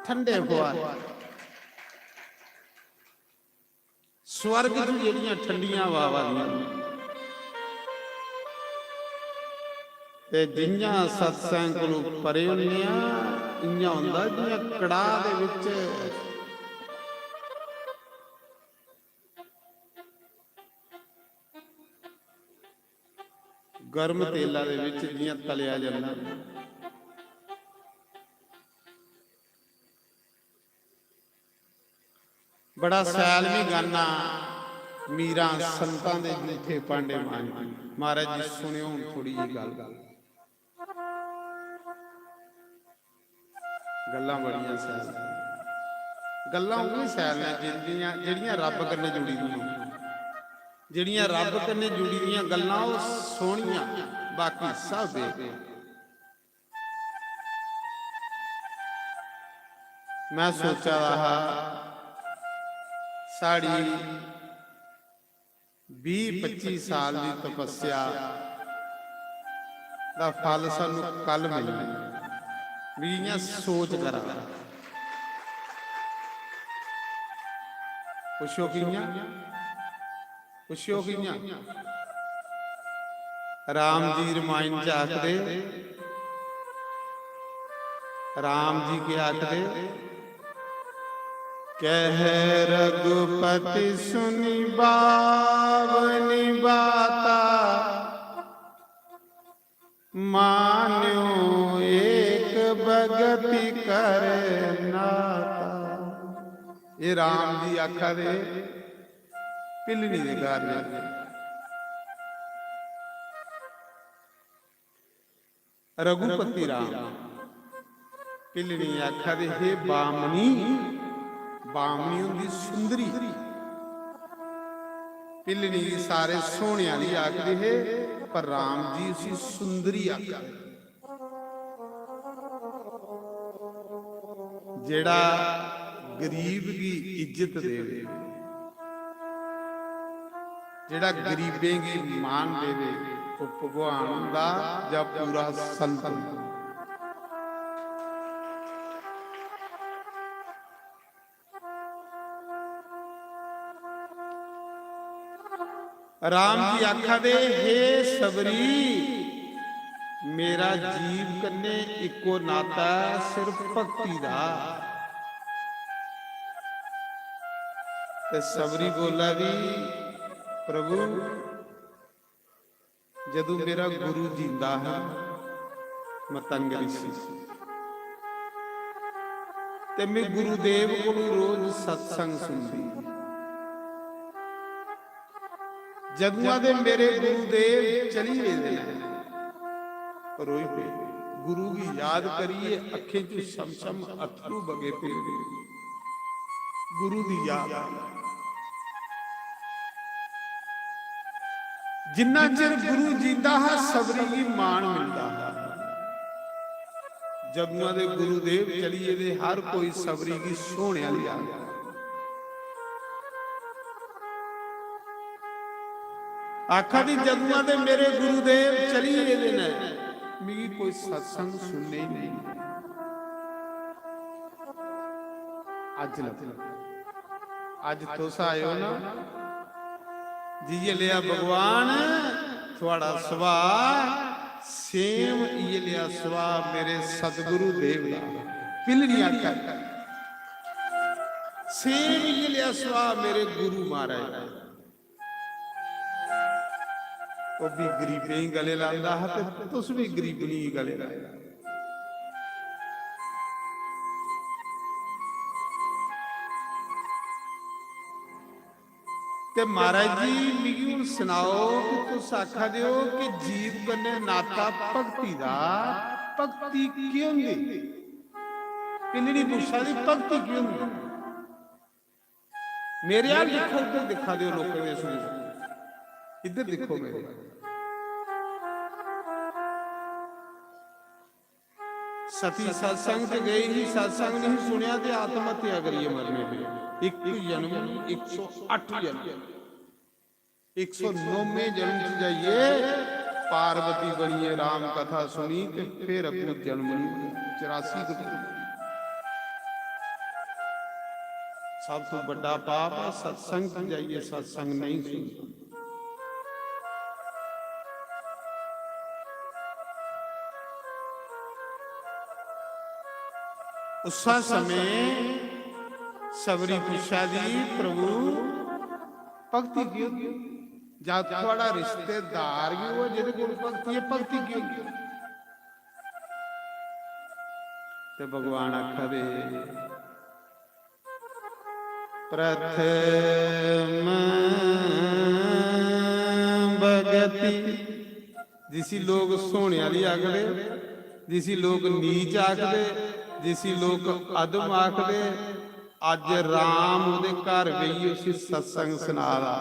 ठंडे फुहारे स्वर्ग च जेहड़ियां ठंडियां हवावां दी ते जियां सत्संग कोलों परे होने आ इयां हुंदा जियां कड़ाह दे विच गर्म तेला दे विच जियां तलिया जांदा बड़ा सैल भी गाना मीरा संतां दे जूठे पांडे मांझ महाराज जी सुनियो हुण थोड़ी जी गल गल्लां बड़ियां सैल गल्लां उही सैल ने जेहड़ियां रब कन्नै जुड़ी दियां जेहड़ियां रब कन्नै जुड़ी दियां गल्लां ओह सोहणियां बाकी सब बेकार मैं सोचा रहा साड़ी 20-25 साल की तपस्या का फल सानू कल मिलना भी इयां सोच करा पुछो कियां राम जी रामायण च आखदे राम जी के आखदे कह रघुपति सुनी बावनी बाता मान्यो एक भगति कर नाता ये राम जी आखा दे पिलनी दे घर में रघुपति राम पिलनी आखा दे हे बामनी बामनी होंदी सुंदरी पिलनी सारे सोहने वाली आखदे है पर राम जी उसी सुंदरी आखदे जेड़ा गरीब की इज्जत देवे जेड़ा गरीबें की मान देवे वो भगवान हुंदा जां पूरा संत हुंदा राम जी आखा दे हे सबरी मेरा जीव कन्ने इको नाता सिर्फ भक्ति दा ते सबरी बोला भी प्रभु जदों मेरा गुरु जींदा है मैं तंग ऋषि ते मैं गुरुदेव को रोज सत्संग सुनदी जदुआ दे मेरे गुरुदेव चली गए रोई पे गुरु की याद करिए अखे च शमशम अथरू बगे पे गुरु की याद जिन्ना चिर गुरु जींदा है सबरी की मान मिलता है जदुआ दे गुरुदेव चलिए दे हर कोई सबरी की सोहने वाली याद आखा दी जदुआ दे मेरे गुरुदेव चली गए ने मिगी कोई सत्संग सुनने ही नहीं अज तुस आयो ना जी लिया भगवान थोड़ा सुभाव सेम ये लिया सुभाव मेरे सतगुरु देव दा पिलनी आखा सेम ये लिया सुभाव मेरे गुरु महाराज दा वो भी गरीबे ही गले लांदा है ते तुस भी गरीबनी ही गले लाए ते महाराज जी मिगी हुण सुनाओ कि तुस आखा दिओ कि जीव कन्ने नाता भगती दा भगती की हुंदी पिलनी पुछा दी भगती की हुंदी मेरे हाल देखो, इधर दिखा दो लोगों के सुन, इधर देखो मेरे। सती सत्संग च गई ही, सत्संग नहीं सुनिया ते आत्महत्या करिए मरने पे। एक जन्म 108 जन्म, 109वें जन्म च जाइए पार्वती बनिए, राम कथा सुनी ते फिर अपने जन्म नहीं 84 को। सब तो बड़ा पाप है सत्संग च जाइए, सत्संग नहीं सुनी। उस समय सबरी पूछा दी प्रभु भक्ति क्यों, जब थोड़ा रिश्तेदार भी हो जिहदे कोल भक्ति है, भक्ति क्यों? ते भगवान आखदे प्रथम भगति, जिसी लोग सोने वाली आखदे, जिसी लोग नीच आखदे, जिसी लोग अदम आखदे, अज राम उहदे घर गई उसी सत्संग सुनादा।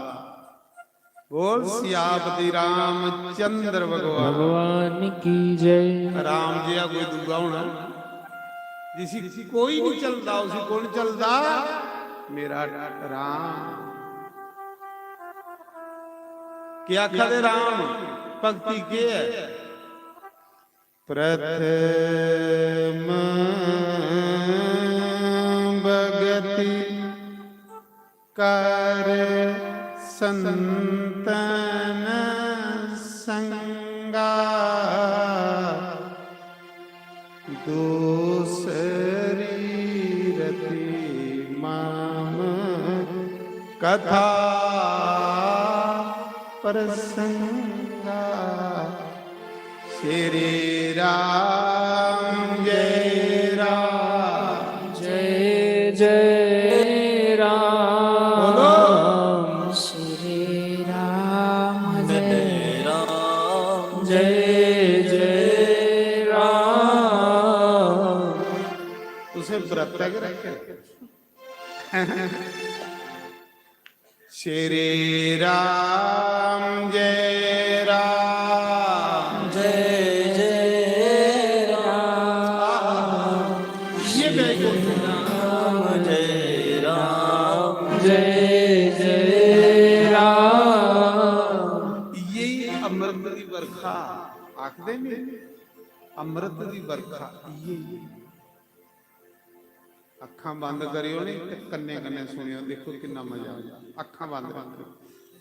बोल सियापति रामचंद्र भगवान भगवान की जय। राम जिहा कोई दूगा होना, जिसी कोई नहीं चलता, उसी कौन चलता? मेरा राम। क्या आखदे राम भक्ति के है? प्रथम भगति कर संतन संगा, दूसरी रति माम कथा प्रसंगा। श्री राम जय राम, जय जय राम, बोलो श्री राम जय राम जय जय राम। उसे व्रत रखे। श्री राम जय राम, जय जय राम, ये राम जय राम, जय जय राम। ये अमृत दी बरखा आखदे ने, अमृत दी बरखा ये। अखां बंद करियो ने ते कन्ने कन्ने सुनियो, देखो कितना मजा आ। अखां बंद करो।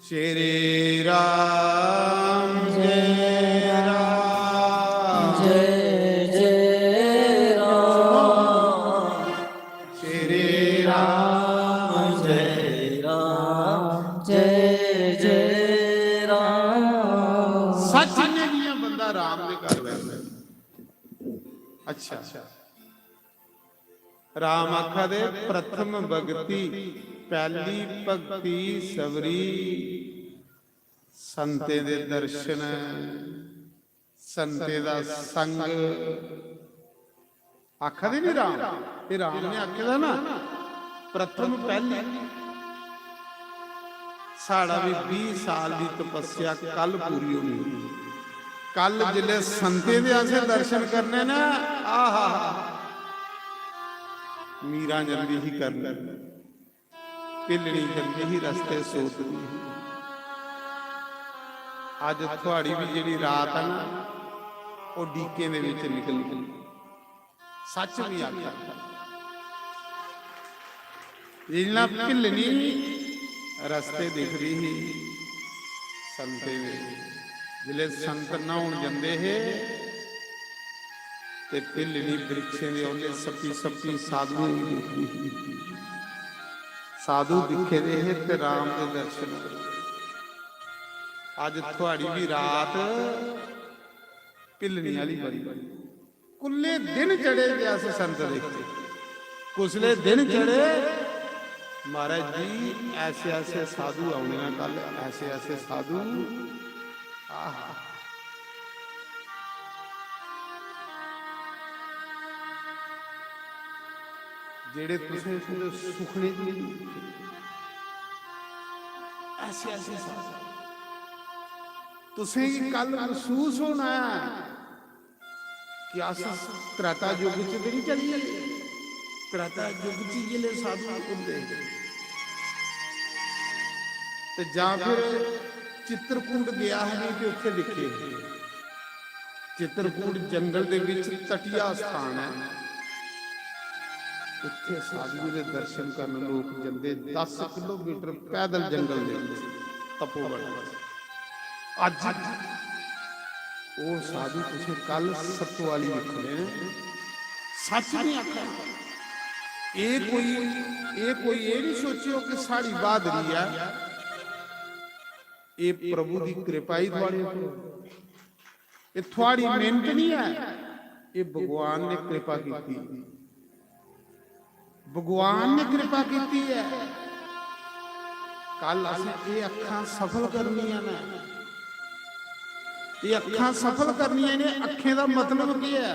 श्री राम जय राम, जय जय राम, श्री राम जय राम, जय जय राम। सच ने जियां बंदा राम दे घर बैठदा। अच्छा राम आखा दे प्रथम भगति, पहली भगति सबरी संते दे दर्शन, संते दा संग। आखा दे नहीं राम, ये राम ने आखे दा ना प्रथम पहली। साड़ा भी 20 साल की तपस्या कल पूरी होनी। कल जिले संते दे आसे दर्शन करने ना, आहा मीरा जल्दी ही कर पिलनी जल्दी ही रस्ते सोचती। अज थोड़ी भी जी रात है ना, वो डीके दे विच निकल गई। सच भी आखा जिन्ना पिलनी रस्ते दिख रही ही संते में। जिले संत नहाउण जांदे है ते पिलनी वृक्षे दे ओले सप्पी सप्पी साधु साधु दिखे दे है ते राम दे दर्शन। अज थोड़ी भी रात पिलनी वाली बड़ी कुल्ले दिन चढ़े गया से संत देखते। कुसले दिन चढ़े महाराज जी ऐसे ऐसे साधु आने ना, कल ऐसे ऐसे साधु। आहा जेड़े तुसें सुखने च नहीं, ऐसे ऐसे तुसें कल महसूस होना है कि अस त्रेता युग च नहीं चलिए। त्रेता युग च जिले साधु होंदे ते जां फिर चित्रकूट गया है नहीं तो उत्थे लिखे चित्रकूट जंगल दे विच तटिया स्थान है, उत्थे साधु दे दर्शन करन लोग जंदे 10 किलोमीटर पैदल जंगल दे विच तपोवन। अज वो साधु तुसीं कल सतवाली लिखने सच नहीं आखा। ये कोई ये नहीं सोचियो कि साड़ी बहादुरी है, ये प्रभु की कृपा ही थोड़े ये थोड़ी मेहनत नहीं है, ये भगवान ने कृपा की। भगवान ने कृपा की है। कल असें ये अखां सफल करनियां ने, ये अखां सफल करनियां ने। अखें दा मतलब की है?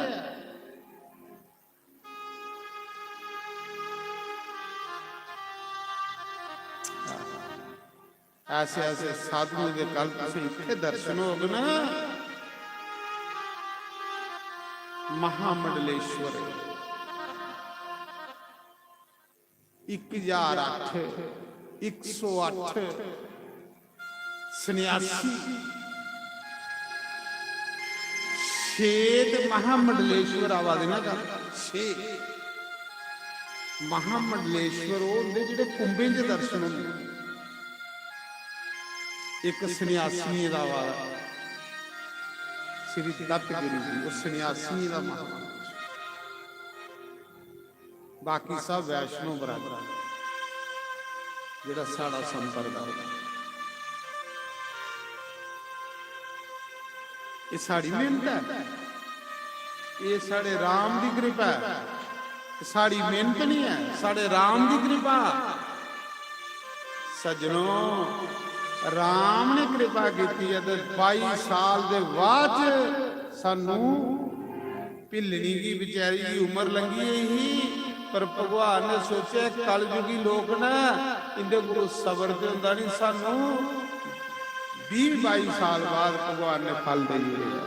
ऐसे ऐसे साधुओं के कल तुसीं इत्थे दर्शन होगे ना। महामंडलेश्वर 1008 108 87 छेद महामंडलेश्वर आवाज ना कर छे महामंडलेश्वर होंदे जिहड़े कुंभे दे दर्शन होंदे। एक सन्यासी दा वाला श्री दत्तगिरी जी, उस सन्यासी दा महामंडलेश्वर। बाकी सब वैष्णो बराबर जिहड़ा साड़ा संप्रदाय। ये साड़ी मेहनत है, ये साढ़े राम की कृपा है। साड़ी मेहनत नहीं है, साढ़े राम की कृपा। सजनों राम ने कृपा की है तो 22 साल के बाद सानू भिलनी की बेचारी की उम्र लंघी ही, पर भगवान ने सोचा कलयुगी लोग ना इनके को सबर तो होंदा नहीं। सानू 20-22 साल बाद भगवान ने फल दे दिया।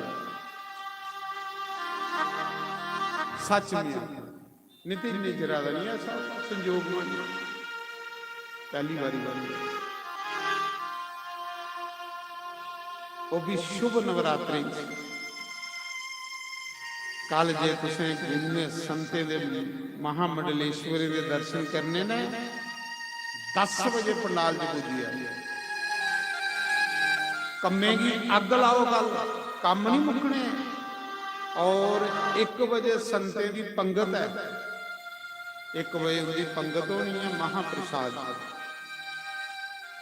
सच में नितिन ने जरा नहीं है संजोग में पहली बारी वो भी शुभ नवरात्रि। कल जे तुसें जिन्ने संते दे महामंडलेश्वरी दे दर्शन करने ने 10 बजे पंडाल च पुजिया कम्मेगी अग लाओ कल कम नहीं मुकने। और 1 बजे संते की पंगत है, 1 बजे उनकी पंगत होनी है महाप्रसाद।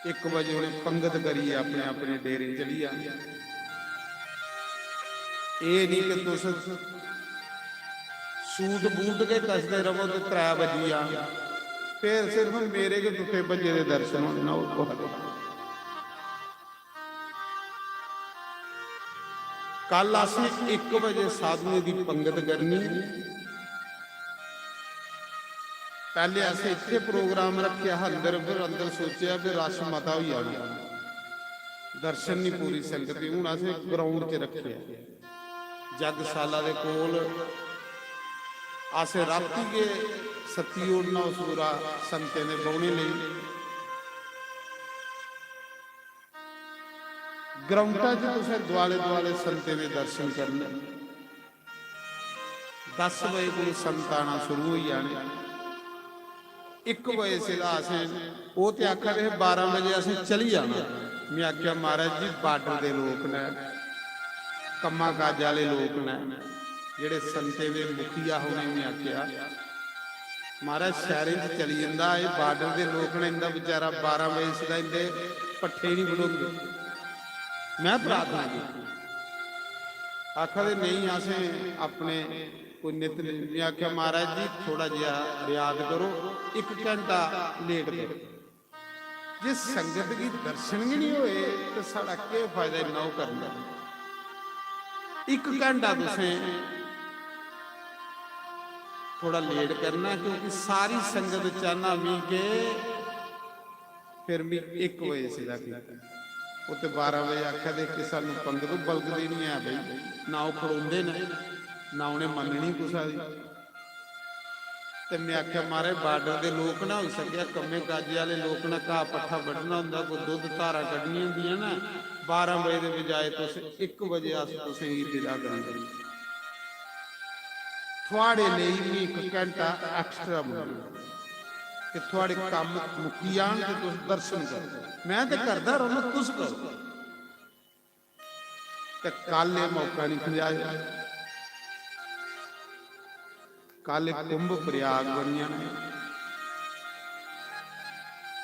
1 बजे उन्हें पंगत करी अपने अपने डेरे चली आ। ये नहीं कि तुस सूट बूट के कसते रहो तो 3 बजे आ, फिर सिर्फ मेरे के टुटे बजे के दर्शन होने ना। कल असें 1 बजे साधुओं की पंगत करनी। पहले असें इत्थे प्रोग्राम रखा अंदर, फिर अंदर सोचा भी रश मता हो जाना, दर्शन नहीं पूरी संगत। हूँ असें ग्राउंड च रखे जगशाला दे कोल। असें राती के सत्ती ओढ़ना उस पूरा संते ने बौने नहीं। ग्राउंडा च तुसें दुआले दुआले संते ने दर्शन करने। 10 बजे कोई संत आना शुरू हो जाने। 1 बजे से असें वो तो आखा रहे 12 बजे असें चली जाना। मैं आख्या महाराज जी बार्डर के लोग ने, कम्मा काज वाले लोग ने, जेडे संते दे मुखिया होने। मैं आख्या महाराज शहर च चली जाता, ये बार्डर के लोग ने, इंदा बेचारा 12 बजे से इंदे पट्ठे नहीं बढ़ोगे। मैं प्रार्थना की आखा नहीं असें अपने कोई नित। मैं आख्या महाराज जी थोड़ा जिहा रियाद करो, 1 घंटा लेट करो। जिस संगत की दर्शन भी नहीं होए तो साड़ा क्या फायदा इन्ना वो करना। 1 घंटा तुसें थोड़ा लेट करना, क्योंकि सारी संगत चाहना भी कि ਫਿਰ ਵੀ 1 ਵਜੇ ਸਿੱਧਾ ਕੀਤਾ। ਉੱਤੇ 12 ਵਜੇ ਆਖਿਆ ਦੇਖ ਕੇ ਸਾਨੂੰ ਪੰਗਤ ਬਲਗਦੇ ਨਹੀਂ ਆ ਬਈ, ਨਾ ਉਹ ਖੜੋਂਦੇ ਨੇ ਨਾ ਉਹਨੇ ਮੰਨਣੀ ਕੁਛ ਦੀ। ਤੇ ਮੈਂ ਆਖਿਆ ਮਾਰੇ ਬਾਰਡਰ ਦੇ ਲੋਕ ਨਾ ਹੋ ਸਕਿਆ, ਕੰਮੇ ਕਾਜੇ ਵਾਲੇ ਲੋਕ ਨਾ ਘਾਹ ਪੱਠਾ ਵੱਢਣਾ ਹੁੰਦਾ, ਕੋਈ ਦੁੱਧ ਧਾਰਾ ਕੱਢਣੀਆਂ ਹੁੰਦੀਆਂ ਨਾ, 12 ਵਜੇ ਦੇ ਬਜਾਏ ਤੁਸੀਂ 1 ਵਜੇ ਤੁਸੀਂ ਹੀ ਵਿਦਾ ਕਰਾਂਗੇ। ਤੁਹਾਡੇ ਲਈ ਵੀ 1 ਘੰਟਾ ਐਕਸਟਰਾ ਮਿਲੇਗਾ ਕਿ ਤੁਹਾਡੇ ਕੰਮ ਮੁੱਕੀ ਜਾਣ ਤੇ ਤੁਸੀਂ ਦਰਸ਼ਨ ਕਰੋ। ਮੈਂ ਤਾਂ ਕਰਦਾ ਰਹਾਂ, ਤੁਸੀਂ ਕਰੋ। ਤੇ ਕੱਲ ਇਹ ਮੌਕਾ ਨਹੀਂ ਖੁੱਲਿਆ। ਕੱਲ ਕੁੰਭ ਪ੍ਰਯਾਗ ਬਣੀਆਂ ਨੇ,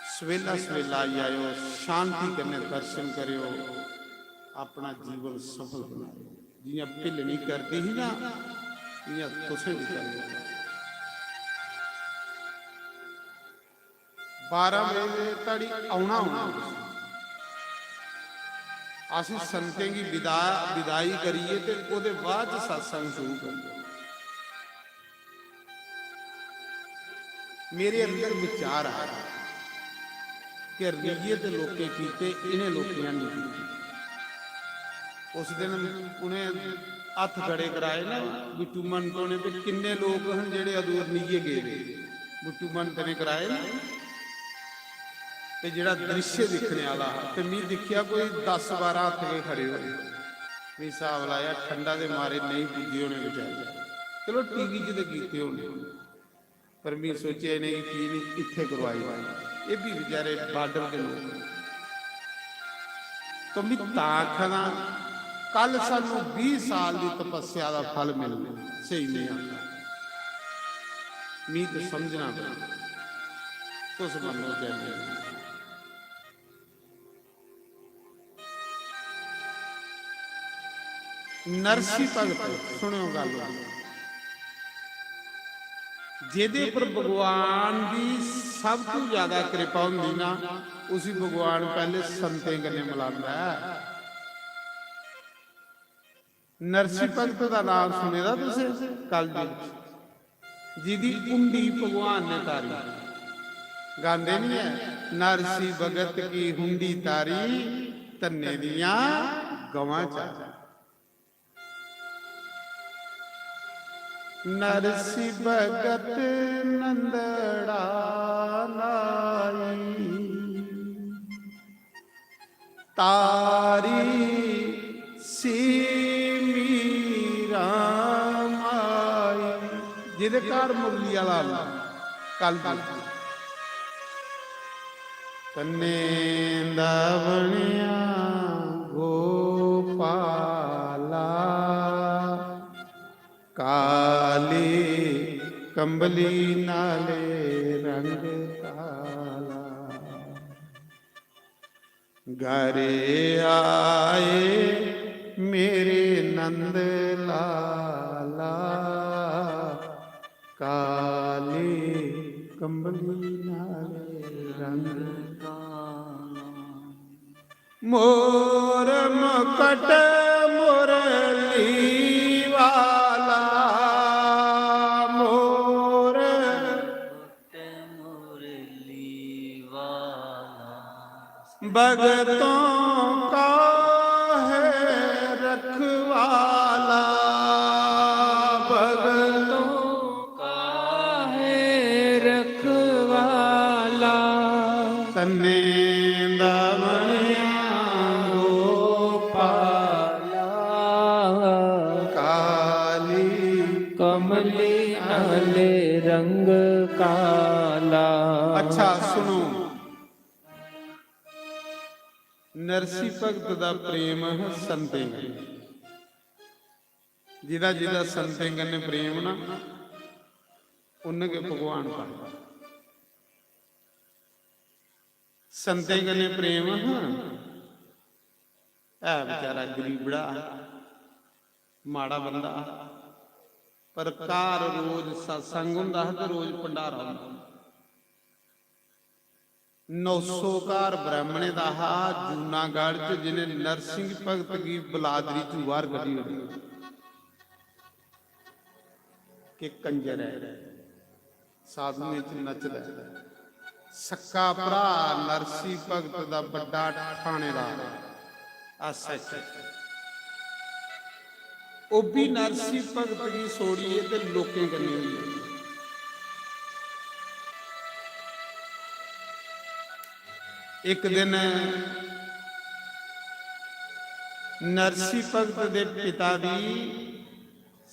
ਸਵੇਲਾ ਸਵੇਲਾ ਆਇਓ, ਸ਼ਾਂਤੀ ਕਰਨੇ ਦਰਸ਼ਨ ਕਰਿਓ, ਆਪਣਾ ਜੀਵਨ ਸਫਲ ਬਣਾਓ। ਜਿਵੇਂ ਢਿੱਲ ਨਹੀਂ ਕਰਦੀ ਸੀ ਨਾ, ਇਹ ਤੁਸੀਂ ਵੀ ਕਰੋ। 12 ਵਜੇ ਤੜੀ ਆਉਣਾ ਅਸੀਂ ਸੰਤਾਂ ਦੀ ਵਿਦਾਈ ਕਰੀਏ ਤੇ ਉਹਦੇ ਬਾਅਦ ਸਤਸੰਗ ਸ਼ੁਰੂ ਕਰੀਏ। ਮੇਰੇ ਅੰਦਰ ਵਿਚਾਰ ਆ ਕਿ ਰਲੀਏ ਤੇ ਲੋਕੇ ਕੀਤੇ, ਇਹਨੇ ਲੋਕਿਆਂ ਨਹੀਂ ਕੀਤੇ। ਉਸ ਦਿਨ ਉਹਨੇ ਹੱਥ ਖੜੇ ਕਰਾਏ ਨਾ ਬਿੱਟੂ ਮੰਟੋ ਨੇ, ਵੀ ਕਿੰਨੇ ਲੋਕ ਹਨ ਜਿਹੜੇ ਅਦੂਰ ਨੀਏ ਗਏ ਨੇ। ਬਿੱਟੂ ਮੰਟੋ ਨੇ ਕਰਾਏ ਨਾ, ਤੇ ਜਿਹੜਾ ਦ੍ਰਿਸ਼ ਦੇਖਣੇ ਵਾਲਾ ਤੇ ਮੈਂ ਦੇਖਿਆ ਕੋਈ 10-12 ਹੱਥ ਕੇ ਖੜੇ ਹੋਏ। ਵੀ ਹਿਸਾਬ ਲਾਇਆ ਠੰਡਾ ਦੇ ਮਾਰੇ ਨਹੀਂ ਪੁੱਜੇ ਹੋਣੇ ਵਿਚਾਰੇ। ਚਲੋ ਟੀਵੀ 'ਚ ਤਾਂ ਕੀਤੇ ਹੋਣੇ, ਪਰ ਮੈਂ ਸੋਚਿਆ ਨਹੀਂ ਕੀ ਨਹੀਂ ਇੱਥੇ ਕਰਵਾਈ। ਇਹ ਵੀ ਵਿਚਾਰੇ ਬਾਰਡਰ ਦੇ ਲੋਕ। ਤਾਂ ਮੈਂ ਤਾਂ ਆਖਣਾ ਕੱਲ ਸਾਨੂੰ 20 ਸਾਲ ਦੀ ਤਪੱਸਿਆ ਦਾ ਫਲ ਮਿਲਣਾ ਸਹੀ ਨਹੀਂ ਆਉਂਦਾ। ਮੈਂ ਤਾਂ ਸਮਝਣਾ ਪੈਂਦਾ ਕੁਛ ਮੰਨੋ ਚਾਹੀਦਾ। ਨਰਸੀ ਭਗਤ ਸੁਣਿਓ ਗੱਲ, ਜਿਹਦੇ ਪਰ ਭਗਵਾਨ ਦੀ ਸਭ ਤੋਂ ਜ਼ਿਆਦਾ ਕਿਰਪਾ ਹੁੰਦੀ ਨਾ, ਉਸੇ ਭਗਵਾਨ ਪਹਿਲੇ ਸੰਤੇ ਗੰਨੇ ਮਿਲਾਉਂਦਾ ਹੈ। ਨਰਸੀ ਭਗਤ ਦਾ ਨਾਮ ਸੁਣੇਦਾ ਤੁਸੀਂ ਕੱਲ ਜਿਹਦੀ ਕੁੰਡੀ ਭਗਵਾਨ ਨੇ ਤਾਰੀ। ਗਾਉਂਦੇ ਨਹੀਂ ਹੈ ਨਰਸੀ ਭਗਤ ਕੀ ਹੁੰਡੀ ਤਾਰੀ, ਧੰਨੇ ਦੀਆਂ ਗਵਾਂ ਚਾ। ਨਰਸੀ ਭਗਤ ਨੰਦੜਾ ਨਾਈ, ਤਾਰੀ ਸੀ ਮੀਰਾ ਮਾਈ। ਜਿਹਦੇ ਘਰ ਮੁਰਲੀ ਵਾਲਾ ਕੱਲ ਕੰਨੇ ਦਾ ਬਣਿਆ ਗੋਪਾਲਾ, ਕਾਲੀ ਕੰਬਲੀ ਨਾਲੇ ਰੰਗ ਕਾਲਾ। ਘਰੇ ਆਏ ਮੇਰੇ ਨੰਦ ਲਾਲਾ, ਕਾਲੀ ਕੰਬਲੀ ਨਾਲੇ ਰੰਗ ਕਾਲਾ। ਮੋਰ ਮੁਕਟ ਮੁਰਲੀ ਵਾਲਾ, ਮੋਰ ਮੁਰਲੀ ਵਾਲਾ। भगतों का है रखवाला, भगतों का है रखवाला। तन्ने दमनिया गोपाला, काली कमली नाले रंग काला। अच्छा सुनो, नरसी भगत का प्रेम है संतें, जिदा जिदा संतें ने प्रेम ना उनके भगवान का। संतें ने प्रेम है बेचारा गरीबड़ा माड़ा बंदा, पर कार रोज सत्संग हुंदा है तो रोज भंडारा हुंदा। 900 ਘਰ ਬ੍ਰਾਹਮਣੇ ਦਾ ਜੂਨਾਗੜ੍ਹ ਚ ਜਿਹਨੇ ਨਰਸਿੰਘ ਭਗਤ ਦੀ ਬਲਾਦਰੀ ਚ ਬਾਹਰ ਕੱਢੀ ਹੋਈ ਕਿ ਕੰਜਰ ਹੈ ਸਾਧੂ ਵਿੱਚ ਨੱਚਦਾ। सक्का भरा नरसी भगत दा बड़ा थानेदार आ सच ਉਹ ਵੀ ਨਰਸੀ ਭਗਤ ਦੀ ਸੋੜੀ ਹੈ ਤੇ ਲੋਕਾਂ ਕੰਨੀ ਹੋਈ ਹੈ। ਇੱਕ ਦਿਨ ਨਰਸੀ ਭਗਤ ਦੇ ਪਿਤਾ ਦੀ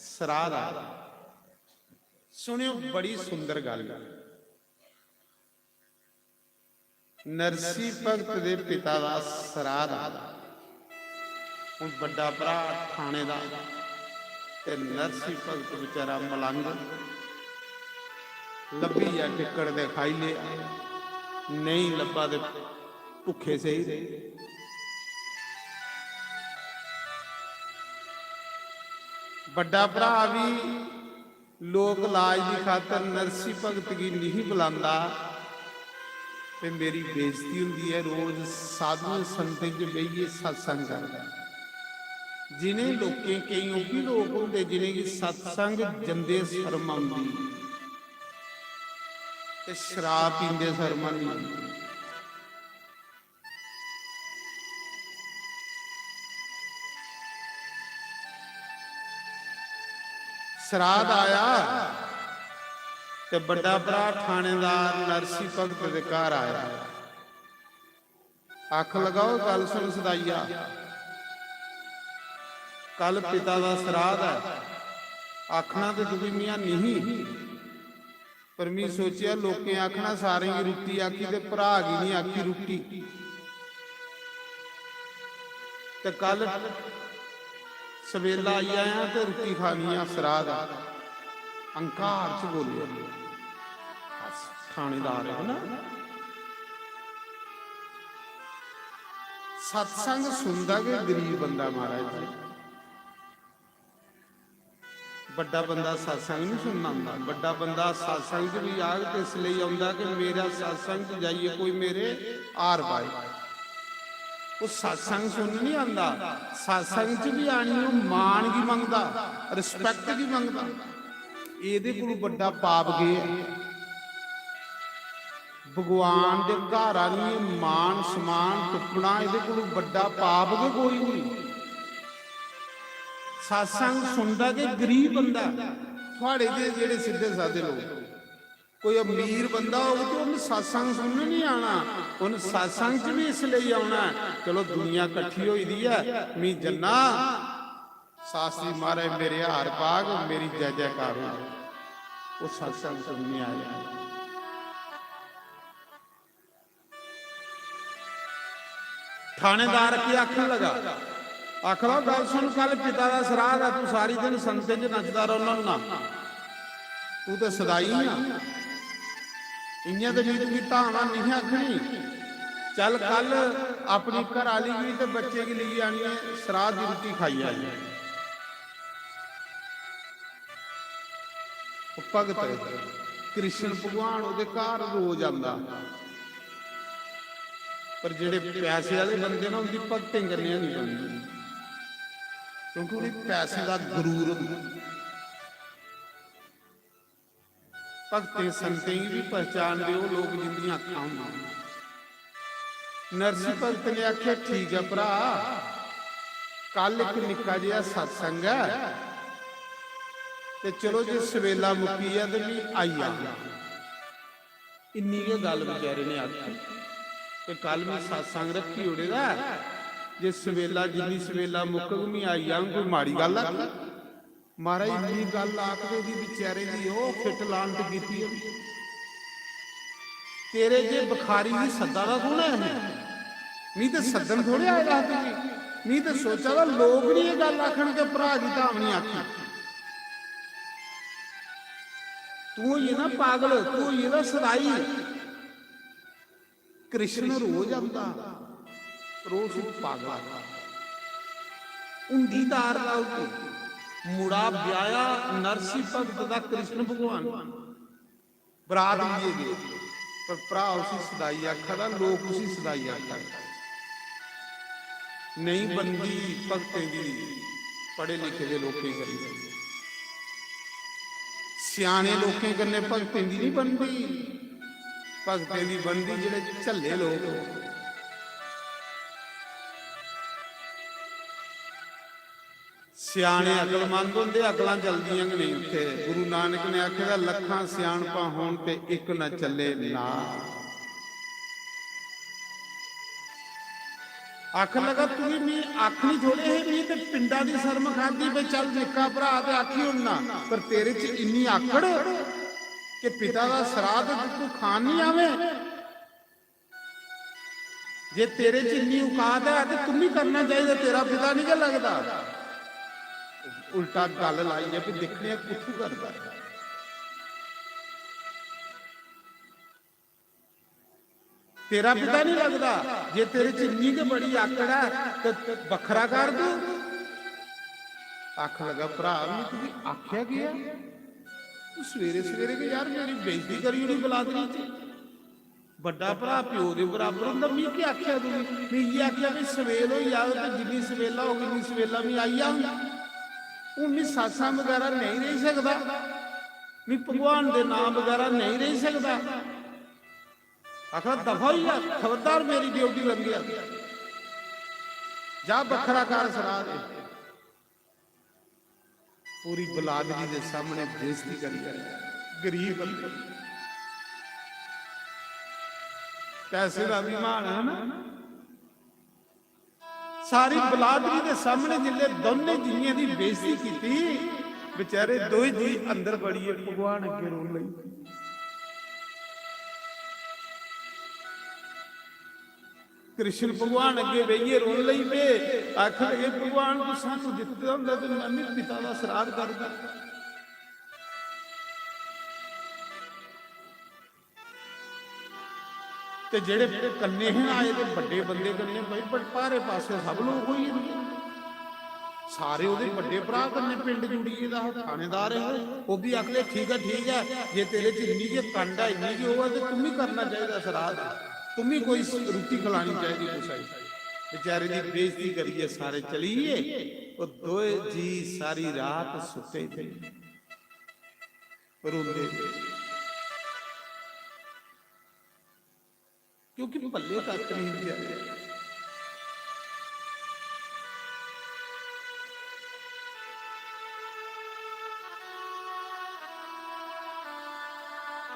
ਸਰਾਧ ਆ। ਸੁਣਿਓ ਬੜੀ ਸੁੰਦਰ ਗੱਲ ਹੈ। ਨਰਸੀ ਭਗਤ ਦੇ ਪਿਤਾ ਦਾ ਸਰਾਧ ਆ। ਹੁਣ ਵੱਡਾ ਭਰਾ ਥਾਣੇ ਦਾ ਤੇ ਨਰਸੀ ਭਗਤ ਵਿਚਾਰਾ ਮਲੰਗ ਲੱਭੀ ਆ ਟਿੱਕੜ ਦੇ ਖਾਈ ਲਿਆ ਨਹੀਂ ਲੱਭਾ ਦੇ ਭੁੱਖੇ ਸਹੀ ਰਹੇ। ਵੱਡਾ ਭਰਾ ਵੀ ਲੋਕ ਲਾਜ ਦੀ ਖਾਤਰ ਨਰਸੀ ਭਗਤ ਕੀ ਨਹੀਂ ਬੁਲਾਉਂਦਾ ਤੇ ਮੇਰੀ ਬੇਇੱਜ਼ਤੀ ਹੁੰਦੀ ਹੈ। ਰੋਜ਼ ਸਾਧੂ ਸੰਤਾਂ 'ਚ ਬਈਏ ਸਤਸੰਗ ਕਰਦਾ। ਜਿਨੇ ਲੋਕੇ ਕਈ ਉਹ ਵੀ ਲੋਕ ਹੁੰਦੇ ਜਿਨੇ ਕਿ ਸਤਸੰਗ ਜੰਦੇ ਸ਼ਰਮ ਆਉਂਦੀ ਤੇ ਸ਼ਰਾਬ ਪੀਂਦੇ ਸ਼ਰਮ ਨਹੀਂ ਆਉਂਦੀ। ਸਰਾਧ ਆਇਆ ਤੇ ਵੱਡਾ ਭਰਾ ਥਾਣੇਦਾਰ ਨਰਸੀ ਭਗਤ ਦੇ ਘਰ ਆਇਆ। ਅੱਖ ਲਗਾਓ, ਗੱਲ ਸੁਣ ਸਦਾਈਆ। ਕੱਲ ਪਿਤਾ ਦਾ ਸਰਾਧ ਹੈ। ਆਖਣਾ ਤੇ ਤੁਸੀਂ ਮੀਆਂ ਨਹੀਂ, ਪਰ ਮੈਂ ਸੋਚਿਆ ਲੋਕੇ ਆਖਣਾ ਸਾਰੇ ਹੀ ਰੋਟੀ ਆਖੀ ਤੇ ਭਰਾ ਕੀ ਨਹੀਂ ਆਖੀ ਰੋਟੀ। ਤੇ ਕੱਲ ਸਵੇਲਾ ਆਈ ਆਇਆ ਤੇ ਰੋਟੀ ਖਾਣੀ ਆ ਸਰਾਧ ਆ। ਅੰਕਾਰ ਚ ਬੋਲਿਆ ਥਾਣੇਦਾਰ ਹੈ ਨਾ। ਸਤਸੰਗ ਸੁਣਦਾ ਕਿ ਗਰੀਬ ਬੰਦਾ ਮਹਾਰਾਜ ਜੀ। ਵੱਡਾ ਬੰਦਾ ਸਤਸੰਗ ਨਹੀਂ ਸੁਣਨਾ ਹੁੰਦਾ। ਵੱਡਾ ਬੰਦਾ ਸਤਸੰਗ 'ਚ ਵੀ ਆਗ ਤੇ ਇਸ ਲਈ ਆਉਂਦਾ ਕਿ ਮੇਰਾ ਸਤਸੰਗ 'ਚ ਜਾਈਏ ਕੋਈ ਮੇਰੇ ਆਰ ਪਾਏ। ਉਹ ਸਤਸੰਗ ਸੁਣਨ ਨਹੀਂ ਆਉਂਦਾ। ਸਤਸੰਗ 'ਚ ਵੀ ਆਣੀ ਉਹ ਮਾਣ ਕੀ ਮੰਗਦਾ, ਰਿਸਪੈਕਟ ਕੀ ਮੰਗਦਾ। ਇਹਦੇ ਕੋਲ ਵੱਡਾ ਪਾਪ ਗਿਆ। ਭਗਵਾਨ ਦੇ ਘਰ ਆਣੀ ਮਾਨ ਸਮਾਨ ਟੁੱਟਣਾ ਇਹਦੇ ਕੋਲ ਵੱਡਾ ਪਾਪ ਕੇ ਕੋਈ ਨਹੀਂ। ਸਤਸੰਗ ਸੁਣਦਾ ਕਿ ਗਰੀਬ ਬੰਦਾ ਤੁਹਾਡੇ ਦੇ ਜਿਹੜੇ ਸਿੱਧੇ ਸਾਦੇ ਲੋਕ, ਕੋਈ ਅਮੀਰ ਬੰਦਾ ਹੋਵੇ ਤੇ ਉਹਨੂੰ ਸਤਸੰਗ ਸੁਣਨ ਨਹੀਂ ਆਣਾ। ਉਹਨੂੰ ਸਤਸੰਗ 'ਚ ਵੀ ਇਸ ਲਈ ਆਉਣਾ ਚਲੋ ਦੁਨੀਆ ਇਕੱਠੀ ਹੋਈ ਦੀ ਹੈ ਮੀ ਜੰਨਾ ਸਾਸੀ ਮਾਰੇ ਮੇਰੇ ਹਾਰ ਪਾਗ ਮੇਰੀ ਜੈ ਜੈਕਾਰ ਹੋ। ਉਹ ਸਤਸੰਗ ਸੁਣਨੇ ਆਇਆ। ਥਾਣੇਦਾਰ ਕੀ ਆਖਣ ਲਗਾ, ਆਖਲਾ ਗੱਲ ਸੁਣ ਕੱਲ ਪਿਤਾ ਦਾ ਸਰਾਧ ਆ। ਤੂੰ ਸਾਰੀ ਦਿਨ ਸੰਤੇ 'ਚ ਨੱਚਦਾ ਰਹਿਣਾ ਨਾ, ਤੂੰ ਤਾਂ ਸਦਾਈ ਆ। ਇੰਨੀਆਂ ਤੇ ਵੀ ਤੂੰ ਧਾਵਾਂ ਨਹੀਂ ਆਖਣੀ। ਚੱਲ ਕੱਲ ਆਪਣੀ ਘਰ ਵਾਲੀ ਵੀ ਤੇ ਬੱਚੇ ਕੀ ਲਈ ਆਣੀ ਹੈ ਸਰਾਧ ਦੀ ਰੋਟੀ ਖਾਈ ਆਈ। ਭਗਤ ਕ੍ਰਿਸ਼ਨ ਭਗਵਾਨ ਉਹਦੇ ਘਰ ਰੋਜ਼ ਆਉਂਦਾ। ਪਰ ਜਿਹੜੇ ਪੈਸੇ ਵਾਲੇ ਬੰਦੇ ਨਾ ਉਹਦੀ ਭਗਤਾਂ ਕਰਨੀਆਂ ਨਹੀਂ ਪੈਂਦੀਆਂ ਕਿਉਂਕਿ ਉਹਨੇ ਪੈਸੇ ਦਾ ਗਰੂਰ ਹੁੰਦਾ। ਭਗਤੇ ਸੰਤੇ ਵੀ ਪਹਿਚਾਨ ਦਿਓ ਲੋਕ ਜਿੰਦੀਆਂ ਅੱਖਾਂ ਹੁੰਦੀਆਂ। ਨਰਸੀ ਭਗਤ ਨੇ ਆਖਿਆ ਠੀਕ ਹੈ ਭਰਾ, ਕੱਲ ਇੱਕ ਨਿੱਕਾ ਜਿਹਾ ਸਤਸੰਗ ਹੈ ਤੇ ਚਲੋ ਜੇ ਸਵੇਲਾ ਮੁੱਕੀ ਆ ਤੇ ਵੀ ਆਈ ਆ। ਇੰਨੀ ਕੁ ਗੱਲ ਵਿਚਾਰੇ ਨੇ ਆਖੀ ਤੇ ਕੱਲ ਮੈਂ ਸਤਸੰਗ ਰੱਖੀ ਹੋੜੇਗਾ। ਜੇ ਸਵੇਲਾ ਜਿੰਨੀ ਸਵੇਲਾ ਮੁੱਕ ਗਈ ਆਈ ਆ ਕੋਈ ਮਾੜੀ ਗੱਲ ਆ। ਮਹਾਰਾਜ ਇੰਨੀ ਗੱਲ ਆਖਦੇ ਦੀ ਵਿਚਾਰੇ ਦੀ ਉਹ ਫਿੱਟ ਲਾਂਟ ਕੀਤੀ ਹੈ। ਤੇਰੇ ਜੇ ਬੁਖਾਰੀ ਦੀ ਸੱਦਾ ਦਾ ਗੁਣ ਹੈ ਨਹੀਂ ਤੇ ਸੱਦਣ ਥੋੜੇ ਆਏ ਦੱਸਦੇ ਨਹੀਂ ਤੇ ਸੋਚਾ ਦਾ ਲੋਕ ਨਹੀਂ ਇਹ ਗੱਲ ਆਖਣ ਕੇ ਭਰਾ ਦੀ ਧਾਮ ਨਹੀਂ ਆਖੀ। ਤੂੰ ਇਹ ਨਾ ਪਾਗਲ, ਤੂੰ ਇਹ ਨਾ ਸਦਾਈ। ਕ੍ਰਿਸ਼ਨ ਰੋਜ਼ ਆਉਂਦਾ, ਰੋਜ਼ ਪਾਗਲ ਉਂਦੀ ਤਾਰ ਲਾ ਉੱਤੇ ਮੁੜਾ ਵਿਆਇਆ ਨਰਸੀ ਭਗਤ ਦਾ ਕ੍ਰਿਸ਼ਨ ਭਗਵਾਨ ਬਰਾਤ ਲਈ ਗਏ। ਪਰ ਭਰਾ ਉਸੇ ਸਦਾਈ ਆਖਾ ਦਾ ਲੋਕ ਉਸੇ ਸਦਾਈ ਆਖਾ ਨਹੀਂ ਬੰਦੀ ਭਗਤੇ ਦੀ ਪੜੇ ਲਿਖੇ ਦੇ ਲੋਕੀ ਕਰੀ। ਸਿਆਣੇ ਲੋਕਾਂ ਕੰਨੇ ਭਗਤਾਂ ਦੀ ਨਹੀਂ ਬਣਦੀ। ਭਗਤੇ ਦੀ ਬੰਦੀ ਜਿਹੜੇ ਝੱਲੇ ਲੋਕ ਸਿਆਣੇ ਅਕਲਮੰਦ ਹੁੰਦੇ, ਅਕਲਾਂ ਚੱਲਦੀਆਂ ਕਿ ਨਹੀਂ ਉੱਥੇ। ਗੁਰੂ ਨਾਨਕ ਨੇ ਆਖਿਆ ਲੱਖਾਂ ਸਿਆਣਪਾਂ ਹੋਣ ਤੇ ਇੱਕ ਨਾ ਚੱਲੇ ਨਾ। ਅੱਖ ਲਗਾ ਤੂੰ ਵੀ ਅੱਖ ਨਹੀਂ ਥੋੜੇ ਹੈ ਵੀ ਤੇ ਪਿੰਡਾਂ ਦੀ ਸ਼ਰਮ ਖਾਦੀ ਵੀ ਚੱਲ ਨਿੱਕਾ ਭਰਾ ਤੇ ਆਖੀ ਹੁਣ ਨਾ, ਪਰ ਤੇਰੇ ਚ ਇੰਨੀ ਆਕੜ ਕਿ ਪਿਤਾ ਦਾ ਸਰਾਧ ਤੂੰ ਖਾਣ ਨਹੀਂ ਆਵੇਂ। ਜੇ ਤੇਰੇ ਚ ਇੰਨੀ ਔਕਾਤ ਹੈ ਤੇ ਤੂੰ ਵੀ ਕਰਨਾ ਚਾਹੀਦਾ, ਤੇਰਾ ਪਿਤਾ ਨਹੀਂ ਕਿ ਲੱਗਦਾ। ਉਲਟਾ ਗੱਲ ਲਾਈ ਹੈ ਵੀ ਦੇਖਣੇ ਕਿੱਥੋਂ ਕਰਦਾ। ਤੇਰਾ ਪਿਤਾ ਨਹੀਂ ਲੱਗਦਾ। ਜੇ ਤੇਰੇ ਚ ਇੰਨੀ ਕਿ ਬੜੀ ਆਕੜ ਹੈ ਤੇ ਵੱਖਰਾ ਕਰ ਦੂ। ਅੱਖ ਲਗਾ ਭਰਾ ਵੀ ਤੁਸੀਂ ਆਖਿਆ ਗਿਆ ਤੂੰ ਸਵੇਰੇ ਸਵੇਰੇ ਕਿ ਯਾਰ ਮੇਰੀ ਬੇਇੱਜ਼ਤੀ ਕਰੀ ਉਹਦੀ ਬਲਾਦਰੀ ਚ। ਵੱਡਾ ਭਰਾ ਪਿਓ ਦੇ ਬਰਾਬਰ ਹੁੰਦਾ। ਮੈਂ ਕੀ ਆਖਿਆ ਤੂੰ ਮੈਂ ਇਹ ਆਖਿਆ ਵੀ ਸਵੇਲ ਹੋਈ ਜਾਵੇ ਤੇ ਜਿੰਨੀ ਸਵੇਲਾ ਹੋ ਗਈ ਸਵੇਲਾ ਵੀ ਆਈ ਆ। ਉਹ ਵੀ ਸਾਸਾਂ ਵਗੈਰਾ ਨਹੀਂ ਰਹਿ ਸਕਦਾ, ਵੀ ਭਗਵਾਨ ਦੇ ਨਾਮ ਵਗੈਰਾ ਨਹੀਂ ਰਹਿ ਸਕਦਾ। ਆਖਰ ਦਫਾ ਹੀ ਆ, ਖਬਰਦਾਰ ਮੇਰੀ ਡਿਊਟੀ ਲੰਘਿਆ ਜਾ ਵੱਖਰਾ ਕਰ ਸਰਾ ਦੇ। ਪੂਰੀ ਬਲਾਦਰੀ ਦੇ ਸਾਹਮਣੇ ਬੇਇੱਜ਼ਤੀ ਕਰੀ ਗਰੀਬ ਪੈਸੇ ਦਾ ਅਭਿਮਾਨ ਹੈ ਨਾ। ਸਾਰੀ ਬਲਾਦਰੀ ਦੇ ਸਾਹਮਣੇ ਜਿੱਲੇ ਦੋਨੇ ਜੀਆਂ ਦੀ ਬੇਇੱਜ਼ਤੀ ਕੀਤੀ, ਵਿਚਾਰੇ ਦੋਈ ਜੀ ਅੰਦਰ ਬੜੀਏ ਭਗਵਾਨ ਅੱਗੇ ਰੋਣ ਲਈ। कृष्ण भगवान अगे बहिए रोन लई पे आख लगे भगवान को सानू दिता हुंदा ते मैं भी पिता दा श्राद्ध करदा। ते जेड़े कन्ने हैं आए ते बड़े बंदे कन्ने भाई पारे पासे सब लोग होई जंदे। सारे ओदे बड़े भरा कन्ने पिंड जुड़ीए दा थानेदार है वो भी आखले ठीक है जे तेरे च इन्नी के कंड है इन्नी के होवे ते तुम ही करना चाहिए श्राद्ध, तुम ही कोई रोटी खिलानी चाहिए। कुछ बेचारे की बेइज्जती करिए सारे चलिए। वो दो जी सारी रात सुते थे रोंदे थे क्योंकि पल्ले तक नहीं दिया।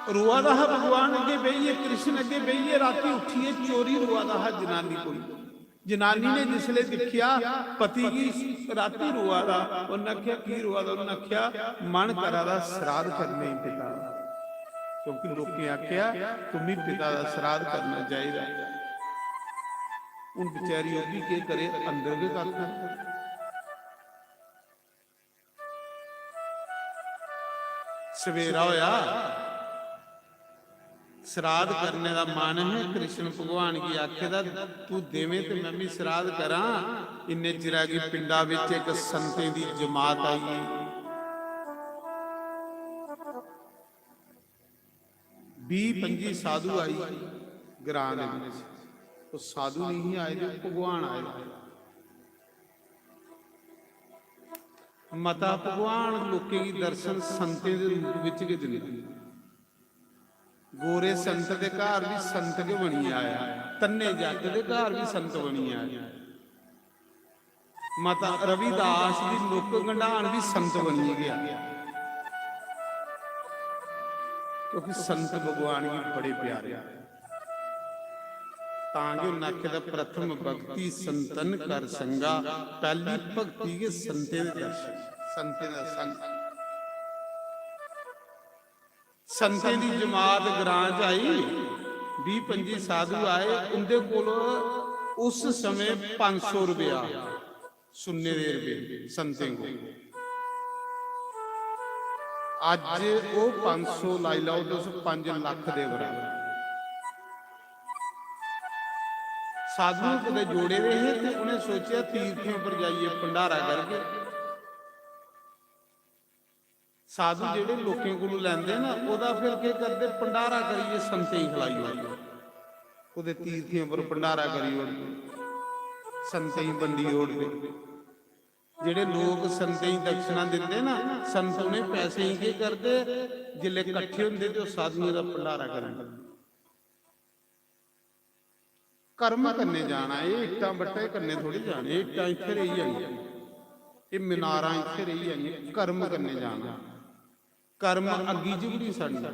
रुआ दहा भगवान अगे बहिए कृष्ण अगे बहिए राती उठिए चोरी रुआ दहा जनानी कोई। जनानी ने जिसले देखिया पति की राती रुआ दा उन्हें आख्या की रुआ दा उन्हें आख्या मन करा दा श्राद्ध करने ही पिता, क्योंकि लोकें आख्या तुम ही पिता दा श्राद्ध करना चाहिए। उन बेचारी भी के करे अंदर के करता। सवेरा होया श्राद्ध करने का मन है कृष्ण भगवान की आखे दा तू देवे तो मैं भी श्राद्ध करा। इन्ने चिरा की पिंडा विच एक संते दी जमात आई। 20-25 साधु आई ग्रां दे विच। तो साधु नहीं आए जो भगवान आए। मता भगवान लोकें की दर्शन संते दे रूप विच के दिंदे। गोरे संत के घर भी संत के बनी आया, तन्ने जट के घर भी संत बनी आया। माता रविदास की लुक गंढान भी संत बनी गया, क्योंकि संत भगवान की बड़े प्यारे। तांगे नख प्रथम भक्ति संतन कर संगा। पहली भक्ति के संते दे दर्शन, संते दा संग। संते दी जमात ग्रां च आई। 20-25 साधु आए। उनके कोल उस समय 500 रुपया सुन्ने दे रुपये संते को। अज वो 500 लाई लाओ तो 5 लाख दे बराबर। साधु कदे जोड़े रहे थे। उन्हें सोचा तीर्थों पर जाइए भंडारा करके। साधु जेडे लोकें को लैंदे ना ओदा फिर के करते भंडारा करिए संते ही खिलाइए। ओदे तीर्थियों पर भंडारा करिए संते ही बंदी ओढ़ दे। जेडे लोग संते ही दक्षिणा देते ना संत उन्हें पैसे ही के करते जिले कट्ठे होंदे तो साधुओं का भंडारा करते। ਕਰਮ ਕੰਨੇ ਜਾਣਾ। ਇਹ ਇੱਟਾਂ ਬੱਟੇ ਕੰਨੇ ਥੋੜੀ ਜਾਣੇ, ਇੱਟਾਂ ਇੱਥੇ ਰਹੀ ਜਾਣੀਆਂ, ਇਹ ਮੀਨਾਰਾਂ ਇੱਥੇ ਰਹੀ ਜਾਣੀਆਂ, ਕਰਮ ਕੰਨੇ ਜਾਣਾ। ਕਰਮ ਅੱਗੀ ਜੁਗੜੀ ਸੜਨਾ।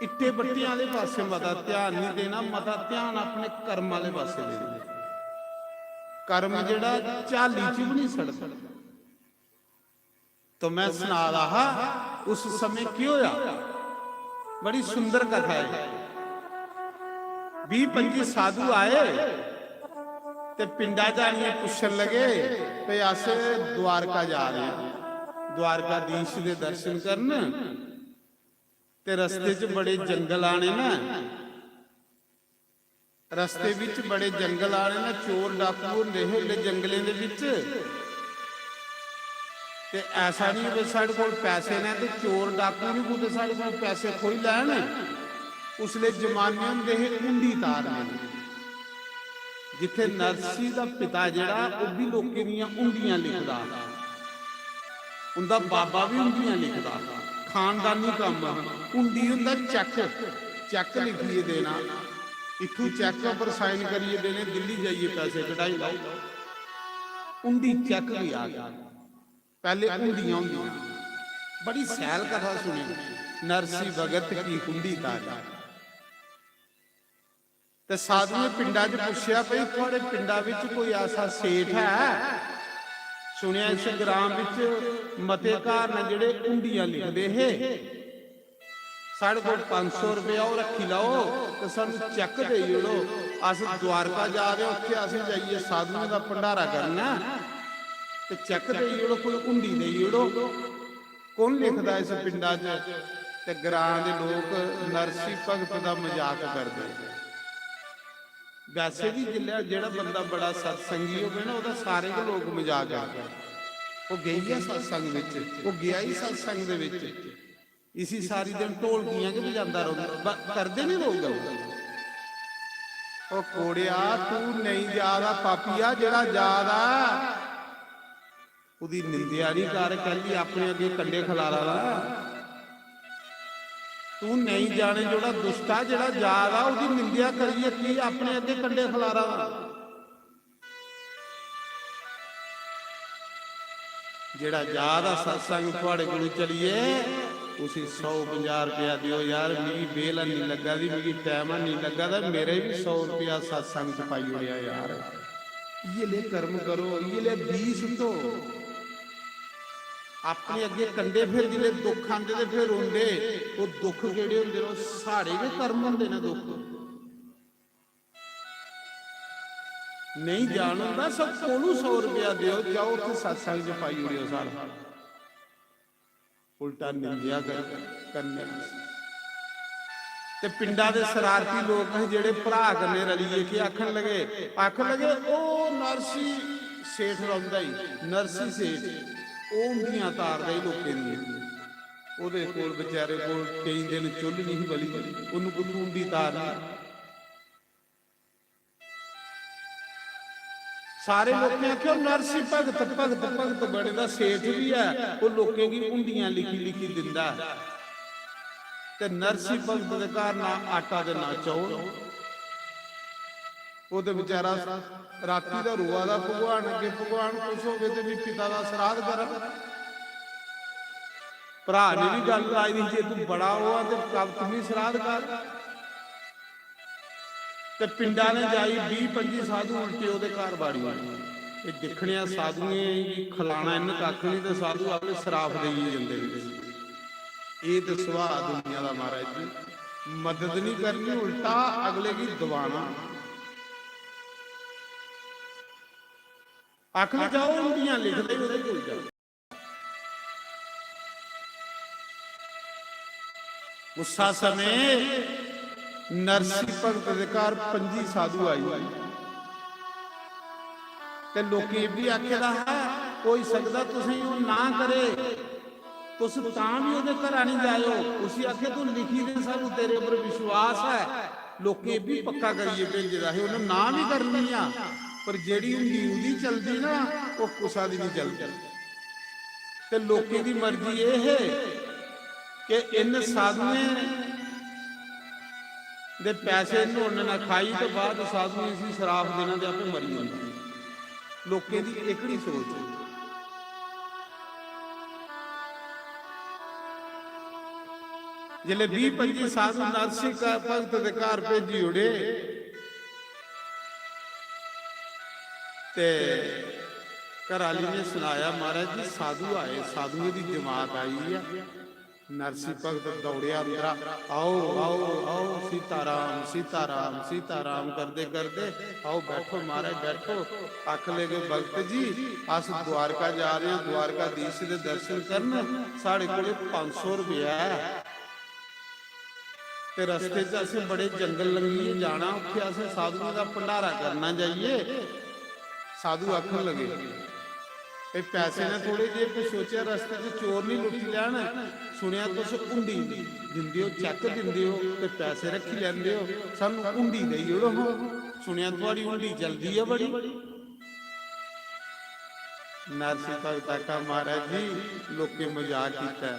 ਇੱਟੇ ਬੱਟਿਆਂ ਵਾਲੇ ਪਾਸੇ ਮਤਾ ਧਿਆਨ ਨਹੀਂ ਦੇਣਾ, ਮਤਾ ਧਿਆਨ ਆਪਣੇ ਕਰਮ ਵਾਲੇ ਪਾਸੇ ਦੇਣਾ। ਕਰਮ ਜਿਹੜਾ ਝਾਲੀ ਚ ਵੀ ਨਹੀਂ ਸੜਦਾ। तो मैं सुना रहा उस समय क्यों होया, बड़ी सुंदर कथा है। 20-25 साधु आए ते पिंडा जानिए पुछन लगे पे अस द्वारका जा रहे हैं, द्वारकाधीश दे दर्शन करन, ते रस्ते च बड़े जंगल आने ना, रस्ते विच बड़े जंगल आने ना, चोर डाकू हुंदे हुंदे जंगलें दे विच। ते ऐसा नहीं कि साढ़े कोल पैसे ने तो चोर डाकू नहीं कुछ साढ़े कोल पैसे खोई लैन। उसले जमाने होंदे हे उंडी तारने, जिथे नरसी दा पिता जेड़ा वो भी लोकें दियां उंडियां लिखदा, उंदा बाबा भी उंडियां लिखदा, खानदानी काम। उंडी हुंदा चैक, चैक लिखिए देना, इथों चैक पर साइन करिए देने, दिल्ली जाइए पैसे कढाई लाओ। उंडी चैक भी आ गया, पहले उंडियां होंदियां। बड़ी सैल कथा सुनी, नरसी भगत की हुंडी तारी। ते साधु ने पिंडा च पुछया भाई थोड़े पिंडा विच कोई ऐसा सेठ है, सुनिया इस ग्राम विच मते घर ने जेड़े उंडियां लिखदे हे, साढ़े कोल 500 रुपया वो रखी लाओ ते सानू चैक देई ओड़ो, अस द्वारका जा रहे उत्थे असीं जाइए साधुओं दा भंडारा करना, ते चैक देई ओड़ो, कोई उंडी देई ओड़ो। कौन लिखदा इस पिंडा च? ते ग्रां दे लोग नरसी भगत दा मजाक करदे। वैसे भी जिल्ले जेड़ा बंदा बड़ा सत्संगी होवे ना, ओदा सारे के लोग मजाक करदे। वो गई है सत्संग विच, वो गया ही सत्संग दे विच, इसी सारी दिन ढोलकियां के बजांदा रहुंदा, करदे नहीं लोग। ओ कोड़िया तू नहीं जादा पापीआ, जेड़ा जादा ਉਹਦੀ ਨਿੰਦਿਆ ਨਹੀਂ ਕਰ, ਕਹਿੰਦੀ ਆਪਣੇ ਅੱਗੇ ਕੰਡੇ ਖਲਾਰਾ ਲਾ। ਤੂੰ ਨਹੀਂ ਜਾਣੇ ਜਿਹੜਾ ਦੁਸ਼ਟਾ, ਜਿਹੜਾ ਜਾਦ ਆ ਉਹਦੀ ਨਿੰਦਿਆ ਕਰੀਏ ਕੀ, ਆਪਣੇ ਅੱਗੇ ਕੰਡੇ ਖਲਾਰਾ ਲਾ। ਜਿਹੜਾ ਜਾਦ ਆ ਸਤਸੰਗ ਤੁਹਾਡੇ ਕੋਲ ਚਲੀਏ, ਤੁਸੀਂ 150 ਰੁਪਇਆ ਦਿਓ ਯਾਰ, ਮੇਰੀ ਬੇਲ ਨਹੀਂ ਲੱਗਾ ਦੀ, ਮੇਰੀ ਟਾਈਮ ਨਹੀਂ ਲੱਗਾ ਦਾ, ਮੇਰੇ ਵੀ 100 ਰੁਪਇਆ ਸਤਸੰਗ ਚ ਪਾਈ ਹੋਇਆ ਯਾਰ। ਇਹ ਲੈ ਕਰਮ ਕਰੋ, ਇਹ ਲੈ ਬੀਜ ਸੁੱਟੋ अपने अगे कंडे। फिर जिले दुख आते तो फिर रोंदे, वो दुख केड़े होंदे ने, साढ़े के कर्म होंदे ने। दुख नहीं जान होंदा, सब कोलू 100 रुपया दिओ, जाओ उत्थे सत्संग च पाई ओड़ियो सारा, उल्टा निंदिया करने। ते पिंडा दे शरारती लोग हैं जेड़े भरा कन्ने रलिए के आखन लगे ओ नरसी सेठ रौंदा ही, नरसी सेठ उंडियां तारदा ही लोकें दी। ਉਹਦੇ ਕੋਲ ਵਿਚਾਰੇ ਕੋਲ ਕਈ ਦਿਨ ਚੁੱਲ ਨਹੀਂ ਬਲੀ, ਉਹਨੂੰ ਕਿੱਥੋਂ ਉੰਡੀ ਤਾਰਨੀ। ਸਾਰੇ ਲੋਕਾਂ ਆਖਿਆ ਨਰਸੀ ਭਗਤ ਭਗਤ ਭਗਤ ਬੜੇ ਦਾ ਸੇਠ ਵੀ ਹੈ, ਉਹ ਲੋਕਾਂ ਦੀ ਉੰਡੀਆਂ ਲਿਖੀ ਲਿਖੀ ਦਿੰਦਾ। ਤੇ ਨਰਸੀ ਭਗਤ ਦੇ ਘਰ ਨਾ ਆਟਾ ਤੇ ਨਾ ਚੌਲ, ਉਹਦੇ ਵਿਚਾਰਾ ਰਾਤੀ ਦਾ ਰੋਆ ਦਾ ਭਗਵਾਨ ਅੱਗੇ, ਭਗਵਾਨ ਖੁਸ਼ ਹੋਵੇ ਤੇ ਵੀ ਪਿਤਾ ਦਾ ਸਰਾਧ ਕਰ। ਭਰਾ ਨੇ ਵੀ ਗੱਲ ਆਈ ਦੀ, ਜੇ ਤੂੰ ਬੜਾ ਹੋਆ ਤੇ ਕਬ ਤੂੰ ਵੀ ਸਰਾਧ ਕਰ। ਤੇ ਪਿੰਡਾਂ ਨੇ ਜਾਈ 20-25 ਸਾਧੂ ਉਲਟੇ ਉਹਦੇ ਘਰ ਬਾੜੀ। ਇਹ ਦੇਖਣਿਆ ਸਾਧੂਏ ਖਲਾਣਾ ਇਹਨੂੰ ਕੱਖ ਨਹੀਂ, ਤੇ ਸਾਧੂ ਆਪਣੇ ਸਰਾਫ ਦੇਈ ਜਾਂਦੇ ਨੇ। ਇਹ ਤੇ ਸੁਭਾਅ ਦੁਨੀਆ ਦਾ ਮਹਾਰਾਜ ਜੀ, ਮਦਦ ਨਹੀਂ ਕਰਨੀ, ਉਲਟਾ ਅਗਲੇ ਦੀ ਦਵਾਣਾ। ਆਖਰ ਜਾਓ ਉੰਡੀਆਂ ਲਿਖਦੇ ਉਹਦੇ ਕੋਲ ਜਾਓ। ਉਸਾ ਸਮੇਂ ਨਰਸੀ ਭਗਤ ਦੇ ਘਰ 25 ਸਾਧੂ ਆਈ, ਤੇ ਲੋਕੀ ਇਹ ਵੀ ਆਖੇਦਾ ਹੈ ਕੋਈ ਸਕਦਾ ਤੁਸੀਂ ਉਹ ਨਾ ਕਰੇ, ਤੁਸੀਂ ਤਾਂ ਵੀ ਉਹਦੇ ਘਰ ਨਹੀਂ ਜਾਇਓ। ਤੁਸੀਂ ਆਖੇ ਤੂੰ ਲਿਖੀ ਦੇ, ਸਾਨੂੰ ਤੇਰੇ ਉੱਪਰ ਵਿਸ਼ਵਾਸ ਹੈ। ਲੋਕੀ ਇਹ ਵੀ ਪੱਕਾ ਕਰੀਏ ਭੇਜਦਾ ਹੈ, ਉਹਨੇ ਨਾ ਵੀ ਕਰਨੀ ਆ, ਪਰ ਜਿਹੜੀ ਹੁੰਦੀ ਉਹਦੀ ਚਲਦੀ ਨਾ, ਉਹ ਕੁਸਾ ਦੀ ਨਹੀਂ ਚਲਦੀ। ਤੇ ਲੋਕੀ ਦੀ ਮਰਜ਼ੀ ਇਹ ਹੈ ਕਿ ਇਨ ਸਾਧੂਏ ਦੇ ਪੈਸੇ ਨੋਣ ਨਾ ਖਾਈ ਤੋਂ ਬਾਅਦ ਸਾਧੂ ਨੇ ਸੀ ਸ਼ਰਾਬ ਦੇਣਾ ਤੇ ਆਪੇ ਮਰੀ ਜਾਂਦਾ। ਲੋਕਾਂ ਦੀ ਇਕੜੀ ਸੋਚ ਹੈ। ਜਿਲੇ 20-25 ਸਾਧੂ ਨਰਸਿੰਘ ਭਗਤ ਦੇ ਘਰ ਭੇਜੀ ਉੜੇ ਤੇ ਘਰਾਲੀ ਨੇ ਸੁਣਾਇਆ ਮਹਾਰਾਜ ਜੀ ਸਾਧੂ ਆਏ, ਸਾਧੂਆਂ ਦੀ ਜਮਾਤ ਆਈ ਆ। ਨਰਸਿੰਘ ਭਗਤ ਦੌੜਿਆ ਅੰਦਰ, ਆਓ ਆਓ ਆਓ ਸੀਤਾਰਾਮ ਸੀਤਾਰਾਮ ਸੀਤਾਰਾਮ ਕਰਦੇ ਕਰਦੇ ਆਓ ਬੈਠੋ ਮਹਾਰਾਜ ਬੈਠੋ। ਅੱਖ ਲੈ ਕੇ ਭਗਤ ਜੀ ਅਸ द्वारका ਜਾ ਰਹੇ ਹਾਂ, द्वारकाधीश ਦੇ ਦਰਸ਼ਨ ਕਰਨ। ਸਾਡੇ ਕੋਲੇ 500 ਰੁਪਇਆ ਹੈ ਤੇ ਰਸਤੇ 'ਚ ਅਸੀਂ ਬੜੇ ਜੰਗਲ ਲੰਘੀਏ ਜਾਣਾ, ਉੱਥੇ ਅਸੀਂ ਸਾਧੂਆਂ ਦਾ ਭੰਡਾਰਾ ਕਰਨਾ ਜਾਈਏ। ਸਾਧੂ ਆਖਣ ਲੱਗੇ ਇਹ ਪੈਸੇ ਨੇ ਥੋੜੇ ਜਿਹੇ ਕੁਝ ਸੋਚਿਆ ਰਸਤੇ 'ਚ ਚੋਰ ਨਹੀਂ ਲੁੱਟ ਲੈਣ। ਸੁਣਿਆ ਤੁਸੀਂ ਹੁੰਡੀ ਦਿੰਦੇ ਹੋ, ਚੈੱਕ ਦਿੰਦੇ ਹੋ ਤੇ ਪੈਸੇ ਰੱਖੀ ਲੈਂਦੇ ਹੋ, ਸਾਨੂੰ ਹੁੰਡੀ ਦੇਈ ਉੜੋ। ਸੁਣਿਆ ਤੁਹਾਡੀ ਹੁੰਡੀ ਜਲਦੀ ਹੈ ਬੜੀ। ਨਰਸਿੰਘ ਭਗਤ ਆਖਾ ਮਹਾਰਾਜ ਜੀ ਲੋਕੇ ਮਜ਼ਾਕ ਕੀਤਾ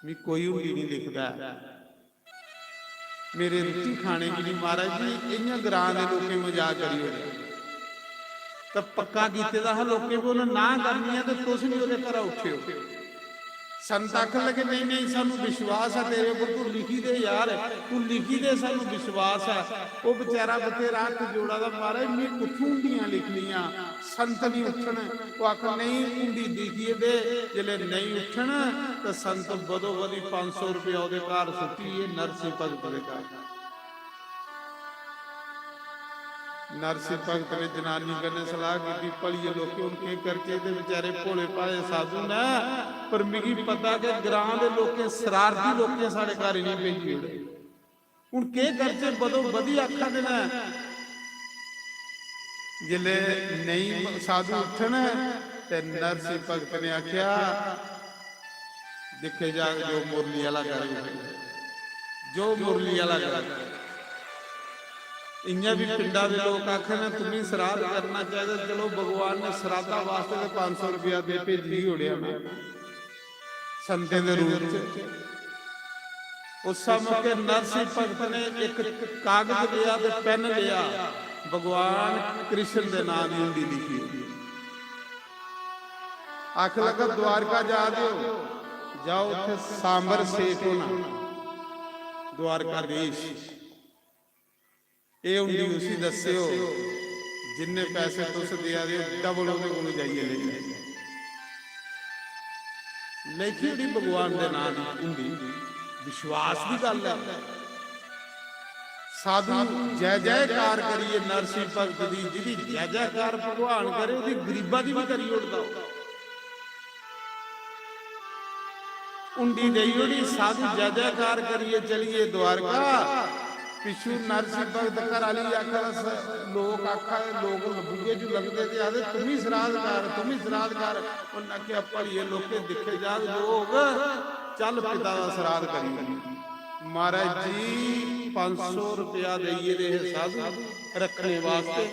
ਵੀ ਕੋਈ ਹੁੰਡੀ ਨਹੀਂ ਲਿਖਦਾ ਮੇਰੇ ਰੋਟੀ ਖਾਣੇ ਕੀ ਨਹੀਂ। ਮਹਾਰਾਜ ਜੀ ਇਹਨਾਂ ਗਰਾਂ ਦੇ ਲੋਕੇ ਮਜ਼ਾਕ ਕਰੀ ਹੋਏ ਤਾਂ ਪੱਕਾ ਕੀਤੇ ਦਾ ਲੋਕੇ ਕੋ ਉਹਨੇ ਨਾ ਕਰਨੀ ਹੈ ਤੇ ਤੁਸੀਂ ਵੀ ਉਹਦੇ ਘਰ ਉੱਠਿਓ। ਸੰਤ ਆਖਣ ਲੱਗੇ ਨਹੀਂ ਨਹੀਂ ਸਾਨੂੰ ਵਿਸ਼ਵਾਸ ਹੈ ਤੇਰੇ ਉੱਪਰ, ਤੂੰ ਲਿਖੀ ਦੇ ਯਾਰ, ਤੂੰ ਲਿਖੀ ਦੇ ਸਾਨੂੰ ਵਿਸ਼ਵਾਸ ਹੈ। ਉਹ ਵਿਚਾਰਾ ਬਥੇਰਾ ਹੱਥ ਜੋੜਾ ਦਾ ਮਹਾਰਾਜ ਮੈਂ ਕਿੱਥੋਂ ਹੁੰਦੀਆਂ ਲਿਖਣੀਆਂ, ਸੰਤ ਨਹੀਂ ਉੱਠਣ। ਉਹ ਆਖ ਨਹੀਂ ਹੁੰਦੀ ਲਿਖੀਏ ਦੇ, ਜਿਹੜੇ ਨਹੀਂ ਉੱਠਣ ਤਾਂ ਸੰਤ ਬਦੋ ਬਦੀ 500 ਰੁਪਇਆ ਉਹਦੇ ਘਰ ਸੁੱਟੀਏ ਨਰਸਿੰਘ ਭਗਤ ਦੇ ਘਰ। नरसिंह भगत ने जनानी कने सलाह की भलिए लोग उनके करके दे बेचारे भोले भाले साधु ने पर मिगी पता कि ग्रां दे लोग शरारती लोग साढ़े घर नहीं भेजी हुण के करके बदो बदी आखा देना जिले नहीं साधु उठन ते नरसिंह भगत ने आख्या दिखे जा जो मुरली वाला करे जो मुरली वाला करे। इं भी पिंडा के लोग आखन तुम्हें श्राद्ध करना चाहिए, चलो भगवान ने श्राद्धा वास्ते 500 रुपया दे भेजी उड़िया मैं संते के रूप च। उस मौके नरसिंह भगत ने एक कागज लिया ते पेन लिया, भगवान कृष्ण के नाम की हुंडी लिखी। आख लगा द्वारका जा दो जाओ उथे सांबर सेठ होना द्वारकाधीश ਇਹ ਹੁੰਦੀ ਉਸੇ ਦੱਸਿਓ ਜਿੰਨੇ ਪੈਸੇ ਤੁਸੀਂ ਦਿਆ ਦਿਓ ਡਬਲ ਉਹਦੇ ਕੋਲ ਜਾਈਏ ਲਿਖੀ ਦੀ ਭਗਵਾਨ ਦੇ ਨਾਮ ਦੀ ਹੁੰਦੀ ਵਿਸ਼ਵਾਸ ਦੀ ਗੱਲ ਹੈ। ਸਾਧੂ ਜੈ ਜੈਕਾਰ ਕਰੀਏ ਨਰਸਿੰਘ ਭਗਤ ਦੀ, ਜਿਹਦੀ ਜੈ ਜੈਕਾਰ ਭਗਵਾਨ ਕਰੇ ਉਹਦੀ ਗਰੀਬਾਂ ਦੀ ਵੀ ਕਰੀ ਉੜਦਾ। ਹੁੰਡੀ ਦੇਈ ਉੜੀ ਸਾਧੂ ਜੈ ਜੈਕਾਰ ਕਰੀਏ ਚਲੀਏ द्वारका। पिछू नरसिंह भगत घर वाली आखा लोग आखा लोग बूहे जो लगते थे आदे तुम ही श्राद्ध कर तुम ही श्राद्ध कर। उन्हें आख्या भलिए लोग दिखे जा लोग चल पिता का श्राद्ध करिए। महाराज जी 500 रुपया देइए साधु रखने वास्ते।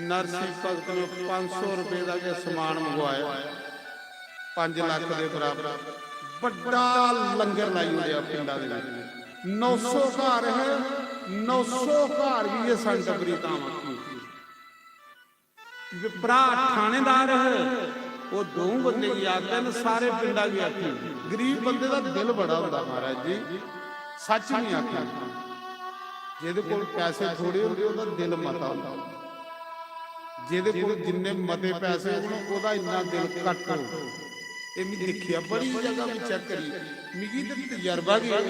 नरसिंह भगत ने 500 रुपये का समान मंगवाया 5 लाख के बराबर बड़ा लंगर लाई हुआ पिंडा दे 900 घर है 900 घर भी ये संत प्रीता भरा थानेदार है वो 2 बंदे की आखते हैं सारे पिंडा की आखी। गरीब बंदे का दिल बड़ा होता महाराज जी सच नहीं आखा जिहदे कोल पैसे थोड़े होंदे ओहदा दिल मता होंदा जिहदे कोल जिन्ने मते पैसे होण ओहदा इन्ना दिल घट हो। ये मैं देखिया बड़ी जगह में चेक करी मिगी ते तजर्बा भी है।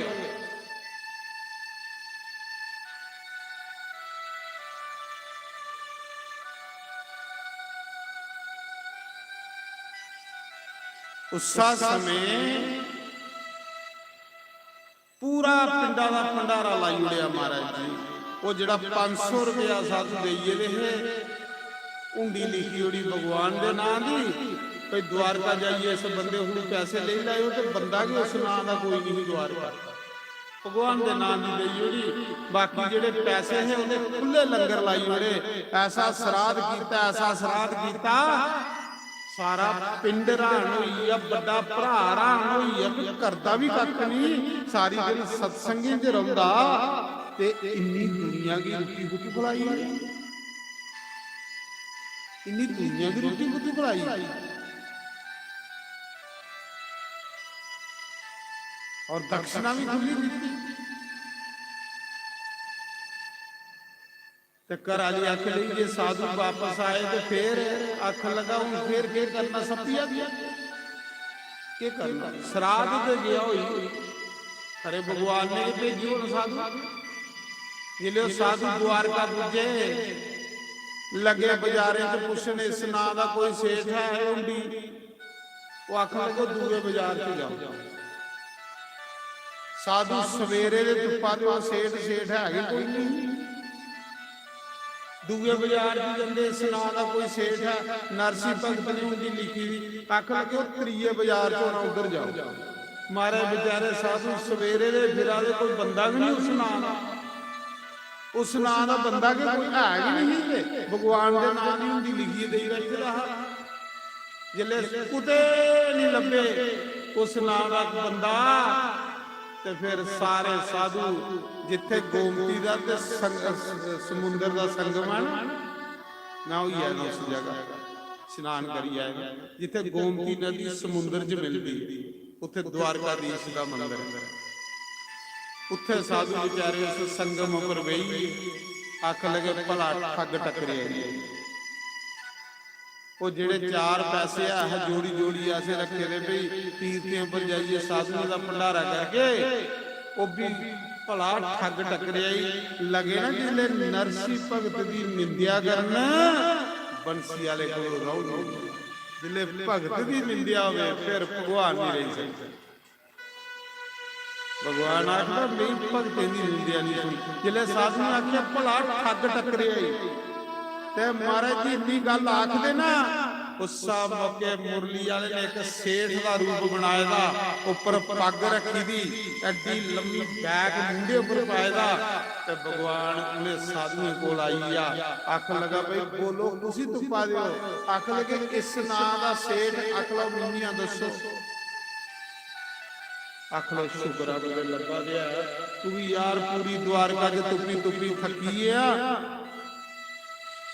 उसा समय पूरा पिंडा का भंडारा लाई उड़िया महाराज जी। वो जड़ा 500 रुपया साधु देइए रहे हुंडी लिखी उड़ी भगवान के नाम की भाई द्वारका जाइए इस बंदे हूँ पैसे ले लाए तो बंदा भी उस नाम का कोई नहीं द्वारका भगवान के नाम की देई उड़ी। बाकी जेडे पैसे है उन्हें खुले लंगर लाई उड़े। ऐसा श्राद्ध किया ऐसा श्राद्ध किया ਸਾਰਾ ਪਿੰਡ ਹੈਰਾਨ ਹੋਈ ਆ, ਵੱਡਾ ਭਰਾ ਹੈਰਾਨ ਹੋਈ ਆ ਵੀ ਕਰਦਾ ਵੀ ਕੱਖ ਨਹੀਂ, ਸਾਰੀ ਦਿਨ ਸਤਸੰਗੀ 'ਚ ਰਹਿੰਦਾ ਤੇ ਇੰਨੀ ਦੁਨੀਆ ਦੀ ਰੋਟੀ ਬੁੱਟੀ ਖਲਾਈ, ਇੰਨੀ ਦੁਨੀਆ ਦੀ ਰੋਟੀ ਬੁੱਟੀ ਖਲਾਈ। ਔਰ ਦਕਸ਼ਨਾ ਵੀ ਖੁੱਲੀ ਦਿੱਤੀ ਤੇ ਘਰ ਵਾਲੀ ਅੱਖ ਲਈ ਜੇ ਸਾਧੂ ਵਾਪਸ ਆਏ ਤੇ ਫੇਰ ਅੱਖ ਲਗਾਉਂ, ਫੇਰ ਕੀ ਕਰਨਾ? ਸੱਪੀਆ ਵੀ ਕੀ ਕਰਨਾ? ਸ਼ਰਾਧ ਤੇ ਗਿਆ ਹੋਈ, ਅਰੇ ਭਗਵਾਨ ਨੇ ਭੇਜੀ ਹੁਣ ਸਾਧੂ। ਜਿਲੇ ਸਾਧੂ ਦੁਆਰਕਾ ਪੁੱਜੇ, ਲੱਗੇ ਬਾਜ਼ਾਰੇ ਚ ਪੁੱਛਣ ਇਸ ਨਾਂ ਦਾ ਕੋਈ ਸੇਠ ਹੈ ਹੁੰਦੀ? ਉਹ ਆਖ ਲੱਗੋ ਦੂਏ ਬਾਜ਼ਾਰ ਚ ਜਾਓ। ਸਾਧੂ ਸਵੇਰੇ ਦੇ ਧੁੱਪਾਂ ਦੇ ਸੇਠ ਹੈਗੇ ਕੋਈ ਨਹੀਂ, ਦੂਏ ਬਾਜ਼ਾਰ ਚ ਜਾਂਦੇ, ਇਸ ਨਾਂ ਦਾ ਕੋਈ ਸੇਠ ਹੈ, ਨਰਸੀ ਭਗਤ ਨੇ ਉਹਦੀ ਲਿਖੀ ਦੀ, ਆਖ ਲੱਗੇ ਉਹ ਤੀਏ ਬਾਜ਼ਾਰ ਚੋਂ ਨਾ ਉਧਰ ਜਾਓ। ਮਾਰੇ ਵਿਚਾਰੇ ਸਾਧੂ ਸਵੇਰੇ ਦੇ ਫਿਰਾ ਦੇ, ਕੋਈ ਬੰਦਾ ਵੀ ਨਹੀਂ ਉਸ ਨਾਂ ਦਾ, ਉਸ ਨਾਂ ਦਾ ਬੰਦਾ ਕਿ ਕੋਈ ਹੈ ਹੀ ਨਹੀਂ, ਤੇ ਭਗਵਾਨ ਦੇ ਨਾਂ ਦੀ ਹੁੰਦੀ ਲਿਖੀ ਦੇਈ ਬੈਠੇ ਰਹਾ। ਜਿਲੇ ਕੁਤੇ ਨਹੀਂ ਲੱਭੇ ਉਸ ਨਾਂ ਦਾ ਬੰਦਾ, ਤੇ ਫਿਰ ਸਾਰੇ ਸਾਧੂ ਜਿੱਥੇ ਗੋਮਤੀ ਦਾ ਤੇ ਸਮੁੰਦਰ ਦਾ ਸੰਗਮ ਹੈ ਨਾ ਹੋਈ ਹੈ ਨਾ, ਉਸ ਜਗ੍ਹਾ ਇਸ਼ਨਾਨ ਕਰੀ ਆਏ, ਜਿੱਥੇ ਗੋਮਤੀ ਨਦੀ ਸਮੁੰਦਰ 'ਚ ਮਿਲਦੀ, ਉੱਥੇ ਦੁਆਰਕਾਧੀਸ਼ ਦਾ ਮੰਦਿਰ ਹੈ। ਉੱਥੇ ਸਾਧੂ ਵਿਚਾਰੇ ਉਸ ਸੰਗਮ ਉੱਪਰ ਬਈ, ਅੱਖ ਲਗੇ ਭਲਾ ਠੱਗ ਟੱਕਰਿਆ ਜੀ। ਉਹ ਜਿਹੜੇ 4 ਪੈਸੇ ਆ ਜੋੜੀ ਜੋੜੀ ਐਸੇ ਰੱਖੇ ਨੇ ਬਈ ਤੀਰਥਾਂ ਪਰ ਜਾਈਏ ਸਾਧੂਆਂ ਦਾ ਭੰਡਾਰਾ ਕਰਕੇ, ਉਹ ਵੀ ਭਲਾ ਠੱਗ ਟੱਕਰਿਆ ਹੀ। ਲਗੇ ਨਾ ਜਿਲੇ ਨਰਸੀ ਭਗਤ ਦੀ ਨਿੰਦਿਆ ਕਰਨ, ਬੰਸੀ ਵਾਲੇ ਕੋਲ ਰਹੋ, ਜਿਲੇ ਭਗਤ ਦੀ ਨਿੰਦਿਆ ਹੋਵੇ ਫਿਰ ਭਗਵਾਨ ਨਹੀਂ ਰਹੀ ਸਕਦਾ। ਭਗਵਾਨ ਆਖਦਾ ਨਹੀਂ ਭਗਤਾਂ ਦੀ ਨਿੰਦਿਆ ਨਹੀਂ ਸੁਣੀ। ਜਿਲੇ ਸਾਧੂ ਨੇ ਆਖਿਆ ਭਲਾ ਠੱਗ ਟੱਕਰਿਆ ਹੀ, ਤੇ ਮਹਾਰਾਜ ਜੀ ਇੰਨੀ ਗੱਲ ਆਖਦੇ ਨਾ, ਉਸਾ ਮੌਕੇ ਮੁਰਲੀ ਵਾਲੇ ਨੇ ਇੱਕ ਸੇਠ ਦਾ ਰੂਪ ਬਣਾਇਆ ਦਾ, ਉੱਪਰ ਪੱਗ ਰੱਖੀ ਦੀ, ਐਡੀ ਲੰਮੀ ਬੈਗ ਮੁੰਡੇ ਉੱਪਰ ਪਾਇਆ ਦਾ, ਤੇ ਭਗਵਾਨ ਉਹਨੇ ਸਾਧੂਆਂ ਕੋਲ ਆਈ ਆ, ਅੱਖ ਲਗਾ ਬਈ ਬੋਲੋ ਤੁਸੀਂ ਤੁਪਾ ਦਿਓ। ਅੱਖ ਲਗੇ ਇਸ ਨਾਂ ਦਾ ਸੇਠ, ਅੱਖ ਲੋ ਮੀਆਂ ਦੱਸੋ। ਅੱਖ ਲੋ ਸ਼ੁਕਰ ਆ ਬਲੇ ਲੱਭਾ ਦਿਆ, ਤੂੰ ਯਾਰ ਪੂਰੀ ਦੁਆਰਕਾ ਚ ਤੁਪੀ ਤੁਪੀ ਥੱਕੀ ਆ,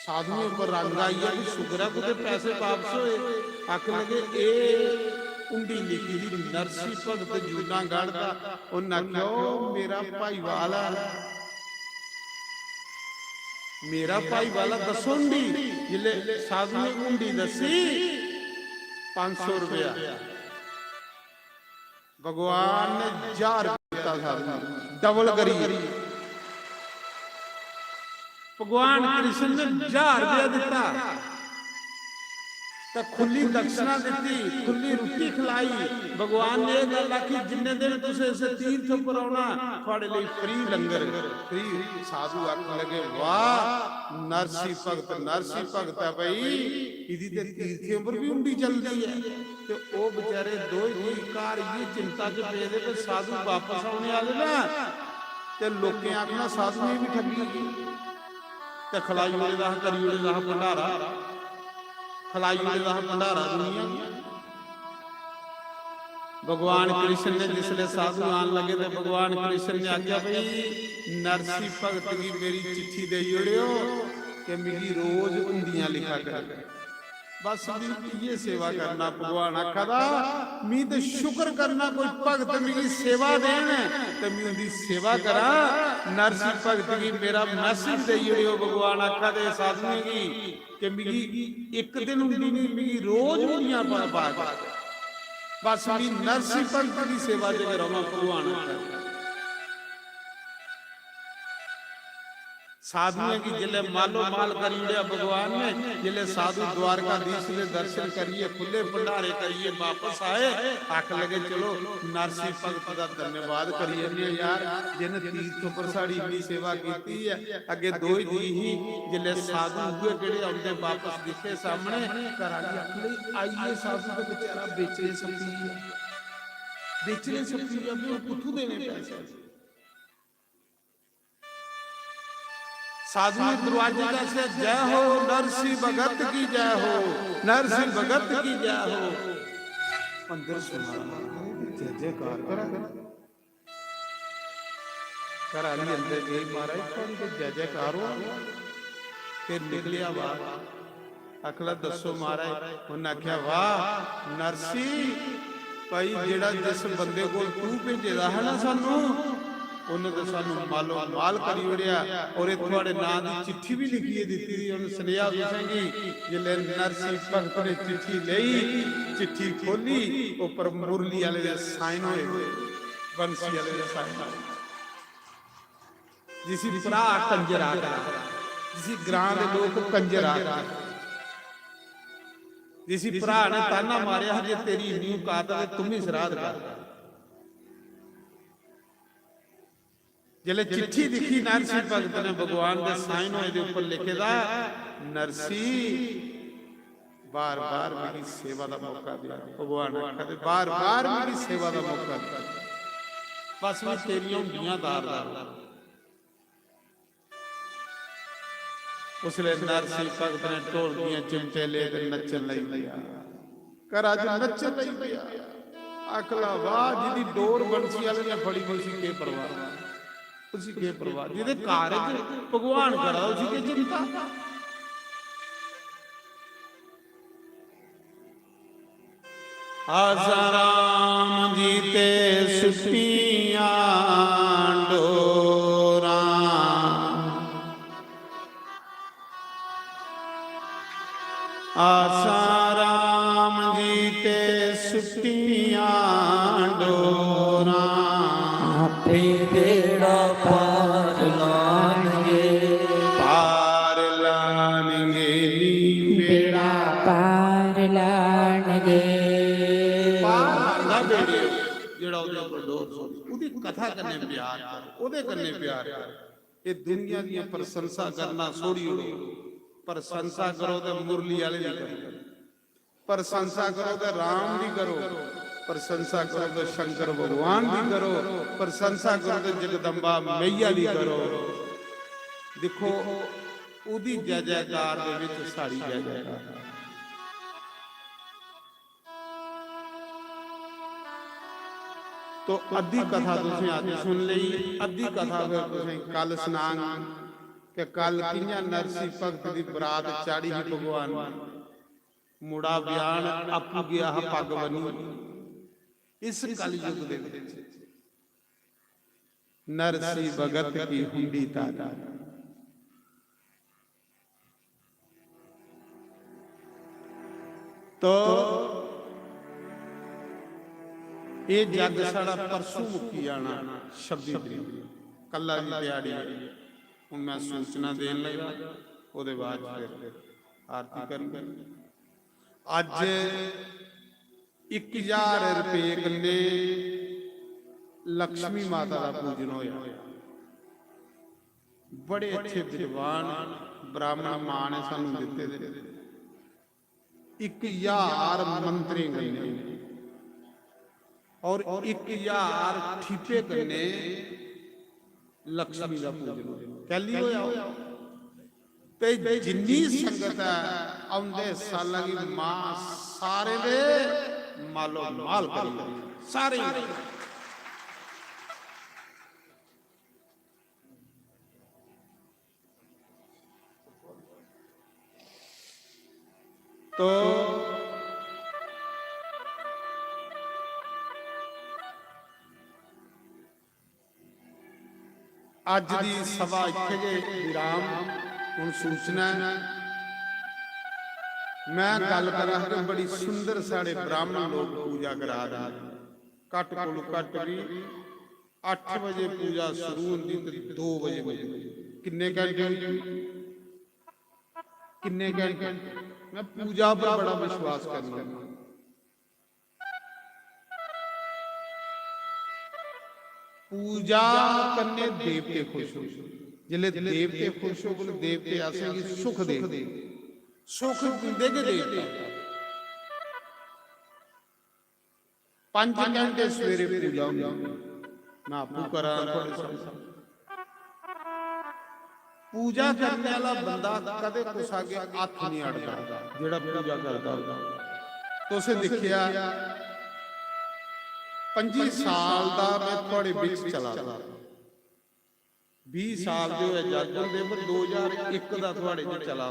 ਸਾਧੂਆਂ ਉੱਪਰ ਰੰਗ ਆਈ ਆ ਵੀ ਸ਼ੁਕਰ ਆ ਕਿਤੇ ਪੈਸੇ ਵਾਪਸ ਹੋਏ। ਅੱਖ ਲਗੇ ਇਹ ਉਂਡੀ ਲਿਖੀ ਦੀ ਨਰਸੀ ਭਗਤ ਜੂਨਾਗੜ੍ਹ ਦਾ। ਉਹਨਾਂ ਕਿਉਂ ਮੇਰਾ ਭਾਈਵਾਲ ਆ, ਮੇਰਾ ਭਾਈਵਾਲ ਦੱਸੋ ਉਂਡੀ। ਜਿਲੇ ਸਾਧੂ ਨੇ ਉਂਡੀ ਦੱਸੀ 500 ਰੁਪਇਆ, ਭਗਵਾਨ ਨੇ 1000 ਦਿੱਤਾ, ਸਾਧੂ ਡਬਲ ਕਰੀ। ਭਗਵਾਨ ਕ੍ਰਿਸ਼ਨ ਨੇ 1000 ਰੁਪਇਆ ਦਿੱਤਾ, ਤਾਂ ਖੁੱਲੀ ਦਕਸ਼ਨਾ ਦਿੱਤੀ, ਖੁੱਲੀ ਰੋਟੀ ਖਿਲਾਈ। ਭਗਵਾਨ ਨੇ ਇਹ ਗੱਲ ਆਖੀ ਜਿੰਨੇ ਦਿਨ ਤੁਸੀਂ ਇਸ ਤੀਰਥ ਉੱਪਰ ਆਉਣਾ ਤੁਹਾਡੇ ਲਈ ਫ੍ਰੀ ਲੰਗਰ, ਫ੍ਰੀ। ਸਾਧੂ ਆਖਣ ਲੱਗੇ ਵਾਹ ਨਰਸੀ ਭਗਤ ਹੈ ਬਈ, ਇਹਦੀ ਤੇ ਤੀਰਥੇ ਉੱਪਰ ਵੀ ਉਂਡੀ ਚੱਲਦੀ ਹੈ। ਤੇ ਉਹ ਵਿਚਾਰੇ ਦੋਈ ਜੀ ਕਾਰ ਇਹ ਚਿੰਤਾ ਚ ਪਏ ਦੇ, ਤੇ ਸਾਧੂ ਵਾਪਸ ਆਉਣੇ ਵਾਲੇ ਨਾ, ਤੇ ਲੋਕਾਂ ਆਖਣਾ ਸਾਧੂ ਨੇ ਵੀ ਠੱਗੀ, ਤੇ ਖਲਾਈ ਵਾਲੇ ਦਾ ਕਰੀ ਵਾਲੇ ਦਾ ਭੰਡਾਰਾ, ਖਲਾਈ ਵਾਲੇ ਦਾ ਭੰਡਾਰਾ ਦੁਨੀਆ। ਭਗਵਾਨ ਕ੍ਰਿਸ਼ਨ ਨੇ ਜਿਸਲੇ ਸਾਧੂ ਆਣ ਲਗੇ, ਤੇ ਭਗਵਾਨ ਕ੍ਰਿਸ਼ਨ ਨੇ ਆਖਿਆ ਬਈ ਨਰਸੀ ਭਗਤ ਦੀ ਮੇਰੀ ਚਿੱਠੀ ਦੇ ਜੋੜਿਓ ਕਿ ਮੇਰੀ ਰੋਜ਼ ਹੁੰਦੀਆਂ ਲਿਖਾ ਕਰ, ਬਸ ਮੇਰੀ ਇਹ ਸੇਵਾ ਕਰਨਾ। ਭਗਵਾਨ ਆਖਦਾ ਮੈਂ ਤੇ ਸ਼ੁਕਰ ਕਰਨਾ ਕੋਈ ਭਗਤ ਮੇਰੀ ਸੇਵਾ ਦੇਣ, ਤੇ ਮੈਂ ਉਹਦੀ ਸੇਵਾ ਕਰਾਂ। ਨਰਸੀ ਭਗਤ ਦੀ ਮੇਰਾ ਮੈਸੇਜ ਦੇ ਜੋੜਿਓ। ਭਗਵਾਨ ਆਖਾ ਦੇ ਸਾਧੂ ਕੀ ਕਿ ਮੇਰੀ ਇੱਕ ਦਿਨ ਹੁੰਦੀ ਨਹੀਂ, ਮੇਰੀ ਰੋਜ਼ ਹੁੰਦੀਆਂ ਪਾ ਬਸ ਮੈਂ ਨਰਸੀ ਭਗਤ ਦੀ ਸੇਵਾ ਚ ਰਵਾਂ। ਭਗਵਾਨ साधुएं की जिले मालो माल करी उड़िया भगवान ने, जिले साधु द्वारकाधीश ने दर्शन करिए, खुले भंडारे करिए, वापस आए। आख लगे चलो नरसी भगत का धन्यवाद करिए यार, जिन तीर्थ पर साड़ी इतनी सेवा की है। अगे दो ही जिले साधु हुए जेड़े आउंदे वापस दिखे सामने घर आइए, साधु का बेचारा बेचने सब्जी कुथू देने पैसे। साधु ने दरवाजे का से जय हो नरसिंह भगत की जय हो, नरसिंह भगत की जय हो। अंदर सुना जय जयकार करा कर अली अंदर गई महाराज कौन के जय जयकार हो। फिर निकलिया बाहर अखला दसो महाराज। उन्हें आख्या वाह नरसिंह भाई जेड़ा जिस बंदे को तू भेजेदा है ना सानू उन्हें तो सानू मालो माल करी उड़िया। और थोड़े नाम की चिट्ठी भी लिखी है दी थी उन्हें सुनिया दसेंगी जिले नरसिंह भगत ने चिट्ठी ली चिट्ठी खोली ऊपर मुरली वाले दे साइन होए बंसी वाले दे साइन जिसी भरा कंजर आ जिसी ग्रां दे लोग कंजर आ जिसी भरा ने ताना मारिया जे तेरी नींव काट दे तुम ही श्राद्ध कर। जिले चिट्ठी लिखी नरसिंह भगत ने भगवान के साइन होए दे ऊपर लिखेदा नरसिंह बार बार मेरी सेवा का मौका दिया। भगवान कहते बार बार मेरी सेवा का मौका दिया बस मैं तेरियां हुंदियां दारदार। उसले नरसिंह भगत ने ढोलकियां चिमटे ले ते नचन लई पिया कर अज नचन लई पिया। अकला वाह जिदी डोर बंसी वाले ने फड़ी उसी के परवाह उसी के परवाह जिदे घर भगवान खड़ा उसी के चिंता। आजा राम जी ते सुपियां डोरा आसा राम जी ते सुपियां डोरा आपे बेड़ा पार लानगे नी बेड़ा पार लाणगे पार ना बेड़े जेड़ा ओदे ऊपर डोर ओदी कथा करने प्यार कर ओदे करने प्यार कर। ये दुनिया दी प्रशंसा करना छोड़ी उड़ो प्रशंसा करो तो मुरली वाले दी करो प्रशंसा करो तो राम दी करो प्रशंसा करो तो शंकर भगवान दी करो प्रशंसा करो तो जगदम्बा मैया दी करो। देखो उदी जय जयकार दे विच सारी जय जयकार। तो अद्धी कथा तुसीं अज सुन लई अद्धी कथा फिर तुसीं कल सुनांगे कि कल कियां नरसिंह भगत की बरात चाड़ी ही भगवान मुड़ा बयान आपू गया पग बनी। इस कलयुग दे विच नरसिंह भगत की हुंडी तारा तो ये जग साड़ा परसों मुक्की जाना 26 तरीक कला दी दिहाड़ी हूँ मैं सूचना देन लगा ਉਹਦੇ ਬਾਅਦ फिर आरती करनी। अज 1000 रुपये कन्ने लक्ष्मी माता का पूजन होया। बड़े अच्छे विद्वान ब्राह्मण मां ने सानू दिते 1000 मंत्रे कन्ने और 1000 ठीपे कन्ने लक्ष्मी का पूजन होया। कैली होया ते जिन्नी संगत है आउंदे सालां दी मां सारे दे मालो माल करी सारे। तो अज दी सभा इत्थे जे विराम हुण सूचना मैं गल करा बड़ी सुंदर साढ़े ब्राह्मण लोग पूजा करा रहे घट कोल घट भी 8 बजे पूजा शुरू होंदी ते 2 बजे किन्ने घंटे किन्ने घंटे मैं पूजा पर बड़ा विश्वास करना। पूजा करने देवते खुश हो जिले देवते खुश हो बोले देवते आसेंगे सुख दे सुख देंगे देवते। 5 घंटे सवेरे पूजा होंगी मैं आपू करा ਪੂਜਾ ਕਰਨ ਵਾਲਾ ਬੰਦਾ ਕਦੇ ਕੁਛ ਅੱਗੇ ਹੱਥ ਨਹੀਂ ਅੜਦਾ ਜਿਹੜਾ ਪੂਜਾ ਕਰਦਾ ਹੁੰਦਾ। ਤੁਸੀਂ ਦੇਖਿਆ 25 ਸਾਲ ਦਾ ਮੈਂ ਤੁਹਾਡੇ ਵਿੱਚ ਚਲਾ 20 ਸਾਲ ਦੇ ਹੋਏ ਜਾਗਣ ਦੇ ਪਰ 2001 ਦਾ ਤੁਹਾਡੇ ਚ ਚਲਾ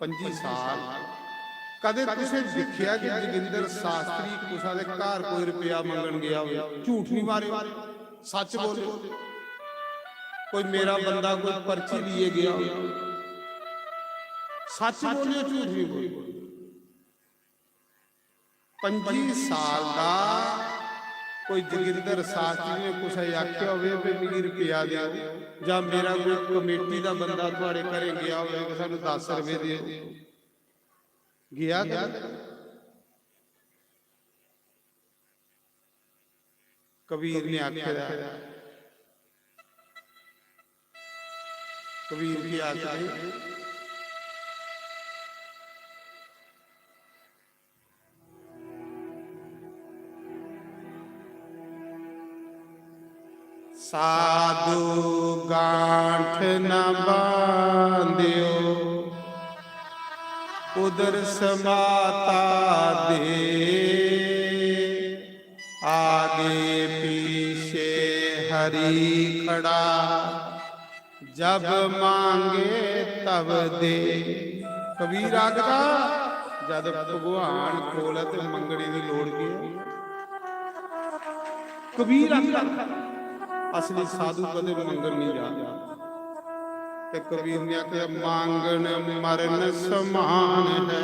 25 ਸਾਲ ਕਦੇ ਤੁਸੀਂ ਦੇਖਿਆ ਕਿ ਜੋਗਿੰਦਰ ਸ਼ਾਸਤਰੀ ਕੁਸਾ ਦੇ ਘਰ ਕੋਈ ਰੁਪਿਆ ਮੰਗਣ ਗਿਆ ਹੋਵੇ? ਝੂਠ ਨਹੀਂ ਮਾਰਿਓ, ਸੱਚ ਬੋਲਿਓ। ਕੋਈ ਮੇਰਾ ਬੰਦਾ ਕੋਈ ਪਰਚੀ लिए ਗਿਆ ਹੋਵੇ, ਸੱਚ ਬੋਲਿਓ, ਝੂਠ ਨਹੀਂ ਬੋਲਿਓ। 25 ਸਾਲ ਦਾ ਕੋਈ ਜੋਗਿੰਦਰ ਸ਼ਾਸਤਰੀ ਨੇ ਕੁਛ ਆਖਿਆ ਹੋਵੇ ਵੀ ਮੈਨੂੰ ਰੁਪਿਆ ਦਿਓ, ਜਾਂ ਮੇਰਾ ਕੋਈ ਕਮੇਟੀ ਦਾ ਬੰਦਾ ਤੁਹਾਡੇ ਘਰੇ ਗਿਆ ਹੋਵੇ ਕਿ ਸਾਨੂੰ 10 ਰੁਪਏ ਦਿਓ, ਗਿਆ ਕਬੀਰ ਨੇ ਆਖਿਆ। ਕਬੀਰ ਕੀ ਆਖਦੇ? ਸਾਧੂ ਗਾਂਠ ਨ ਬਾਂਧਿਓ, ਉਦਰ ਸਮਾਤਾ ਦੇ, आगे पीछे हरि खड़ा, जब मांगे तब दे। कबीर आखदा जद भगवान कोल ते मंगणी दी लोड़ की। कबीर आखदा असली साधु कदे मंगण नहीं जाता। ते कबीर ने आखिया मांगण मरण समान है,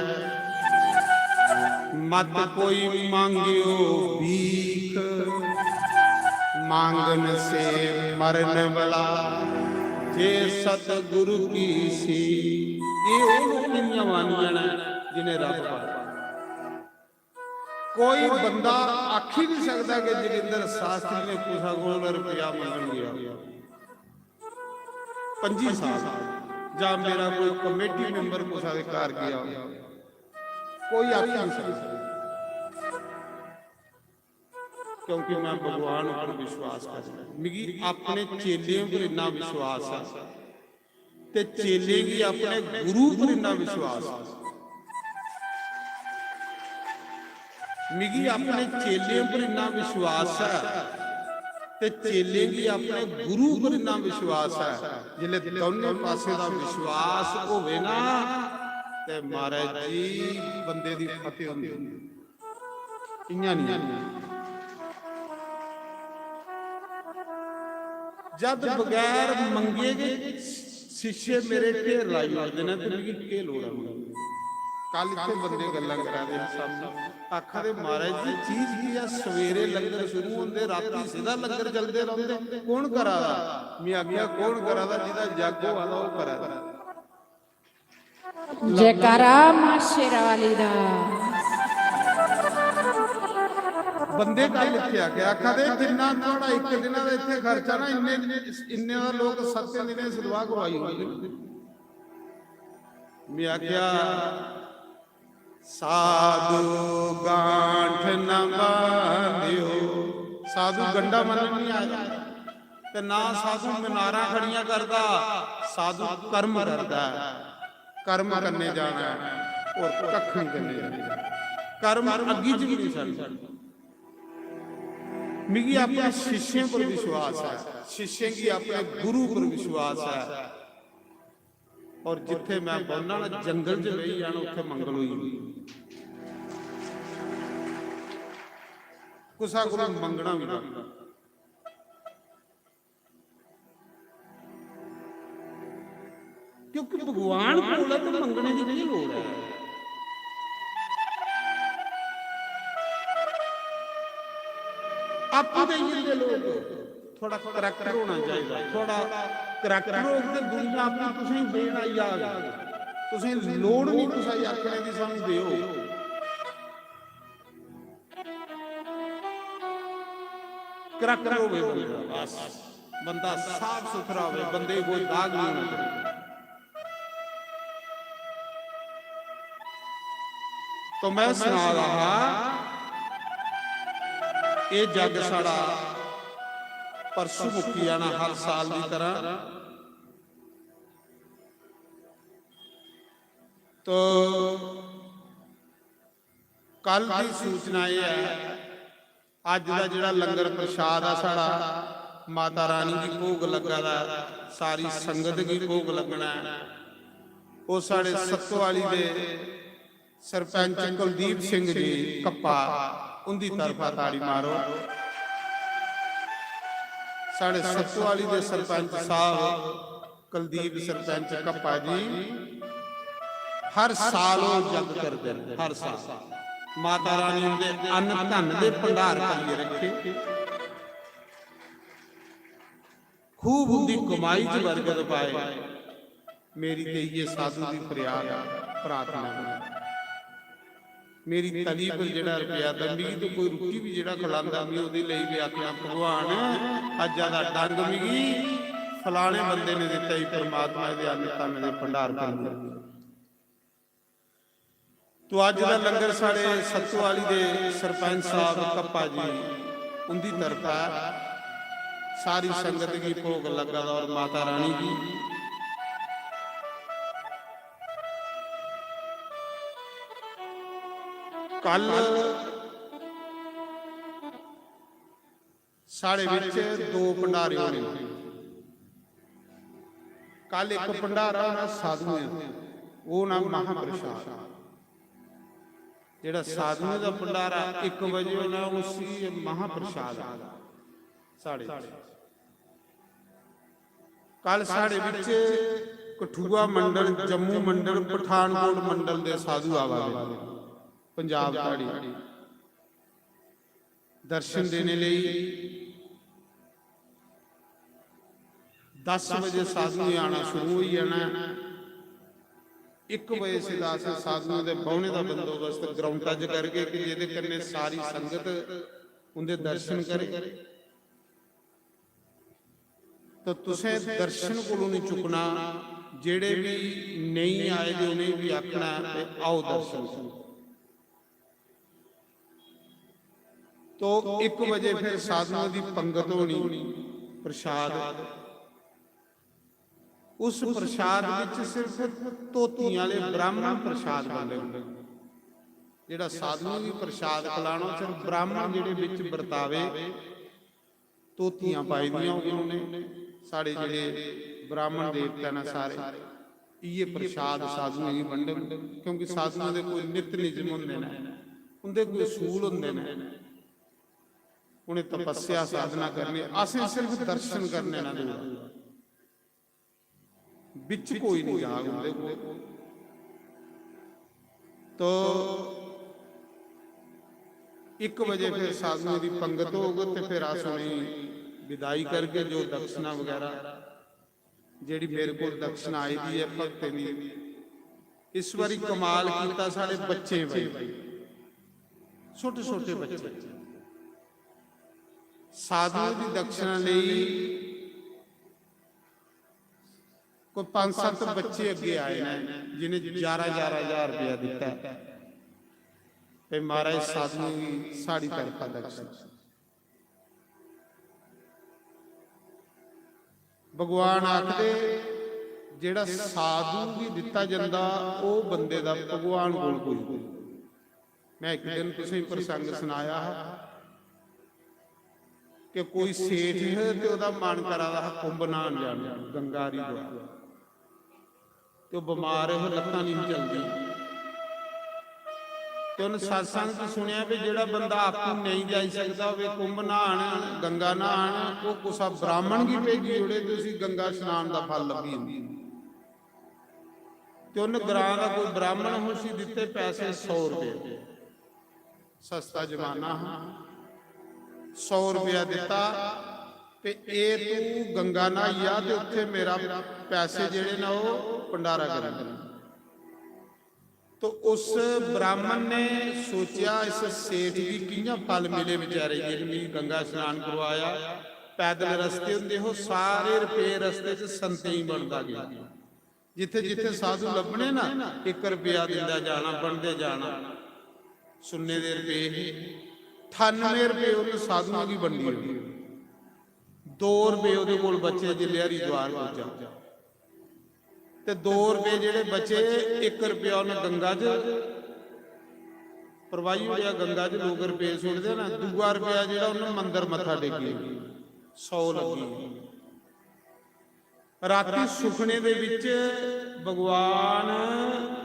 मत कोई मांगियो भीख, मांगन से मरन वाला जे सतगुरु की सी। ये वो वानियां ने जिन्हें रब पाया। कोई बंदा आख ही नहीं सकता कि जोगिंदर शास्त्री ने कुसा कोल रुपया मंगन गया 25 साल, ਜਾਂ मेरा कोई कमेटी मैंबर कुसा दे घर गया, कोई आख नहीं सकता, क्योंकि मैं भगवान पर विश्वास करता। मिगी अपने चेलियों पर इन्ना विश्वास है ते चेले की अपने गुरु पर इन्ना विश्वास है। मिगी अपने चेलियों पर इन्ना विश्वास है ते चेले की अपने गुरु पर इन्ना विश्वास है। जिले दोनों पासे का विश्वास होवे ना ते महाराज जी बंदे दी फतेह हुंदी। इयां नहीं जब बगैर मंगे शिष्य मेरे ढेर लाई होते ने ते मिगी के लोड़ है। कल इत्थे बंदे गल्लां करा दे सामने आखा दे महाराज जी चीज की है, सवेरे लंगर शुरू होंदे राती सीधा लंगर चलते रहंदे, कौन करा दा? मैं आखिया कौन करा दा? जिहदा जागो वाला वो करा दा। जयकारा मां शेरावाली दा। बंदे गल इत्थे आ गया आखा दे जिन्ना थोड़ा एक दिन दा इत्थे खर्चा ना इन्ने दा लोग 7 दिन सलवाह करवाई होंदी। मैं आखिया साधु गांठ न बांधियो, साधु गंडा मन नहीं आया ते ना साधु मीनारा खड़ियां करदा, साधु कर्म करदा। कर्म करने जाना और कख नहीं करने जाना, कर्म अग्गी च भी नहीं छड्डदा। मिगी अपने शिष्यों पर विश्वास है, शिष्य की अपने गुरु पर विश्वास है। और जिथे मैं बोलना ना जंगल च रही जाना उत्थे मंगल हुई। कुसा को मंगना भी ना, क्योंकि भगवान कोल तो मंगने की नहीं लोड़ है। आपको चाहिए लोग थोड़ा करैक्टर होना चाहिए, थोड़ा करैक्टर होग ते दुनिया आपको तुसें देन आई आ गई। तुसें लोड़ नहीं तुसा आखने दी सानू दिओ। करैक्टर होवे बंदा, बस बंदा साफ सुथरा होवे, बंदे कोई दाग नहीं होना चाहिए। तो मैं सुना रहा ये जग साड़ा परसों मुक्की जाना हर साल की तरह ਤੋ ਕੱਲ ਦੀ ਸੂਚਨਾ ਇਹ ਹੈ, ਅੱਜ ਦਾ ਜਿਹੜਾ ਲੰਗਰ ਪ੍ਰਸ਼ਾਦ ਆ ਸਾਡਾ ਮਾਤਾ ਰਾਣੀ ਦੀ ਭੋਗ ਲੱਗਾ ਦਾ, ਸਾਰੀ ਸੰਗਤ ਦੀ ਭੋਗ ਲੱਗਣਾ ਹੈ। ਉਹ ਸਾਡੇ ਸੱਤੋਵਾਲੀ ਦੇ ਸਰਪੰਚ ਕੁਲਦੀਪ ਸਿੰਘ ਜੀ ਕੱਪਾ, ਉਹਦੀ ਤਰਫਾ ਤਾੜੀ ਮਾਰੋ। ਸਾਡੇ ਸੱਤੋਵਾਲੀ ਦੇ ਸਰਪੰਚ ਸਾਹਿਬ ਕੁਲਦੀਪ ਸਰਪੰਚ ਕੱਪਾ ਜੀ ਹਰ ਸਾਲ ਉਹ ਜਗ ਕਰਦੇ ਨੇ, ਹਰ ਸਾਲ ਮਾਤਾ ਰਾਣੀ ਦੇ ਅੰਨ ਧਨ ਦੇ ਭੰਡਾਰ ਕਰੀਏ ਰੱਖੇ, ਖੂਬ ਉਹਦੀ ਕਮਾਈ ਚ ਬਰਕਤ ਪਾਏ। ਮੇਰੀ ਤੇ ਇਹ ਸਾਧੂ ਦੀ ਫਰਿਆਦ ਪ੍ਰਾਰਥਨਾ, ਮੇਰੀ ਤਲੀ ਪਰ ਜਿਹੜਾ ਰੁਪਿਆ ਦੰਬੀ ਤੇ ਕੋਈ ਰੁੱਟੀ ਵੀ ਜਿਹੜਾ ਖਿਲਾਉਂਦਾ ਵੀ ਉਹਦੇ ਲਈ ਵੀ ਆਖਣਾ ਭਗਵਾਨ ਅੱਜ ਦਾ ਡੰਗ ਮਿਗੀ ਫਲਾਣੇ ਬੰਦੇ ਨੇ ਦਿੱਤਾ ਹੀ, ਪਰਮਾਤਮਾ ਦੇ ਅੰਨ ਧਨ ਦੇ ਭੰਡਾਰ ਕਰੀਏ। ਤੋ ਅੱਜ ਦਾ ਲੰਗਰ ਸਾਡੇ ਸੱਤੋਵਾਲੀ ਦੇ ਸਰਪੰਚ ਸਾਹਿਬ ਕੱਪਾ ਜੀ ਉਹਦੀ ਤਰਫਾ ਸਾਰੀ ਸੰਗਤ ਦੀ ਭੋਗ ਲੱਗਾ ਔਰ ਮਾਤਾ ਰਾਣੀ ਦੀ ਕੱਲ ਸਾਡੇ ਵਿੱਚ ਦੋ ਭੰਡਾਰੇ ਹੋਣੇ। ਕੱਲ ਇੱਕ ਭੰਡਾਰਾ ਹੋਣਾ ਸਾਧੂਆਂ, ਉਹ ਨਾਮ ਮਹਾਪ੍ਰਸਾਦ, ਜਿਹੜਾ ਸਾਧੂਆਂ ਦਾ ਭੰਡਾਰਾ 1 ਵਜੇ ਹੋਣਾ, ਉਸੇ ਮਹਾਪ੍ਰਸਾਦ ਸਾਡੇ। ਕੱਲ ਸਾਡੇ ਵਿੱਚ ਕਠੂਆ ਮੰਡਲ, ਜੰਮੂ ਮੰਡਲ, ਪਠਾਨਕੋਟ ਮੰਡਲ ਦੇ ਸਾਧੂ ਆਵਾਂਗੇ ਪੰਜਾਬ ਤਾੜੀ ਦਰਸ਼ਨ ਦੇਣੇ ਲਈ। 10 ਵਜੇ ਸਾਧੂ ਆਣਾ ਸ਼ੁਰੂ ਹੋ ਜਾਣਾ। 1 ਵਜੇ ਸਿੱਧਾ ਸਾਧੂਆਂ ਦੇ ਬਹੁਣੇ ਦਾ ਬੰਦੋਬਸਤ ਗਰਾਊਂਡਾਂ 'ਚ ਕਰਕੇ ਕਿ ਜਿਹਦੇ ਕੰਨੇ ਸਾਰੀ ਸੰਗਤ ਉਹਦੇ ਦਰਸ਼ਨ ਕਰੇ। ਤਾਂ ਤੁਸੀਂ ਦਰਸ਼ਨ ਕੋਲੋਂ ਨਹੀਂ ਚੁੱਕਣਾ, ਜਿਹੜੇ ਵੀ ਨਹੀਂ ਆਏ ਦੇ ਉਹਨੇ ਵੀ ਆਖਣਾ ਤੇ ਆਓ ਦਰਸ਼ਨ ਕਰੋ। तो 1 ਵਜੇ ਫਿਰ ਸਾਧੂਆਂ ਦੀ ਪੰਗਤ ਹੋਣੀ, ਪ੍ਰਸ਼ਾਦ। ਉਸ ਪ੍ਰਸ਼ਾਦ ਵਿੱਚ ਸਿਰਫ ਤੋਤੀਆਂ ਵਾਲੇ ਬ੍ਰਾਹਮਣ ਪ੍ਰਸ਼ਾਦ ਬਣਦੇ ਹੁੰਦੇ। ਜਿਹੜਾ ਸਾਧੂਆਂ ਦੀ ਪ੍ਰਸ਼ਾਦ ਖਿਲਾਉਣਾ ਸਿਰਫ ਬ੍ਰਾਹਮਣ ਜਿਹੜੇ ਵਿੱਚ ਵਰਤਾਵੇ, ਤੋਤੀਆਂ ਪਾਈ ਦੀਆਂ ਉਹਨੇ। ਸਾਡੇ ਜਿਹੜੇ ਬ੍ਰਾਹਮਣ ਦੇਵਤਾ ਨੇ ਸਾਰੇ ਇਹ ਪ੍ਰਸ਼ਾਦ ਸਾਧੂਆਂ ਦੀ ਵੰਡੇ, ਕਿਉਂਕਿ ਸਾਧੂਆਂ ਦੇ ਕੋਈ ਨਿਤ ਨਿਯਮ ਹੁੰਦੇ ਨੇ, ਉਹਦੇ ਕੋਈ ਅਸੂਲ ਹੁੰਦੇ ਨੇ। ਉਹਨੇ ਤਪੱਸਿਆ ਸਾਧਨਾ ਕਰਨੀ, ਅਸੀਂ ਸਿਰਫ ਦਰਸ਼ਨ ਕਰਨੇ ਨਾ ਦੂਰ, ਵਿੱਚ ਕੋਈ ਨਹੀਂ ਜਾਗ ਹੁੰਦੇ ਕੋਲ। ਤੋ 1 ਵਜੇ ਫਿਰ ਸਾਧੂਆਂ ਦੀ ਪੰਗਤ ਹੋਊਗੀ ਤੇ ਫਿਰ ਆਸਣੀ ਵਿਦਾਈ ਕਰਕੇ ਜੋ ਦਕਸ਼ਨਾ ਵਗੈਰਾ ਜਿਹੜੀ ਮੇਰੇ ਕੋਲ ਦਕਸ਼ਨਾ ਆਈ ਦੀ ਹੈ ਭਗਤ ਦੀ, ਇਸ ਵਾਰੀ ਕਮਾਲ ਕੀਤਾ ਸਾਡੇ ਬੱਚੇ ਬਈ, ਛੋਟੇ ਛੋਟੇ ਬੱਚੇ ਸਾਧੂ ਦੀ ਦਕਸ਼ਨਾ ਲਈ ਕੋਈ 5-7 ਬੱਚੇ ਅੱਗੇ ਆਏ ਨੇ ਜਿਹਨੇ 11,000 ਰੁਪਇਆ ਦਿੱਤਾ ਤੇ ਮਹਾਰਾਜ ਸਾਧੂ ਦੀ ਸਾੜੀ ਤਰਫਾ ਦਕਸ਼ਨਾ। ਭਗਵਾਨ ਆਖਦੇ ਜਿਹੜਾ ਸਾਧੂ ਵੀ ਦਿੱਤਾ ਜਾਂਦਾ ਉਹ ਬੰਦੇ ਦਾ ਭਗਵਾਨ ਕੋਲ ਕੋਈ। ਮੈਂ ਇੱਕ ਦਿਨ ਤੁਸੀਂ ਪ੍ਰਸੰਗ ਸੁਣਾਇਆ ਕਿ ਕੋਈ ਸੇਠ ਹੈ ਤੇ ਉਹਦਾ ਮਨ ਕਰਾਦਾ ਕੁੰਭ ਨਾਨ ਜਾਣਾ ਗੰਗਾਰੀ ਦਾ, ਤੇ ਉਹ ਬਿਮਾਰ ਹੈ, ਲੱਤਾਂ ਨਹੀਂ ਚੱਲਦੀ। ਤੇ ਉਹਨੇ ਸਤਸੰਗ ਚ ਸੁਣਿਆ ਵੀ ਜਿਹੜਾ ਬੰਦਾ ਆਪੂ ਨਹੀਂ ਜਾ ਸਕਦਾ ਹੋਵੇ ਕੁੰਭ ਨਹਾਣ, ਗੰਗਾ ਨਹਾਣ, ਉਹ ਕੁਸਾ ਬ੍ਰਾਹਮਣ ਕੀ ਭੇਜੀ ਜੁੜੇ ਤੁਸੀਂ ਗੰਗਾ ਇਸ਼ਨਾਨ ਦਾ ਫਲ ਲੱਭੀ। ਤੇ ਉਹਨੇ ਗ੍ਰਾਂ ਦਾ ਕੋਈ ਬ੍ਰਾਹਮਣ ਹੋ ਸੀ ਦਿੱਤੇ ਪੈਸੇ 100 ਰੁਪਏ, ਸਸਤਾ ਜ਼ਮਾਨਾ 100 ਰੁਪਇਆ ਦਿੱਤਾ ਤੇ ਇਹ ਤੂੰ ਗੰਗਾ ਨਹਾਈਆ ਤੇ ਉੱਥੇ ਮੇਰਾ ਪੈਸੇ ਜਿਹੜੇ ਨਾ ਉਹ ਭੰਡਾਰਾ ਕਰਾਂਗਾ। तो उस ब्राह्मण ने सोचा इस सेठ की कियां फल मिले बेचारे जिन्हें गंगा स्नान करवाया, पैदल रस्ते होंगे हो सारे रुपये रस्ते च संते ही बनता गया। जिथे जिथे साधु लभने ना 1 रुपया दिंदा जाना, बनते जाना। सुन्ने दे रुपये 98 रुपये उन्हें साधुओं की बंडी होगी, 2 रुपये ਉਹਦੇ ਕੋਲ बचे जिले हरिद्वार पहुंचा। ਤੇ 2 ਰੁਪਏ ਜਿਹੜੇ ਬਚੇ 1 ਰੁਪਿਆ ਉਹਨੇ ਗੰਗਾ 'ਚ ਪ੍ਰਵਾਹੀ ਹੋਇਆ, ਗੰਗਾ 'ਚ ਲੋਕ ਰੁਪਏ ਸੁੱਟਦੇ ਨਾ, 2 ਰੁਪਿਆ ਜਿਹੜਾ ਉਹਨੇ ਮੰਦਰ ਮੱਥਾ ਟੇਕੀ 100 ਲੱਗੀ। ਰਾਤੀ ਸੁਪਨੇ ਦੇ ਵਿੱਚ ਭਗਵਾਨ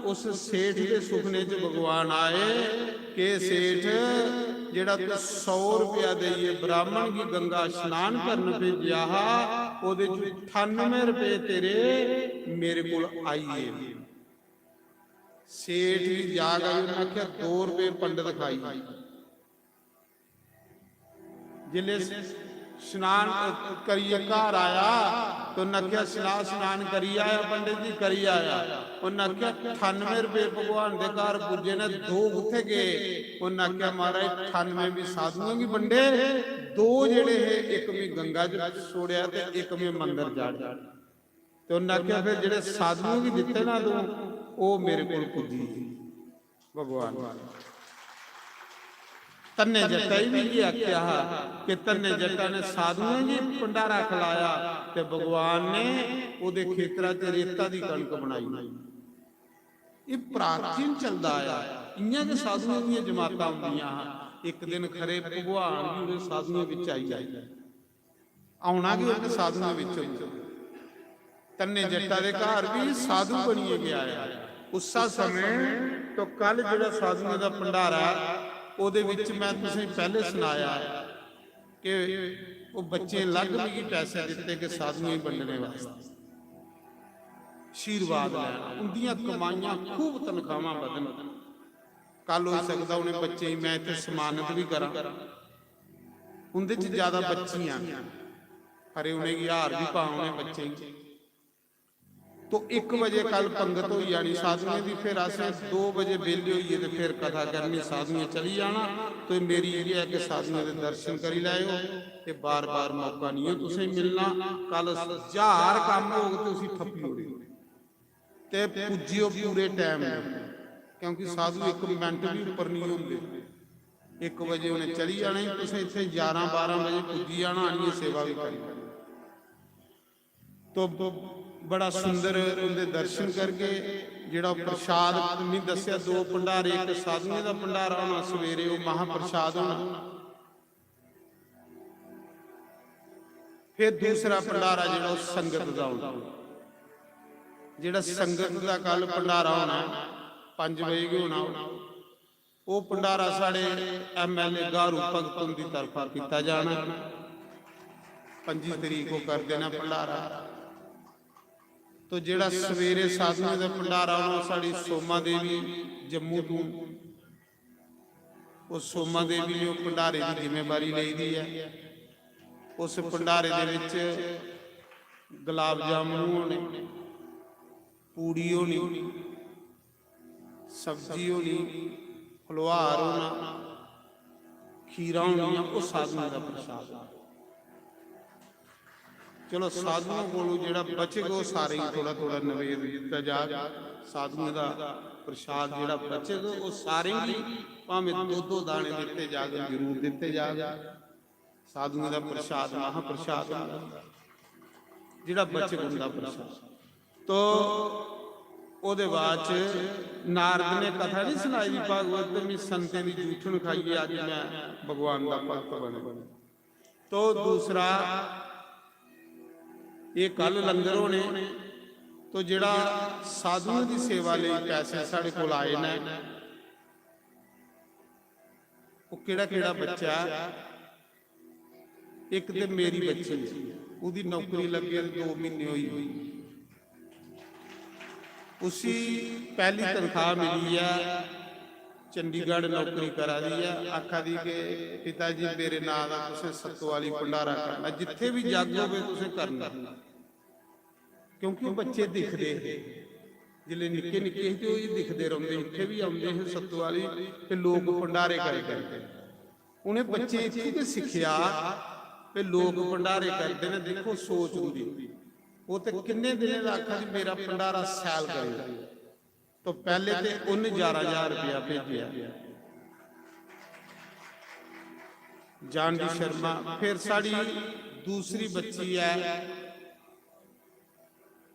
ਉਸ ਸੇਠ ਦੇ ਸੁਪਨੇ 'ਚ ਭਗਵਾਨ ਆਏ ਕਿ ਸੇਠ ਜਿਹੜਾ ਤੂੰ 100 ਰੁਪਇਆ ਦੇਈਏ ਬ੍ਰਾਹਮਣ ਕੀ ਗੰਗਾ ਇਸ਼ਨਾਨ ਕਰਨ ਭੇਜਿਆ ਉਹਦੇ 'ਚ 98 ਰੁਪਏ ਤੇਰੇ ਮੇਰੇ ਕੋਲ ਆਈਏ। ਸੇਠ ਵੀ ਜਾਗ ਆਈ, ਉਹਨੇ ਆਖਿਆ 2 ਰੁਪਏ ਪੰਡਤ ਖਾਈ। ਜਿਲੇ ਇਸ਼ਨਾਨ ਕਰੀਏ ਘਰ ਆਇਆ तो नख्या स्नान करी आया, पंडित जी करी आया। उन्हें आख्या 98 रुपए भगवान के घर पुजे ने, 2 उत्थे गए। उन्हें आख्या महाराज 98 भी साधुओं की बंडे, 2 जेड़े है एक में गंगा च छोड़िया ते एक में मंदिर जा। तो उन्हें आख्या फिर जेड़े साधुओं की दिते ना तू वो मेरे को पुजी भगवान। तन्ने जट्टा ही भी ये आख्या कि तन्ने जट्टा ने साधुओं जी भंडारा खिलाया ते भगवान ने उहदे खेतरां च रेता दी कणक बनाई। ये प्राचीन चलदा आया, इयां के साधुओं दी जमातां हुंदियां। एक दिन खरे भगवान भी उहदे साधुओं विच आई जाए, आउणा कि उहदे साधुओं विच। तन्ने जट्टा दे घर भी साधु बणीए गया है उस समय। तो कल जिहड़ा साधुओं दा भंडारा ਉਹਦੇ ਵਿੱਚ ਮੈਂ ਤੁਸੀਂ ਪਹਿਲੇ ਸੁਣਾਇਆ ਕਿ ਉਹ ਬੱਚੇ ਲੱਗ ਵੀ ਪੈਸੇ ਦਿੱਤੇ ਕਿ ਸਾਧੂਆਂ ਹੀ ਵੰਡਣੇ ਵਾਸਤੇ, ਆਸ਼ੀਰਵਾਦ ਲੈਣਾ, ਉਹਦੀਆਂ ਕਮਾਈਆਂ ਖੂਬ ਤਨਖਾਹਾਂ ਵਧਣ। ਕੱਲ ਹੋ ਸਕਦਾ ਉਹਨੇ ਬੱਚੇ ਹੀ ਮੈਂ ਇੱਥੇ ਸਨਮਾਨਿਤ ਵੀ ਕਰਾਂ, ਉਹਦੇ 'ਚ ਜ਼ਿਆਦਾ ਬੱਚੀਆਂ ਹਰੇ ਉਹਨੇ 1000 ਵੀ ਪਾਉਣੇ ਬੱਚੇ। तो 1 बजे कल पंगत हो जानी साधुओं की, फिर असें 2 बजे बेले होइए तो फिर कथा करनी, साधुएं चली जाना। तो मेरी ये है कि साधुओं के दर्शन करी लाओ, तो बार बार मौका नहीं है तुसें मिलना। कल 1000 काम हो तो तुसीं ठप्पी हो तो पुजियो पूरे टाइम, क्योंकि साधु 1 मिनट भी उपर नहीं होंगे। 1 बजे उन्हें चली जाना, तुसें इत्थे 11-12 बजे पुजी जाना, आनिए सेवा भी करनी। तो बड़ा सुंदर उनके दर्शन करके जिहड़ा प्रसाद नहीं दस्या, 2 भंडारे, एक साधुओं का भंडारा होना सवेरे, वो महाप्रसाद होना, फिर दूसरा भंडारा जिहड़ा संगत का होना। जिहड़ा संगत का कल भंडारा होना 5 बजे होना, वो भंडारा साढ़े MLA गारू भगतों की तरफा किया जाना। 25 तरीक को कर देना भंडारा। तो जिहड़ा सवेरे साधुओं का भंडारा होना साड़ी सोमा देवी जम्मू तो, उस सोमा देवी ने भंडारे की जिम्मेवारी ली दी है। उस भंडारे दे विच गुलाब जामुन होने, पूड़ी होनी, सब्जी होनी, हलवार होना, खीरा होनी, वो साधुओं का प्रसाद। चलो साधुओं को जिहड़ा बचेगा वो सारे ही थोड़ा थोड़ा नवेद दिता जाए। साधुओं का प्रसाद जिहड़ा बचेगा वो सारे ही भावें 2-2 दाने दिते जाए, जरूर दिते जाए। साधुओं का प्रसाद महाप्रसाद जिहड़ा बचेगा उनका प्रसाद। तो ਉਹਦੇ ਬਾਅਦ ਚ नारद ने कथा नहीं सुनाई भागवत में, संते की जूठन खाइए अज मैं भगवान का भक्त बने। तो दूसरा ये कल लंगर होने, तो जिहड़ा साधुओं की सेवा लई पैसे साढ़े कोल आए ने, वो किहड़ा बच्चा, एक तो मेरी बच्ची उसकी नौकरी लगे 2 महीने हुई, उसी पहली तनख्वाह मिली है, चंडीगढ़ नौकरी करा दी है। आखा दी कि पिता जी मेरे नाम का तुसें सत्तो वाली भंडारा करना, जिथे भी जागो वे तुसें करना, क्योंकि बच्चे दिखते जिले निक्के निक्के तो ये दिखते रहते, इतने भी आते हैं सत्तो वाली ते लोग भंडारे करते। उन्हें बच्चे इत्थे ते सिक्ख्या कि लोग भंडारे करते हैं। देखो सोच होंदी, वो तो किन्ने दिन का आखा जी मेरा भंडारा सैल करेगा। तो पहले तो उन्हें 11,000 रुपया भेजा जानवी शर्मा। फिर साड़ी दूसरी बच्ची है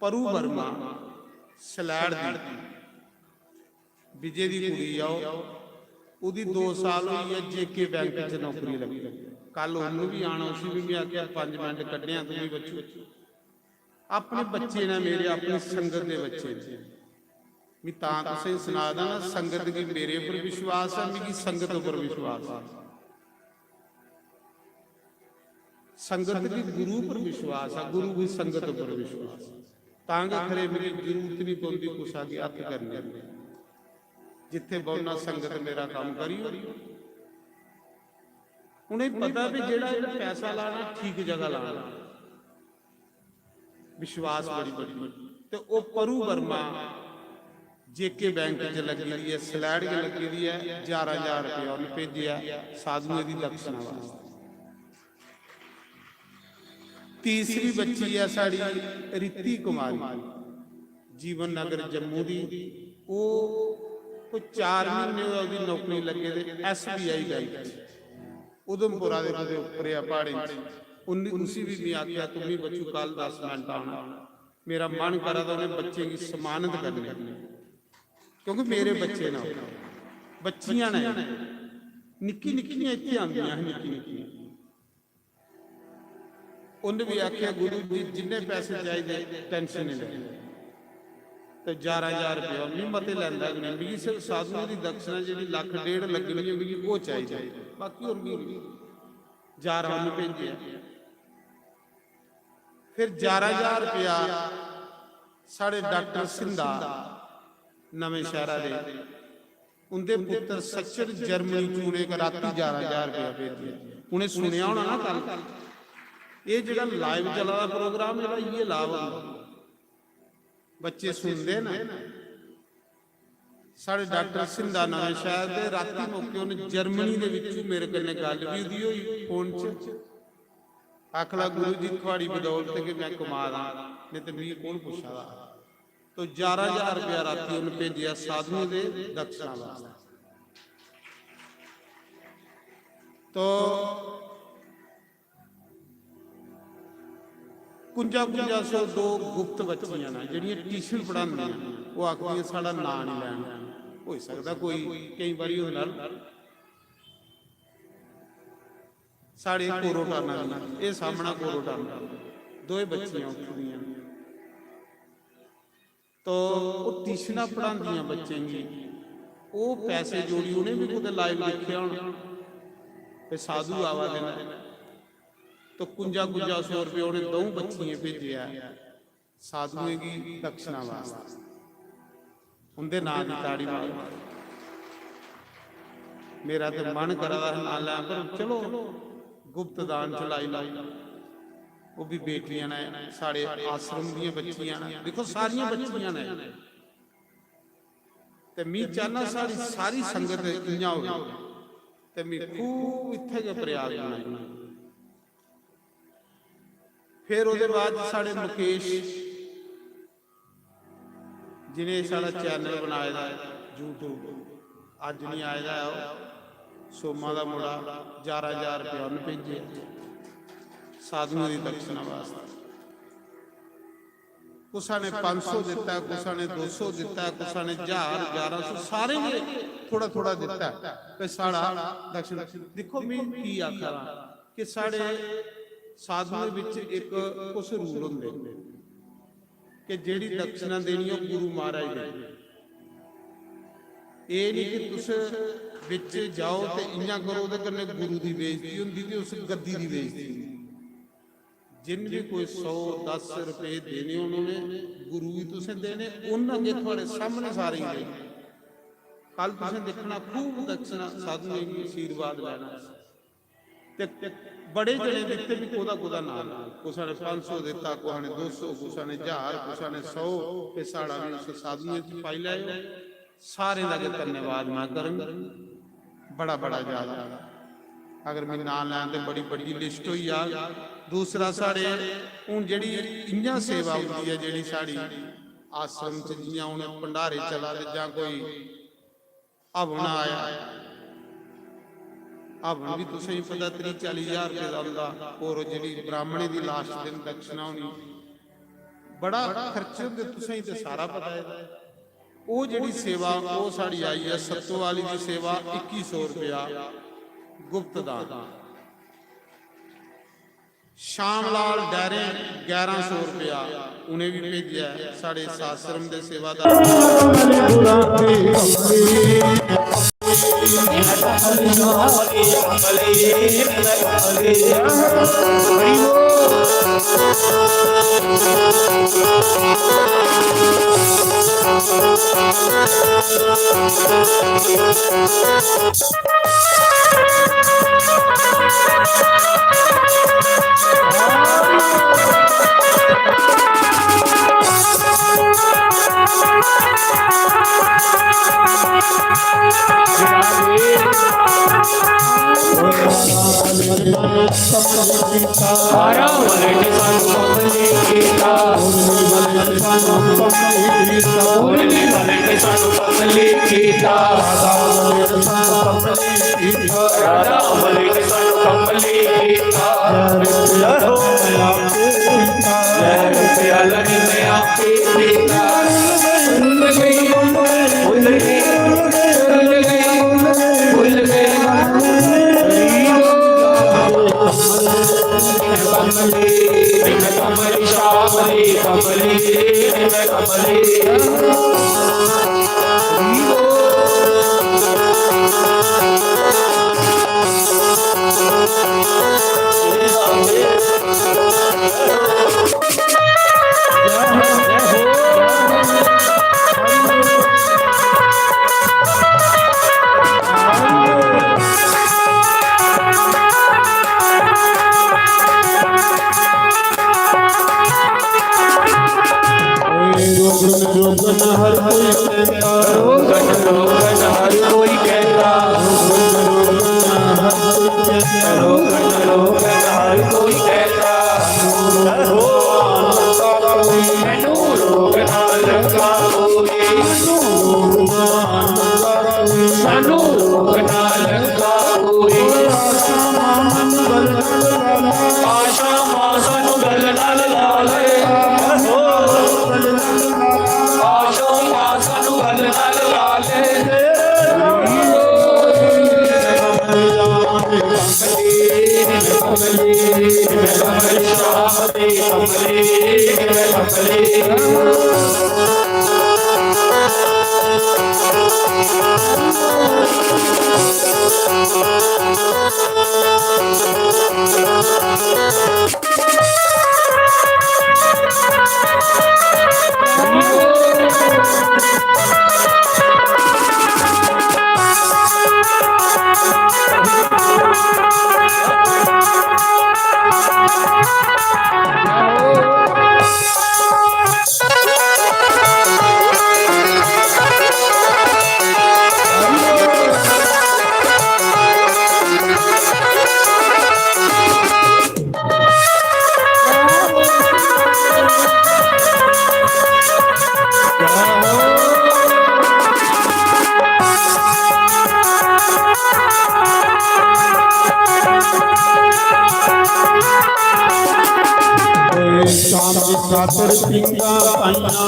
परू वर्मा, ਸਲੈੜ ਦੀ ਵਿਜੇ ਦੀ ਕੁੜੀ ਆ, ਉਹਦੀ 2 ਸਾਲ ਹੋਈ ਹੈ ਜੇਕੇ ਬੈਂਕ 'ਚ ਨੌਕਰੀ ਲੱਗੀ। ਕੱਲ ਉਹਨੂੰ ਵੀ ਆਣਾ ਸੀ, ਵੀ ਮੈਂ ਆਖਿਆ 5 ਮਿੰਟ ਕੱਢਿਆ ਤੂੰ ਵੀ ਬੱਚੂ। ਆਪਣੇ ਬੱਚੇ ਨੇ ਮੇਰੇ, ਆਪਣੀ ਸੰਗਤ ਦੇ ਬੱਚੇ ਨੇ। ਵੀ ਤਾਂ ਤੁਸੀਂ ਸੁਣਾ ਦੇਣਾ, ਸੰਗਤ ਦੀ ਮੇਰੇ ਉੱਪਰ ਵਿਸ਼ਵਾਸ ਹੈ, ਮੇਰੀ ਸੰਗਤ ਉੱਪਰ ਵਿਸ਼ਵਾਸ ਹੈ। ਸੰਗਤ ਦੀ ਗੁਰੂ ਉੱਪਰ ਵਿਸ਼ਵਾਸ ਹੈ, ਗੁਰੂ ਦੀ ਸੰਗਤ ਉੱਪਰ ਵਿਸ਼ਵਾਸ। ਤਾਂ ਕਿ ਖਰੇ ਮੇਰੀ ਜ਼ਰੂਰਤ ਨਹੀਂ ਪਉਂਦੀ ਕੁਛ ਆ ਕੇ ਹੱਥ ਕਰਨੇ। ਜਿੱਥੇ ਬਹੁਨਾ ਸੰਗਤ ਮੇਰਾ ਕੰਮ ਕਰੀ। ਉਹਨੇ ਪਤਾ ਵੀ ਜਿਹੜਾ ਪੈਸਾ ਲਾਣਾ ਠੀਕ ਜਗ੍ਹਾ ਲਾਣਾ। ਵਿਸ਼ਵਾਸ ਬੜੀ ਬੜੀ। ਤੇ ਉਹ ਪਰੂ ਵਰਮਾ ਜੇਕੇ ਬੈਂਕ 'ਚ ਲੱਗੀ ਦੀ ਹੈ, ਸਲੈਡ 'ਚ ਲੱਗੀ ਦੀ ਹੈ। 11,000 ਰੁਪਇਆ ਉਹਨੇ ਭੇਜਿਆ ਸਾਧੂਆਂ ਦੀ ਦਕਸ਼ਨਾ ਵਾਸਤੇ। ਤੀਸਰੀ ਬੱਚੀ ਹੈ ਸਾਡੀ ਰਿੱਤੀ ਕੁਮਾਰੀ, ਜੀਵਨ ਨਗਰ ਜੰਮੂ ਦੀ। ਉਹ ਕੋਈ 4 ਮਹੀਨੇ ਉਹਦੀ ਨੌਕਰੀ ਲੱਗੇ ਤੇ SBI ਬੈਂਕ ਉਦਮਪੁਰਾ ਦੇ ਉਹਦੇ ਉੱਪਰ ਆ ਪਹਾੜੀ 'ਚ। ਉसी भी मैं आख्या तुम ही बच्चू कल 10 मिनट आना। मेरा मन करा था उन्हें बच्चे की समानत करने, क्योंकि मेरे बच्चे ना बच्चियां ने निक्की निक्कियां इत्थे आंदियां हैं, निक्की निक्कियां। उन्हें भी आख्या गुरु जी जिन्ने पैसे चाहिए टेंशन नहीं लेनी। तो 11,000 रुपया नहीं मते लैंदा नहीं, भी सिर्फ साधुओं की दक्षिणा जी 1,00,000 लगनी होगी वो चाहिए, बाकी और भी 11 भेजे। फिर 11,000 रुपया साढ़े डॉक्टर सिंधा नवें शहरा दे उनके पुत्र सचर जर्मनी चूने का राती 11,000 रुपया भेजे। उन्हें सुनिया होना ना कल ये जो लाइव चला था प्रोग्राम ये लाभ बच्चे सुनते ना। साढ़े डॉक्टर सिंधा नवें शहर के राती मौके उन्हें जर्मनी के विच मेरे कन्ने गल भी उदी होई फोन च। आखला गुरु जी थोड़ी बदौलत कि मैं कमा दा, नहीं तो मैं कौन पूछा दा। तो 11,000 रुपया राती उन्हें भेजिया साधुओं के दक्षिणा वास्ते। तो 55,2 गुप्त बच्चियां ने जिहड़ियां ट्यूशन पढ़ांदियां, वो आखदियां साडा नां नहीं लैना। हो सकदा कोई कई बारी उहदे नाल साढ़े कोरोटाना ये सामना कोरोटाना 2 बच्चियां उठदियां। तो वो ट्यूशना पढ़ांदियां बच्चे की, वो पैसे जोड़ी उन्हें भी कुछ लाइव लिखे होने साधु आवा देना। तो 55,100 रुपये उन्हें 2 बच्चियां भेजिया साधुएं की दक्षिणा वास्ते। उनके नाम की ताड़ी मार। मेरा तो मन करा ना लै, पर चलो गुप्त दान चलाई लाई। वो भी बेटियां ने साढ़े आश्रम दी बच्चियां ने, देखो सारियां बच्चियां ने। ते मैं चाहना सारी सारी संगत इयां हो, ते मैं खूब इत्थे के प्रयास बनाई। फिर उसके बाद साढ़े मुकेश जिन्हें सारा चैनल बनाया यूट्यूब अज नहीं आया, सोमा का मुड़ा 11,000 रुपया उन्हें भेजे साधुओं की दक्षिणा वास्ते। कुछ ने 500 दिता, कुछ ने 200 दिता, कुछ ने 1,000 1,100 सारे ने थोड़ा थोड़ा दिता है साड़ा दक्षिणा। देखो मैं की आखा कि साढ़े साधुओं विच एक कुछ रूल होंदे कि जिहड़ी दक्षिणा देनी है गुरु महाराज दे। ये नहीं कि तुस विच जाओ तो इयां करो तो कन्ने गुरु की बेइज्जती होंदी ते उस गद्दी की बेइज्जती। जिन भी कोई 100-10 रुपये देने उन्होंने गुरु भी तुसें देने, उन्होंने थोड़े सामने सारे ही देने। कल तुसें देखना खूब दक्षिणा साधुओं की आशीर्वाद लेना। बड़े जने दिते भी कोदा कोदा नाम, कुछ ने 500 दिता, कुछ ने 200, कुछ ने 1,000, कुछ ने 100 पे साड़ा भी उस साधुओं च पाई लाए। सारे लगे धन्यवाद मैं करन बड़ा बड़ा ज्यादा। अगर मैं नाम लैन तो बड़ी बड़ी लिस्ट हुई आ। दूसरा साढ़े हूँ जी इं सेवा होती है जी साड़ी आश्रम च, जियां हूँ भंडारे चला दे जां कोई हवन आया, हवन भी तुसें पता 30-40 हज़ार रुपये का आंदा। और जी ब्राह्मणे की लास्ट दिन दक्षिणा होनी बड़ा खर्चे होंदे तुसें ते सारा पता है। वो जिहड़ी सेवा वो साड़ी आई है सत्तो वाली दी सेवा 2100 रुपया गुप्त दान। श्याम लाल डैरे 1100 रुपया उन्हें भी भेजा है साढ़े सासरम के सेवादार।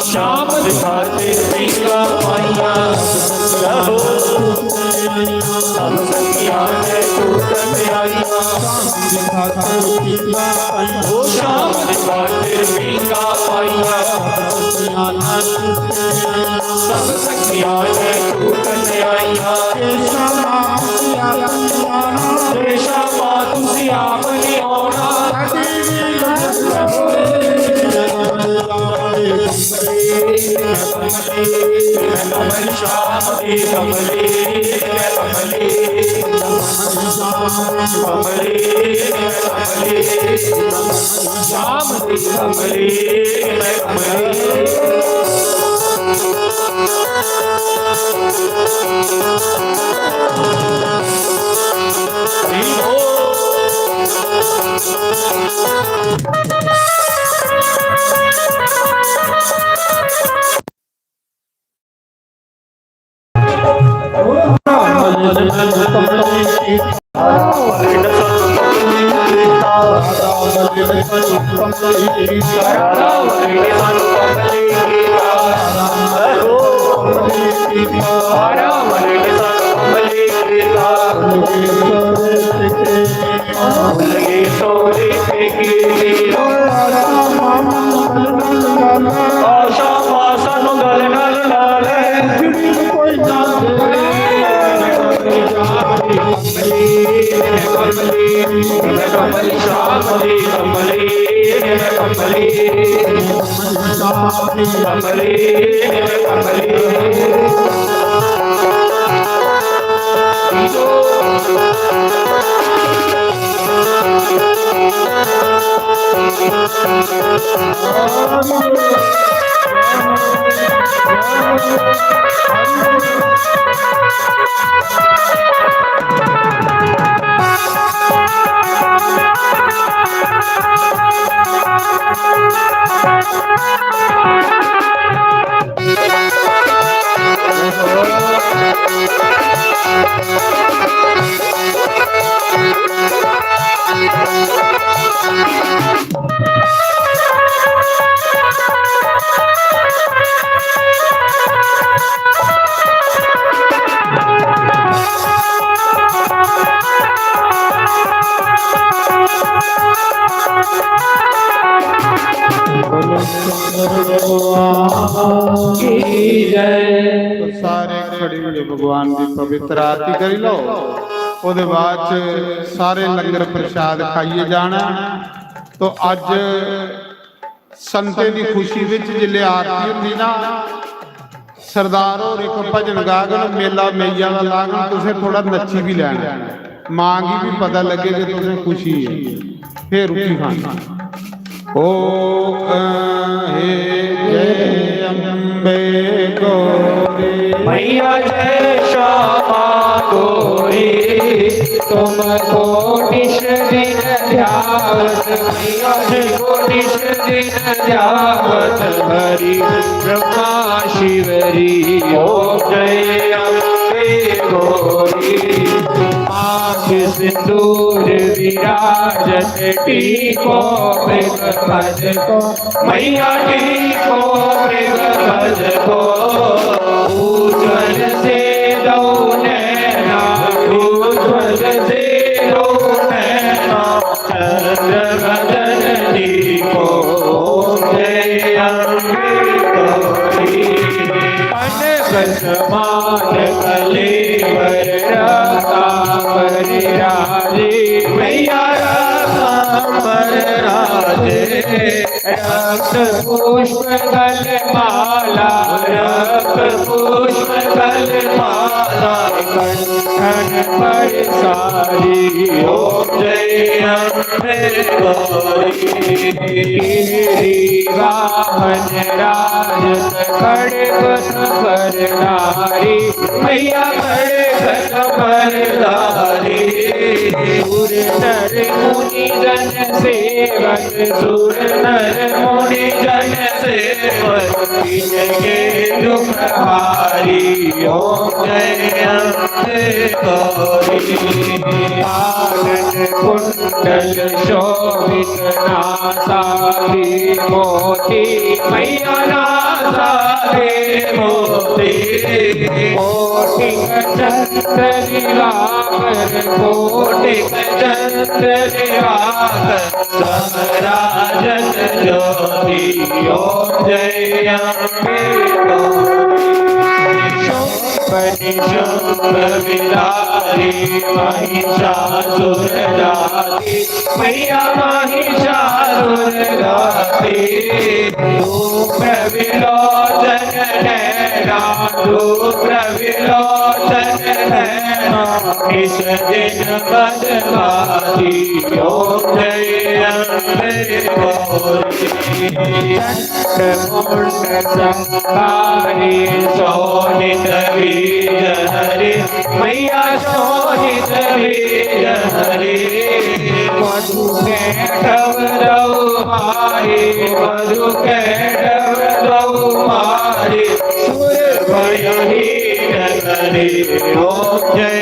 शाम दिखाते पींगा पाइया रहो सब सखिया है टूटत आइया। वो शाम दिखाते पींगा पाइया सब सखिया है टूटत आइया। शामा तुसी आप नहीं आना ਵਰਗੇ ਸਾਨੂੰ ਕਮਲੀ ਕੀਤਾ ਰਾਮ ਵਰਗੇ ਸਾਨੂੰ ਕਮਲੀ ਕੀਤਾ ਇਹੋ ਕਮਲੀ ਕੀਤਾ ਰਾਮ ਵਰਗੇ ਸਾਨੂੰ ਕਮਲੀ ਕੀਤਾ ਲਗੇ ਸੋਰੇ ਲਗੇ ਸੋਰੇ ਕੀ ਆਸ਼ਾ ਮਾਸਾ ਨੂੰ ਗਲ ਨਾਲ ਲਾ ਲੈ ਕੋਈ ਨਾ ਕਮਲੀ ਸ਼ਾਮਲੀ ਕਮਲੀ ਕਮਲੀ ਕਮਲੀ ਸਾਰੇ ਖੜੇ ਹੋਏ ਭਗਵਾਨ ਦੀ ਪਵਿੱਤਰ ਆਰਤੀ ਕਰੀ ਲਓ। ਉਹਦੇ ਬਾਅਦ ਚ ਸਾਰੇ ਲੰਗਰ ਪ੍ਰਸ਼ਾਦ ਖਾਈਏ ਜਾਣਾ। ਤੋ ਅੱਜ ਸੰਤੇ ਦੀ ਖੁਸ਼ੀ ਵਿੱਚ ਜਿਲੇ ਆਰਤੀ ਹੁੰਦੀ ਨਾ, ਸਰਦਾਰ ਹੋਰ ਇੱਕ ਭਜਨ ਗਾਗਨ ਮੇਲਾ ਮੇਈਆ ਦਾ ਲਾਗਨ, ਤੁਸੀਂ ਥੋੜਾ ਨੱਚੀ ਵੀ ਲੈਣਾ, ਮਾਂਗੀ ਵੀ ਪਤਾ ਲੱਗੇ ਕਿ ਤੁਸੀਂ ਖੁਸ਼ੀ ਹੈ, ਫੇਰ ਰੁਕੀ ਖਾਣਾ। ਓ हे जय अम्बे गौरी मैया जय श्यामा गौरी तुम कोटिश दिन ध्यावत मैया जय कोटिश दिन ध्यावत हरि ब्रह्मा शिवरी ओम जय अम्बे गौरी आँख सिंदूर विराजत टीको मृग भज को मैया टीको मृग भज को उज्ज्वल से लो नैना उज्ज्वल से लो नैना चंद्र बदन टीको जय अम्बे गौरी समान कलेवर राजे मैया राजे रक्त पुष्प गल माला रक्त पुष्प गल माला कंठन पर सारी ओम जय अम्बे गौरी वाहन राजत खड़ग पर नारी मैया खड़ग पर नारी सुर नर मुनि जन सेवक सुर नर मुनि जन सेवक के दुख हारी ओम जय अम्बे गौरी आनंद कुंडल शोभित नासारी मोती मैया नासारे मोती कोटि चंद्र दिवाकर कोटि चंद्र दिवाकर समराजन ज्योति ओम जय अम्बे गौरी शुंभ विलारी महिषासुर राती मैया महिषासुर राती रूप विलोचन नैना रूप विलोचन नैना इस दिन बदमाशी ओम जय अम्बे गौरी चंद्रमुंड संहारी शोणित बीज हरि मैया शोणित बीज हरि मधु कैटव मारी मधु कैटव मारी सुर भयही नगरी ओम जय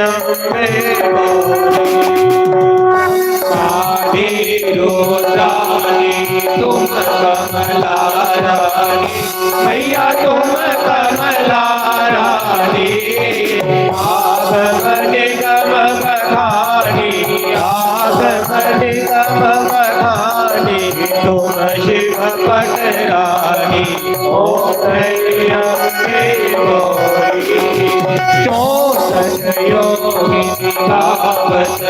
अम्बे गौरी रुद्राणी तुम कमला रानी मैया तुम कमला रानी आगम निगम बखानी आगम निगम बखानी तुम शिव पटरानी ओम अम्बे गौरी 64 योगिनी तावत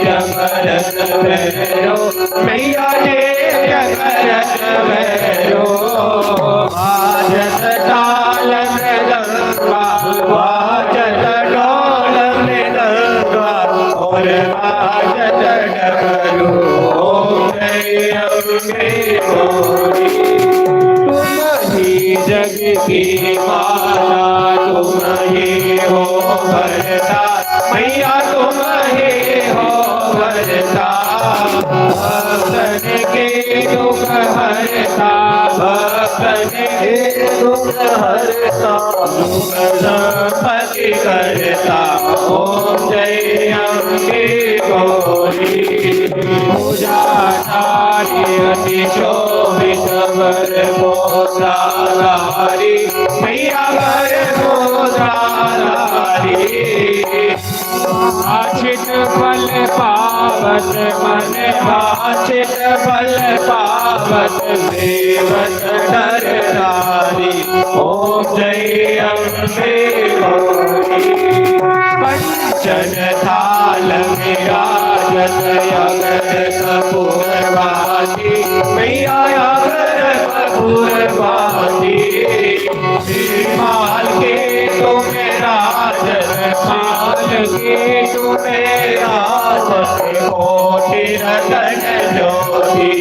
जगरत भैरो मैया ने जगरत भैरो वाजत ताल मृदंगा वाजत ढोल मृदंगा और वाजत डमरू ओम अम्बे गौरी तुम ही जग की माता तुम ही हो भरता मैया तुम ही हो भरता भक्तन के दुख हरता भक्तन के दुख हरता दुख संपत्ति करता ओम जय अम्बे गौरी पूजा नारी अति शोभित वर मोदारी मैया वर मोदारी आचित फल पावत मन आचित फल पावत देवत डर धारी ओम जय अम्बे गौरी पंचन थाल में राजत अगर कपूरवासी मैया अगर कपूरवासी माल के तुम्हें राजत माल के तुम्हें राजत कोटि रतन ज्योति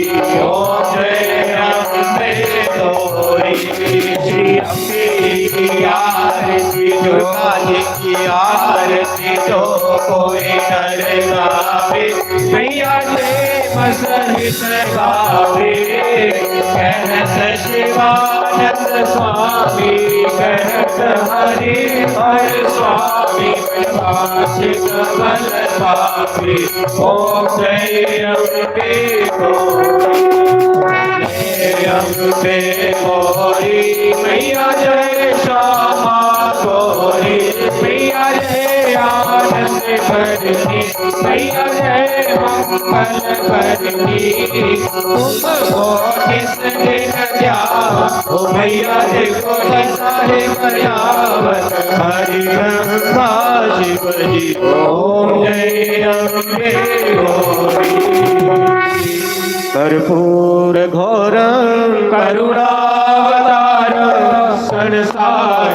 ओम जय अम्बे गौरी श्री अम्बे की आरती जो काली की आरती तो कोई नर गावे मैया से मसहित गावे कहत शिवानंद स्वामी कहत हरि हर स्वामी वासिक बल पापी ओम जय अम्बे गौरी अम्बे गौरी मैया जय श्यामा गौरी मैया जय आनंद भरनी मैया जय मंगल भरनी तुमको किस दिन ध्यान ओ मैया देखो सारे मर्यावत हरि ब्रह्मा शिव जी ओम जय अम्बे गौरी कर्पूर घोरं करुणा